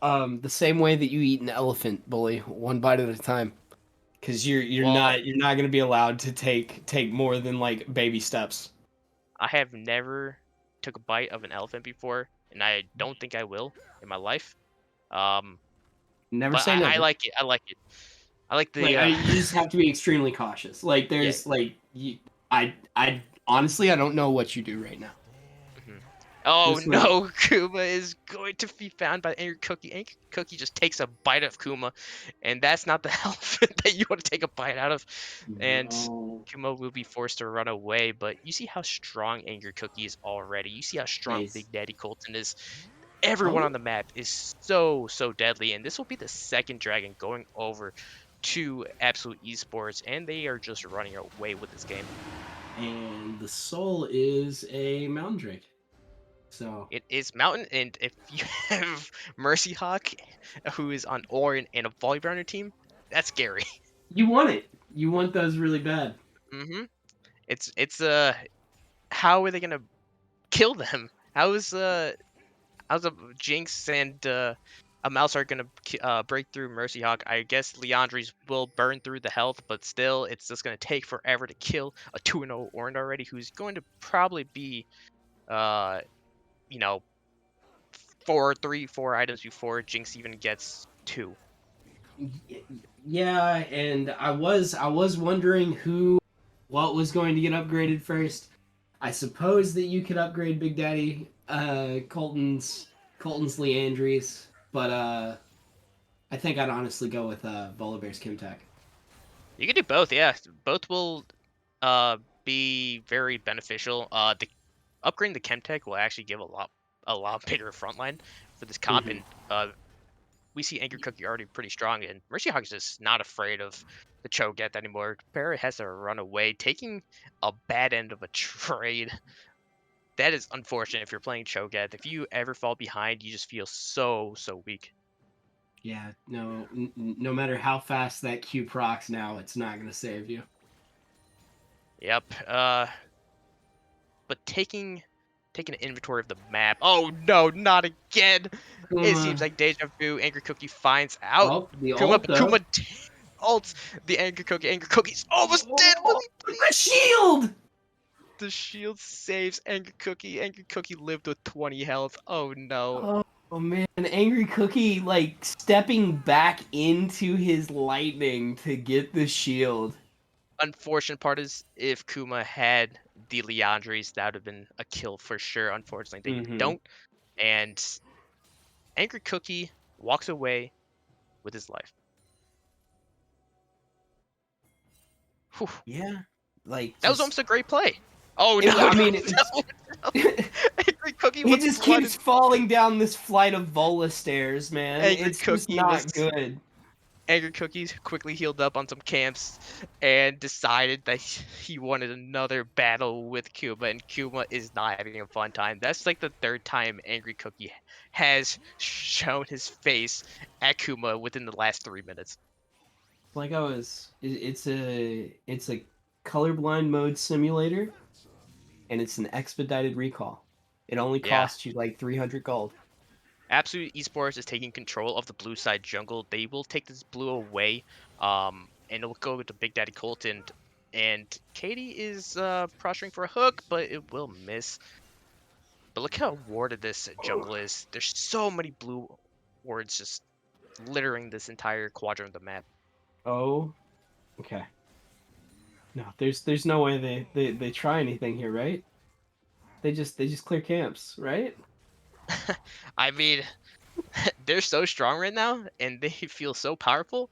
The same way that you eat an elephant, bully, one bite at a time. Because you're Well, not gonna be allowed to take more than like baby steps. I have never took a bite of an elephant before, and I don't think I will in my life. Um, Never but say I never. like it. I like it. I like Like the you just have to be extremely cautious. Like yeah. there's like I honestly I don't know what you do right now. Mhm. Oh This one, no, Kuma is going to be found by Angry Cookie. Angry Cookie just takes a bite of Kuma, and that's not the elephant that you want to take a bite out of. And no. Kuma will be forced to run away, but you see how strong Angry Cookie is already. You see how strong Nice. Big Daddy Colton is. Everyone Oh, on the map is so deadly, and this will be the second dragon going over to Absolute Esports, and they are just running away with this game. and the soul is a mountain drake. So It is Mountain, and if you have Mercy Hawk, who is on Orion and a volleyball on your team, that's scary. you want it. You want those really bad. Mm-hmm. It's how are they gonna kill them? How's a Jinx and a Mouse are gonna break through Mercy Hawk? I guess Leandri's will burn through the health, but still, it's just gonna take forever to kill a 2-0 Orion already, who's going to probably be uh you know 4 items before Jinx even gets 2. Yeah, and I was wondering what was going to get upgraded first. I suppose that you could upgrade Big Daddy Colton's Leandries, but I think I'd honestly go with Volibear's Kimtech. You can do both, yeah. Both will be very beneficial. The upgrading the Chemtech will actually give a lot bigger frontline for this comp, and we see Angry Cookie already pretty strong, and Mercy Hawk is just not afraid of the Cho'Gath anymore. Barrett has to run away, taking a bad end of a trade. That is unfortunate if you're playing Cho'Gath. If you ever fall behind, you just feel so weak. Yeah, no matter how fast that Q procs now, it's not gonna save you. Yep. But taking an inventory of the map. Oh no, not again! It seems like deja vu. Angry Cookie finds out. Oh, the Kuma, ult though. Kuma ults the Angry Cookie. Angry Cookie's almost dead. Will he The please? shield! The shield saves Angry Cookie. Angry Cookie lived with 20 health. Oh no. Oh man, Angry Cookie like stepping back into his lightning to get the shield. Unfortunate part is if Kuma had the Leandries, that would have been a kill for sure. Unfortunately, they don't. And Angry Cookie walks away with his life. Whew. Yeah, like That was just almost a great play. Oh it, no! I mean, Angry Cookie he with just blood keeps falling down this flight of Vola stairs, man. Angry It's just Cookie not was good. Angry Cookies quickly healed up on some camps and decided that he wanted another battle with Kuma, and Kuma is not having a fun time. That's like the third time Angry Cookie has shown his face at Kuma within the last 3 minutes. Like it's a colorblind mode simulator, and it's an expedited recall. It only Yeah. costs you like 300 gold. Absolute Esports is taking control of the blue side jungle. They will take this blue away, and it'll go to Big Daddy Colton. And Katie is posturing for a hook, but it will miss. But look how warded this jungle is. There's so many blue wards just littering this entire quadrant of the map. Oh, okay. No, there's no way they try anything here, right? They just clear camps, right? I mean, they're so strong right now, and they feel so powerful.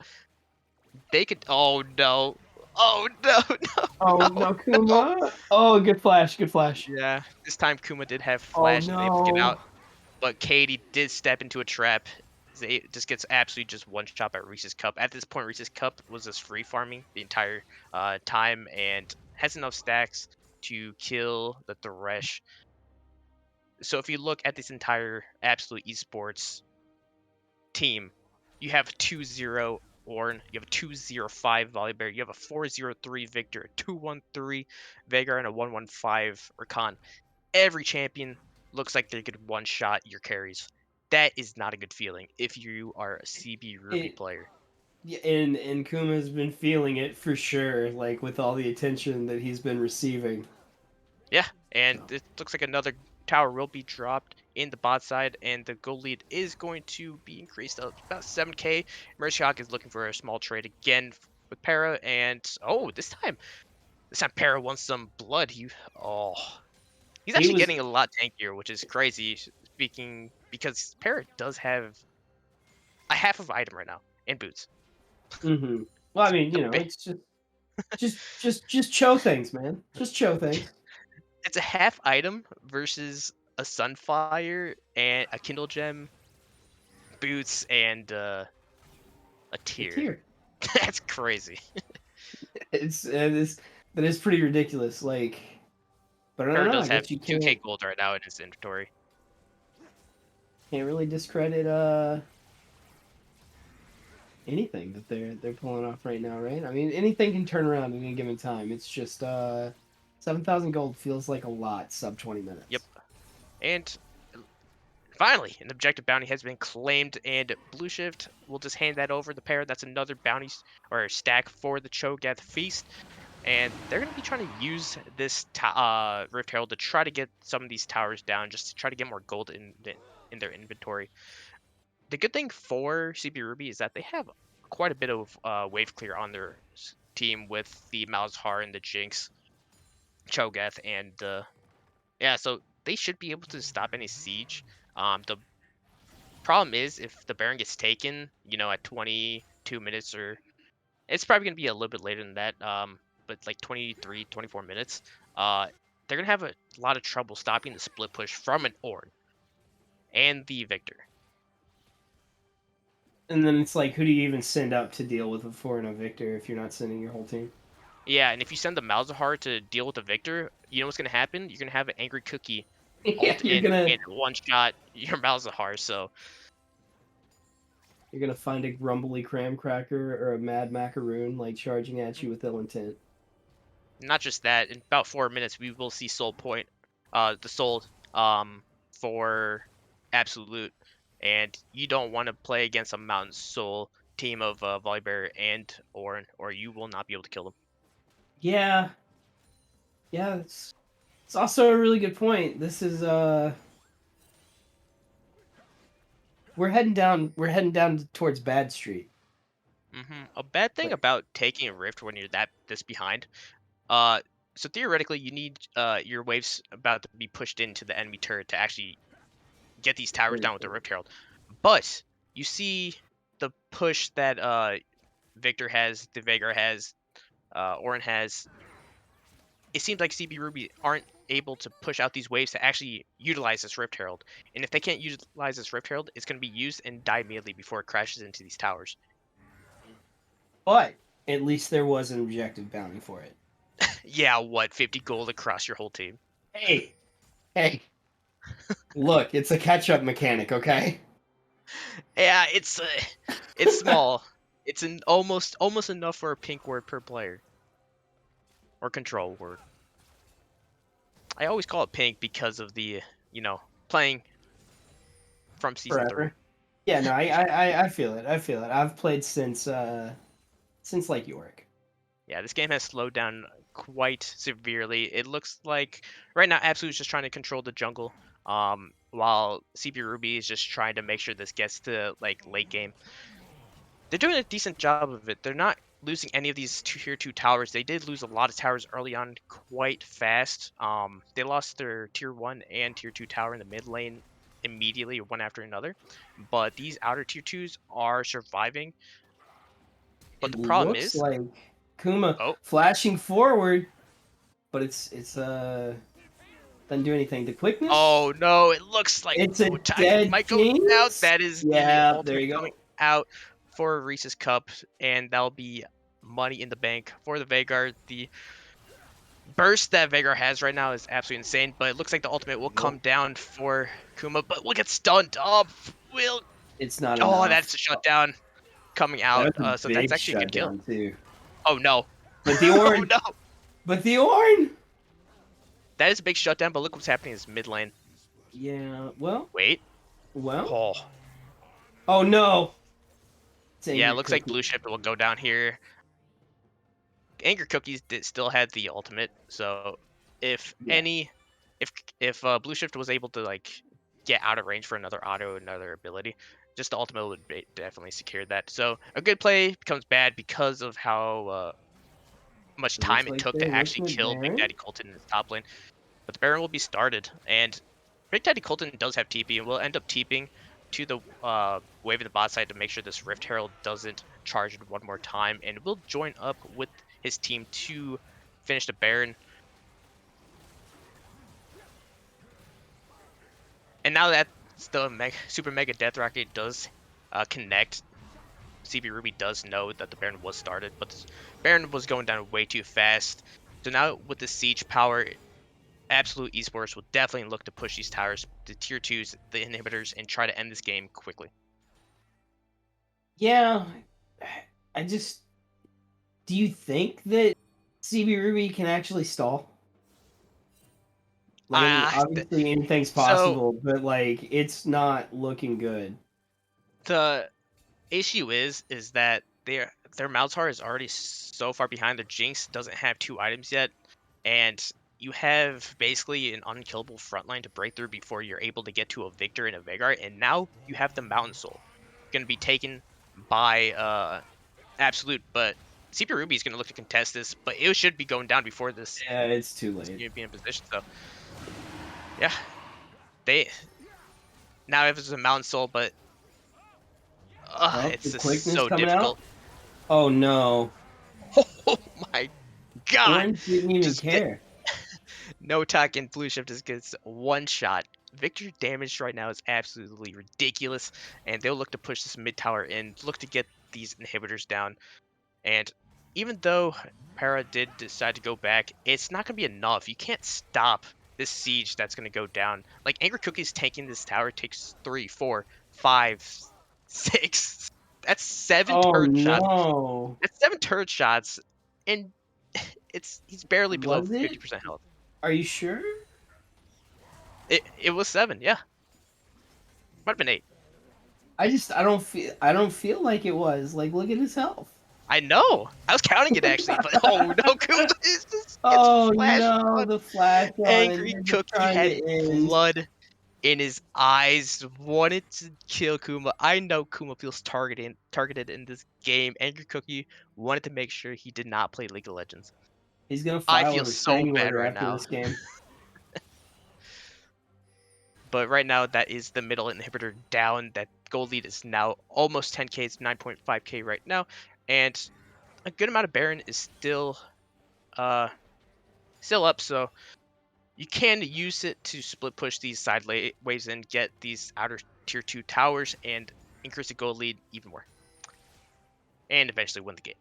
They could. Oh no! Oh no! No! Oh No! no, Kuma! Oh, good flash, good flash. Yeah, this time Kuma did have Oh flash and able to get no! out, but Katie did step into a trap, just gets absolutely just one shot by Reese's Cup. At this point, Reese's Cup was just free farming the entire time and has enough stacks to kill the Thresh. So if you look at this entire Absolute Esports team, you have 2-0 Ornn, you have a 2-0-5 Volibear, you have a 4-0-3 Victor, a 2-1-3 Veigar, and a 1-1-5 Rakan. Every champion looks like they could one-shot your carries. That is not a good feeling if you are a CB Ruby It, player. yeah, and Kuma's been feeling it for sure, like with all the attention that he's been receiving. Yeah, and So. it looks like another tower will be dropped in the bot side, and the goal lead is going to be increased to about 7k. Mercyhawk is looking for a small trade again with Para, and this time Para wants some blood. He's He actually was. getting a lot tankier, which is crazy. Speaking because Para does have a half of item right now and boots. Mm-hmm. Well, I mean, The it's just show things, man. Just show things. It's a half item versus a Sunfire and a Kindle Gem, boots, and a A tier. tier. That's crazy. That is pretty ridiculous. Like, but I don't Para know. does I have guess you 2k gold right now in his inventory. can't really discredit anything that they're pulling off right now, right? I mean, anything can turn around at any given time. It's just 7,000 gold feels like a lot sub 20 Yep. minutes. And finally, an objective bounty has been claimed, and Blue Shift will just hand that over the pair. That's another bounty or stack for the Cho'Gath Feast. And they're going to be trying to use this Rift Herald to try to get some of these towers down, just to try to get more gold in their inventory. The good thing for CB Ruby is that they have quite a bit of wave clear on their team with the Malzahar and the Jinx, Cho'Gath, and yeah, so they should be able to stop any siege. The problem is if the Baron gets taken, at 22 minutes, or it's probably gonna be a little bit later than that, but like 23, 24 minutes, they're gonna have a lot of trouble stopping the split push from an Ornn and the Victor. And then it's like, who do you even send up to deal with a 4-0 victor if you're not sending your whole team? Yeah, and if you send the Malzahar to deal with the Victor, you know what's gonna happen? You're gonna have an Angry Cookie Yeah, ult in and one shot your Malzahar. So you're gonna find a grumbly cram cracker or a mad macaroon like charging at you with ill intent. not just that, in about 4 minutes we will see Soul Point, the Soul, for Absolute, and you don't want to play against a Mountain Soul team of Volibear and Ornn, or you will not be able to kill them. Yeah, yeah, it's also a really good point. This is we're heading down towards Bad Street. A bad thing Like, about taking a Rift when you're this behind, so theoretically you need your waves about to be pushed into the enemy turret to actually get these towers down with the Rift Herald. But you see the push that Victor has, the Veigar has, Ornn has. It seems like CB Ruby aren't able to push out these waves to actually utilize this Rift Herald. And if they can't utilize this Rift Herald, it's going to be used and die immediately before it crashes into these towers. but at least there was an objective bounty for it. Yeah, what? 50 gold across your whole team? Hey, look, it's a catch-up mechanic, okay? Yeah, it's small. It's almost enough for a pink word per player. Or control word. I always call it pink because of the, playing from season 3. Forever. Yeah, no, I feel it. I feel it. I've played since like Yorick. Yeah, this game has slowed down quite severely. It looks like right now Absolute's just trying to control the jungle, while CB Ruby is just trying to make sure this gets to like late game. They're doing a decent job of it. They're not losing any of these tier 2 towers. They did lose a lot of towers early on quite fast. They lost their tier 1 and tier 2 tower in the mid lane immediately, one after another. But these outer tier 2s are surviving. But the It problem looks is, like Kuma oh, flashing forward, but it's Doesn't do anything. The quickness. Oh no, it looks like It's a Otake dead might go out. Jinx. That is the Yeah, there ultimate you coming go. out for Reese's Cup, and that'll be money in the bank for the Veigar. The burst that Veigar has right now is absolutely insane, but it looks like the ultimate will come Nope. down for Kuma, but will get stunned up. Will It's not Oh, enough. that's a shutdown coming out. That was a So that's big actually a good kill. shutdown too. Oh no. But the Oh Ornn. no. But the Ornn. That is a big shutdown, but look what's happening in this mid lane. Yeah. Well. Wait. Well. Oh. Oh no. It's Yeah, it Angry looks like Cookie. Blue Shift will go down here. Angry Cookies still had the ultimate, so if Yeah. if Blue Shift was able to like get out of range for another auto, another ability, just the ultimate would definitely secure that. So a good play becomes bad because of how much It looks time it like took they're to actually looking at kill Big Baron. Daddy Colton in his top lane. But the Baron will be started, and Big Daddy Colton does have TP, and will end up TPing to the wave of the bot side to make sure this Rift Herald doesn't charge it one more time, and will join up with his team to finish the Baron. And now that the Super Mega Death Rocket does connect, CB Ruby does know that the Baron was started, but the Baron was going down way too fast. So now with the siege power, Absolute Esports will definitely look to push these towers, the tier 2s, the inhibitors, and try to end this game quickly. Yeah. I just. Do you think that CB Ruby can actually stall? Like, I mean, obviously anything's possible, but like, it's not looking good. The issue is that their Malzahar is already so far behind. Their Jinx doesn't have 2 items yet, and you have basically an unkillable frontline to break through before you're able to get to a Victor and a Veigar, and now you have the Mountain Soul going to be taken by Absolute, but CP Ruby is going to look to contest this, but it should be going down before this Yeah, it's too late. be in position. So yeah, they now if it's a Mountain Soul, but Oh, it's the just quickness so coming difficult. out. Oh no. Oh my god! Ornn didn't even Just care. No Talk and Blue Shift just gets one shot. Victor damage right now is absolutely ridiculous, and they'll look to push this mid tower in, look to get these inhibitors down. And even though Para did decide to go back, it's not going to be enough. You can't stop this siege that's going to go down. Like, Angry Cookies taking this tower takes 3, 4, 5, 6. That's 7 Oh turret shots. no. That's 7 turret shots, and he's barely below Was it? 50% health. Are you sure? It was 7, yeah. Might have been 8. I don't feel like it was. Like, look at his health. I know. I was counting it actually, but oh no, Kuma is just Oh flash no, on. the flash on. Angry You're just Cookie trying had to end. blood in his eyes, wanted to kill Kuma. I know Kuma feels targeted in this game. Angry Cookie wanted to make sure he did not play League of Legends. He's gonna I file a feel so restraining bad order right after now. this game. But right now, that is the middle inhibitor down. That gold lead is now almost 10k. It's 9.5k right now, and a good amount of Baron is still up. So you can use it to split push these side waves and get these outer tier 2 towers and increase the gold lead even more, and eventually win the game.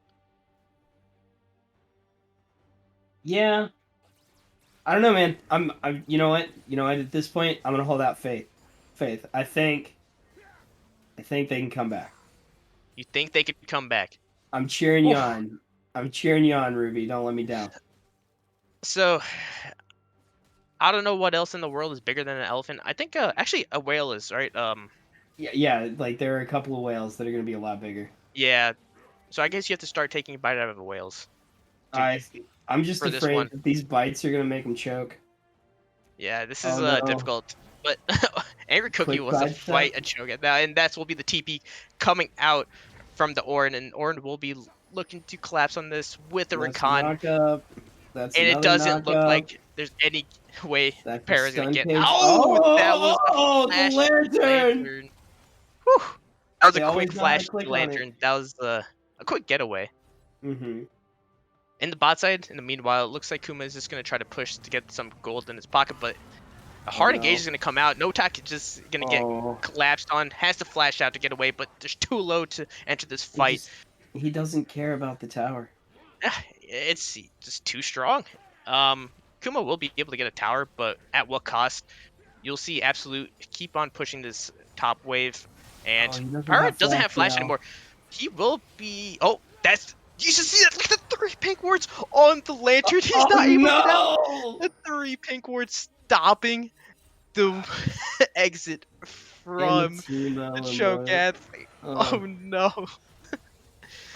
Yeah. I don't know, man. You know what? At this point, I'm gonna hold out faith. I think they can come back. You think they could come back? I'm cheering you Oof. on. I'm cheering you on, Ruby. Don't let me down. So I don't know what else in the world is bigger than an elephant. I think actually a whale is, right. Yeah. Like there are a couple of whales that are gonna be a lot bigger. Yeah. So I guess you have to start taking a bite out of the whales. I'm just for this afraid one. that these bites are gonna make him choke. Yeah, this is Oh, no. difficult. But Angry Cookie Quick was a side fight step. a choke now, and that will be the TP coming out from the Ornn, and Ornn will be looking to collapse on this with a That's recon, knock up. That's and it another doesn't knock look up. like there's any way That's a Para's gonna stun get. cage. Oh, that was a Oh, the flash lantern! Whew. That was They a always quick know how to flash click on it. lantern. That was a quick getaway. Mm-hmm. In the bot side, in the meanwhile, it looks like Kuma is just going to try to push to get some gold in his pocket, but a Oh hard engage no. is going to come out. No Notak is just going to get Oh, collapsed on, has to flash out to get away, but there's too low to enter this he fight. just he doesn't care about the tower. It's just too strong. Um, Kuma will be able to get a tower, but at what cost? You'll see Absolute keep on pushing this top wave, Oh, and he doesn't Power have doesn't flash have flash now. anymore. He will be. Oh, that's. You should see that. Look at the 3 pink wards on the lantern. He's Oh not able to get out. no! The 3 pink wards stopping the exit And the from team the element. Cho'Gath. Oh, Oh no.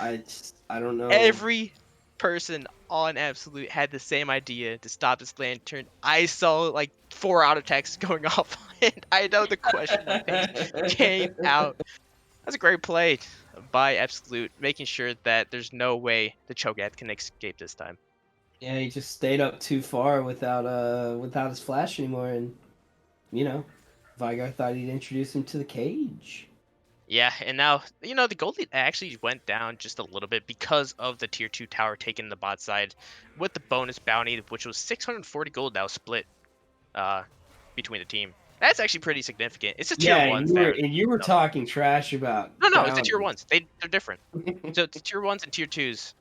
I don't know. Every person on Absolute had the same idea to stop this lantern. I saw like 4 auto attacks going off, and I know the question mark things came out. That's a great play by Absolute, making sure that there's no way the Cho'Gath can escape this time. Yeah, he just stayed up too far without his flash anymore, and you know, Vigar thought he'd introduce him to the cage. Yeah, and now, the gold lead actually went down just a little bit because of the tier 2 tower taken the bot side with the bonus bounty, which was 640 gold now split uh, between the team. That's actually pretty significant. It's a tier Yeah, 1 there. and you were talking trash about No, it's the tier bounties. 1s. They're different. So the tier 1s and tier 2s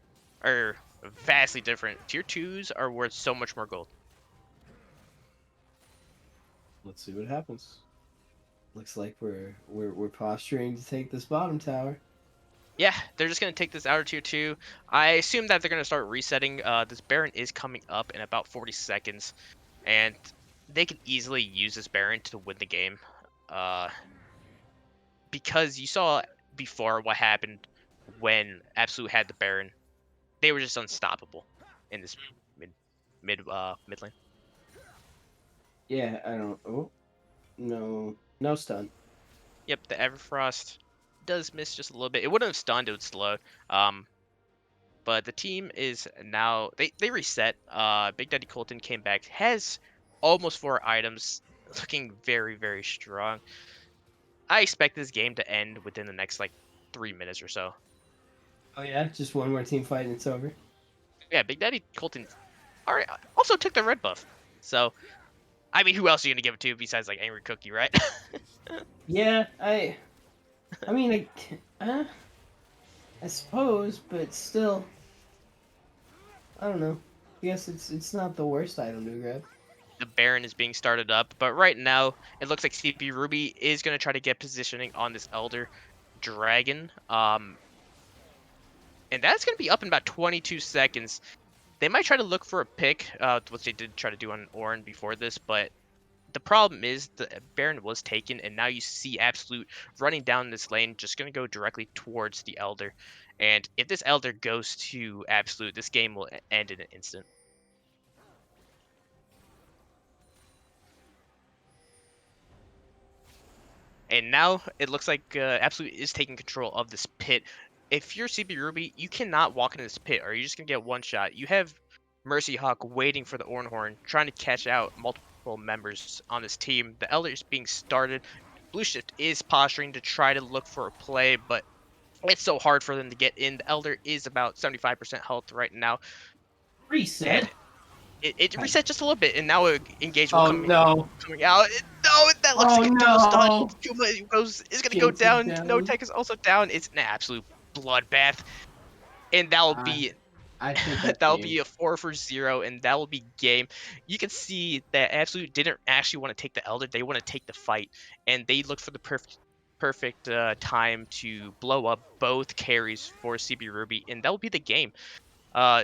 are vastly different. Tier 2s are worth so much more gold. Let's see what happens. Looks like we're posturing to take this bottom tower. Yeah, they're just going to take this outer tier 2. I assume that they're going to start resetting. This Baron is coming up in about 40 seconds, and they can easily use this Baron to win the game. Uh, because you saw before what happened when Absolute had the Baron. They were just unstoppable in this mid lane. Yeah, I don't. Oh no stun. Yep, the Everfrost does miss just a little bit. It wouldn't have stunned, it would slow. Um, but the team is now they reset. Big Daddy Colton came back, has almost 4 items, looking very very strong. I expect this game to end within the next like 3 minutes or so. Oh yeah, just one more team fight and it's over. Yeah, Big Daddy Colton alright, also took the red buff. So I mean, who else are you gonna give it to besides like Angry Cookie, right? Yeah, I mean, I suppose, but still, I don't know. I guess it's not the worst item to grab. The Baron is being started up, but right now it looks like CP Ruby is going to try to get positioning on this Elder Dragon. And that's going to be up in about 22 seconds. They might try to look for a pick, which they did try to do on Orin before this, but the problem is the Baron was taken, and now you see Absolute running down this lane, just going to go directly towards the Elder. And if this Elder goes to Absolute, this game will end in an instant. And now it looks like Absolute is taking control of this pit. If you're CB Ruby, you cannot walk into this pit or you're just going to get one shot. You have Mercy Hawk waiting for the Ornhorn, trying to catch out multiple members on this team. The Elder is being started. Blue Shift is posturing to try to look for a play, but it's so hard for them to get in. The Elder is about 75% health right now. And Reset. it reset just a little bit, and now engage will Oh come no! coming out. No, that looks Oh like a double stun. no! Kuma is gonna go Jinx is down. No down. Tech is also down. It's an absolute bloodbath, and that will I be I think that's that will game. be a 4-for-0, and that will be game. You can see that Absolute didn't actually want to take the Elder; they want to take the fight, and they look for the perfect time to blow up both carries for CB Ruby, and that will be the game. Uh,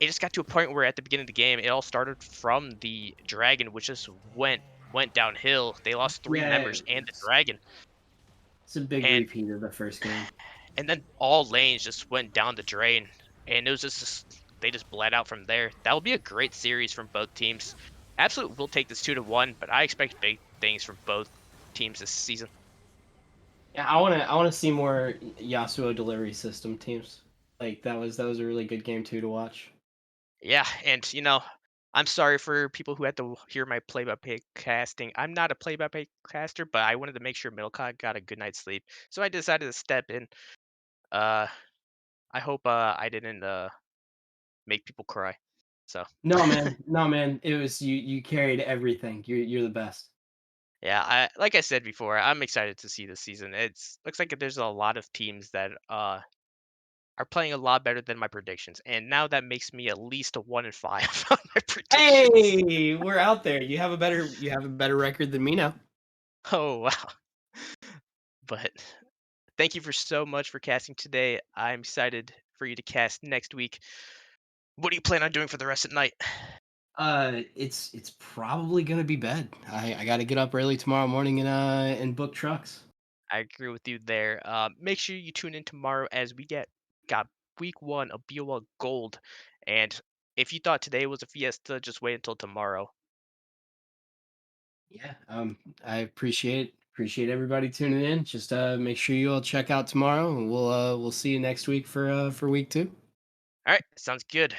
it just got to a point where at the beginning of the game, it all started from the dragon, which just went downhill. They lost 3 members and the dragon, It's a big and repeat of the first game. then all lanes just went down the drain, and it was they just bled out from there. That will be a great series from both teams. Absolute will take this 2-1, but I expect big things from both teams this season. Yeah, I wanna see more Yasuo delivery system teams. Like that was a really good game too to watch. Yeah, and I'm sorry for people who had to hear my play-by-play casting. I'm not a play-by-play caster, but I wanted to make sure Middlecog got a good night's sleep, so I decided to step in. Uh, I hope I didn't make people cry. So No, man. No, man. It was you. You carried everything. You're the best. yeah, I like I said before, I'm excited to see this season. It's looks like there's a lot of teams that are playing a lot better than my predictions, and now that makes me at least a 1-5 on my predictions. Hey, we're out there. You have a better record than me now. Oh wow! But thank you for so much for casting today. I'm excited for you to cast next week. What do you plan on doing for the rest of the night? It's probably gonna be bed. I got to get up early tomorrow morning and book trucks. I agree with you there. Make sure you tune in tomorrow as we got week 1 of BOL Gold, and if you thought today was a fiesta, just wait until tomorrow. Yeah. I appreciate everybody tuning in. Just make sure you all check out tomorrow, and we'll see you next week for week 2. All right, sounds good.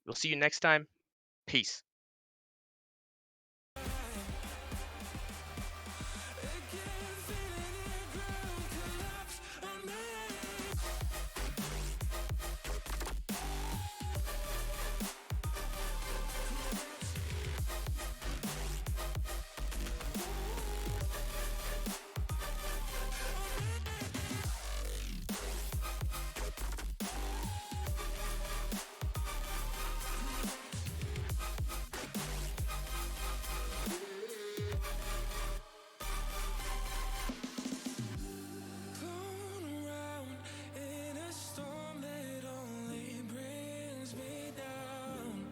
We'll see you next time. Peace. Blown around in a storm that only brings me down.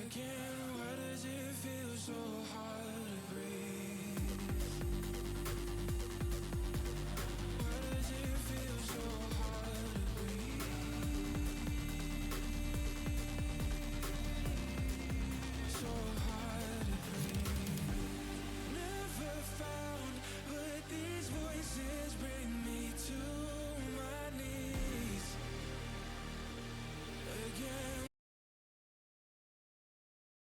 Again, why does it feel so hard?